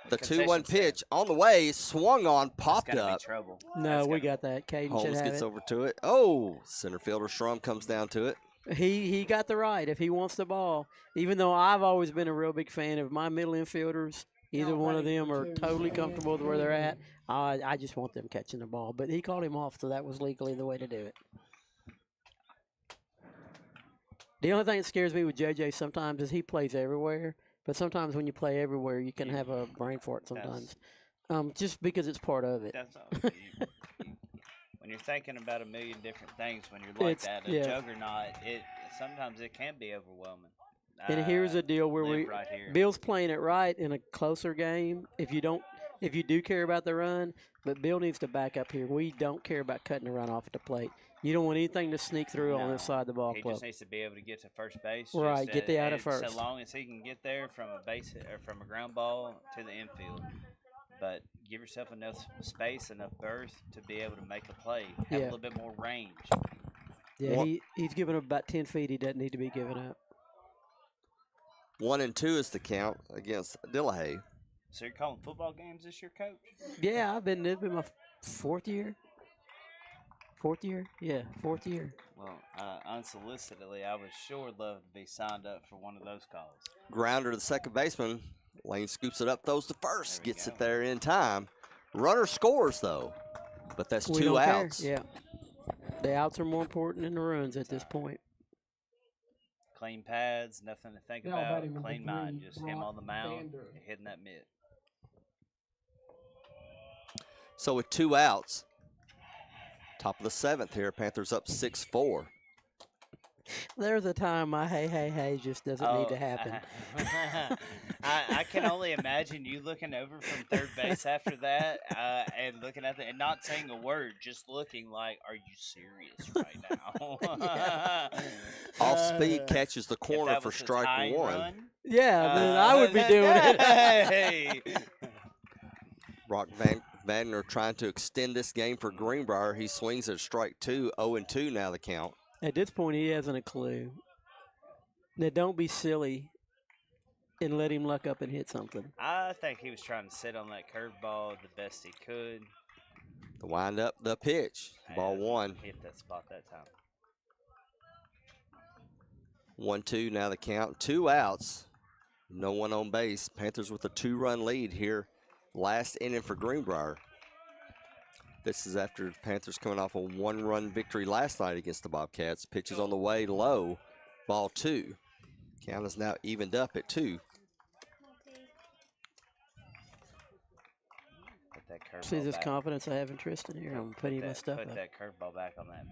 The concession 2-1 pitch on the way, swung on, popped gonna be up. trouble. No, we got that. Caden should Holmes have gets it. over to it. Oh, center fielder Schrum comes down to it. He got the right if he wants the ball. Even though I've always been a real big fan of my middle infielders, either one of them are totally comfortable with where they're at. I just want them catching the ball. But he called him off, so that was legally the way to do it. The only thing that scares me with JJ sometimes is he plays everywhere. But sometimes when you play everywhere, you can have a brain fart sometimes. Just because it's part of it. That's all. When you're thinking about a million different things, when you're like that, a juggernaut, sometimes it can be overwhelming. And here's a deal where right here. Bill's playing it right in a closer game. If you do care about the run, but Bill needs to back up here. We don't care about cutting a run off at the plate. You don't want anything to sneak through on this side of the ball club. He just needs to be able to get to first base. Right, get the out of first. So long as he can get there from a base or from a ground ball to the infield. But give yourself enough space, enough berth to be able to make a play, have a Yeah. little bit more range. Yeah, he's given up about 10 feet he doesn't need to be giving up. 1-2 is the count against Dillahay. So you're calling football games this year, Coach? Yeah, it's been my fourth year. Yeah, fourth year. Well, unsolicitedly, I would sure love to be signed up for one of those calls. Grounder to the second baseman. Lane scoops it up, throws to first, gets it there in time. Runner scores, though, but that's We 2 don't care. outs. Yeah. The outs are more important than the runs at this point. Clean pads, nothing to think Now about. batting with Clean the mind, green, just him on the mound, Vander. hitting that mitt. So with 2 outs, top of the 7th here, Panthers up 6-4. There's a time my hey just doesn't need to happen. I can only imagine you looking over from third base after that and looking at it and not saying a word, just looking like, are you serious right now? Off speed catches the If corner that for was a strike tying 1. run, Yeah, then I would be doing it. Hey. Brock Wagner trying to extend this game for Greenbrier. He swings at strike 2, 0-2 now the count. At this point, he hasn't a clue. Now, don't be silly and let him luck up and hit something. I think he was trying to sit on that curveball the best he could. The wind up, the pitch. Ball And 1. hit that spot that time. 1-2 now the count. 2 outs. No one on base. Panthers with a 2-run lead here. Last inning for Greenbrier. This is after the Panthers coming off a 1-run victory last night against the Bobcats. Pitches on the way low. Ball 2. Count is now evened up at 2. Put that curveball See this back. confidence I have in Tristan here. I'm putting my stuff Put up. that curveball back on that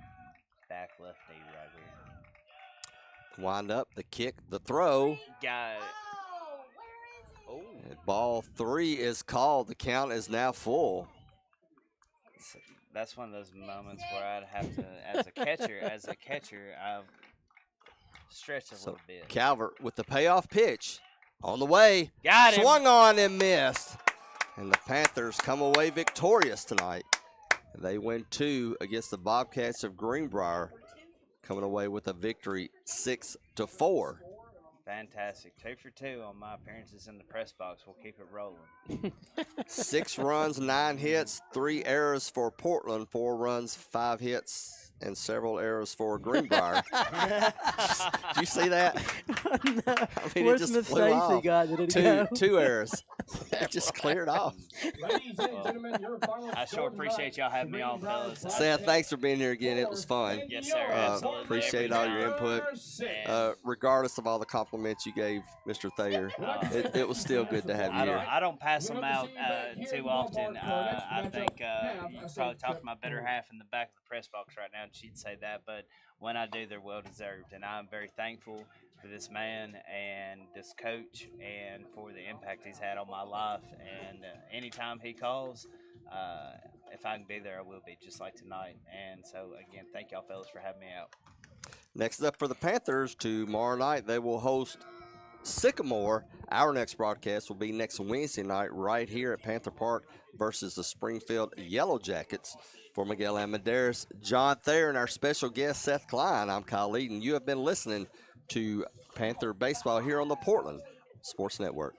back left knee right here. Wind up, the kick, the throw. Got it. Oh. And ball 3 is called. The count is now full. That's one of those moments where I'd have to, as a catcher, I've stretched a little bit. Calvert with the payoff pitch on the way. Got him. Swung on and missed. And the Panthers come away victorious tonight. They win 2 against the Bobcats of Greenbrier, coming away with a victory 6-4. Fantastic. 2 for 2 on my appearances in the press box. We'll keep it rolling. 6 runs, 9 hits, 3 errors for Portland, 4 runs, 5 hits, and several errors for Greenbrier. Did you see that? No. I mean, Where's it just Miss flew Stacy off. got? Did it go? 2 errors. It just cleared off. Ladies and gentlemen, your final I sure appreciate y'all having me on, fellas. Sam, thanks for being here again. It was fun. Yes, sir. Absolutely. Appreciate all your input. Regardless of all the compliments you gave Mr. Thayer, it was still good to have you here. I don't pass them out too often. I think you probably talk to my better half in the back of the press box right now, and she'd say that. But when I do, they're well deserved, and I'm very thankful for this man and this coach, and for the impact he's had on my life. And anytime he calls, if I can be there, I will be, just like tonight. And so again, thank y'all fellas for having me out. Next up for the Panthers, tomorrow night they will host Sycamore. Our next broadcast will be next Wednesday night right here at Panther Park versus the Springfield Yellow Jackets. For Miguel Almendarez, John Thayer, and our special guest Seth Klein, I'm Kyle Eden. You have been listening to Panther Baseball here on the Portland Sports Network.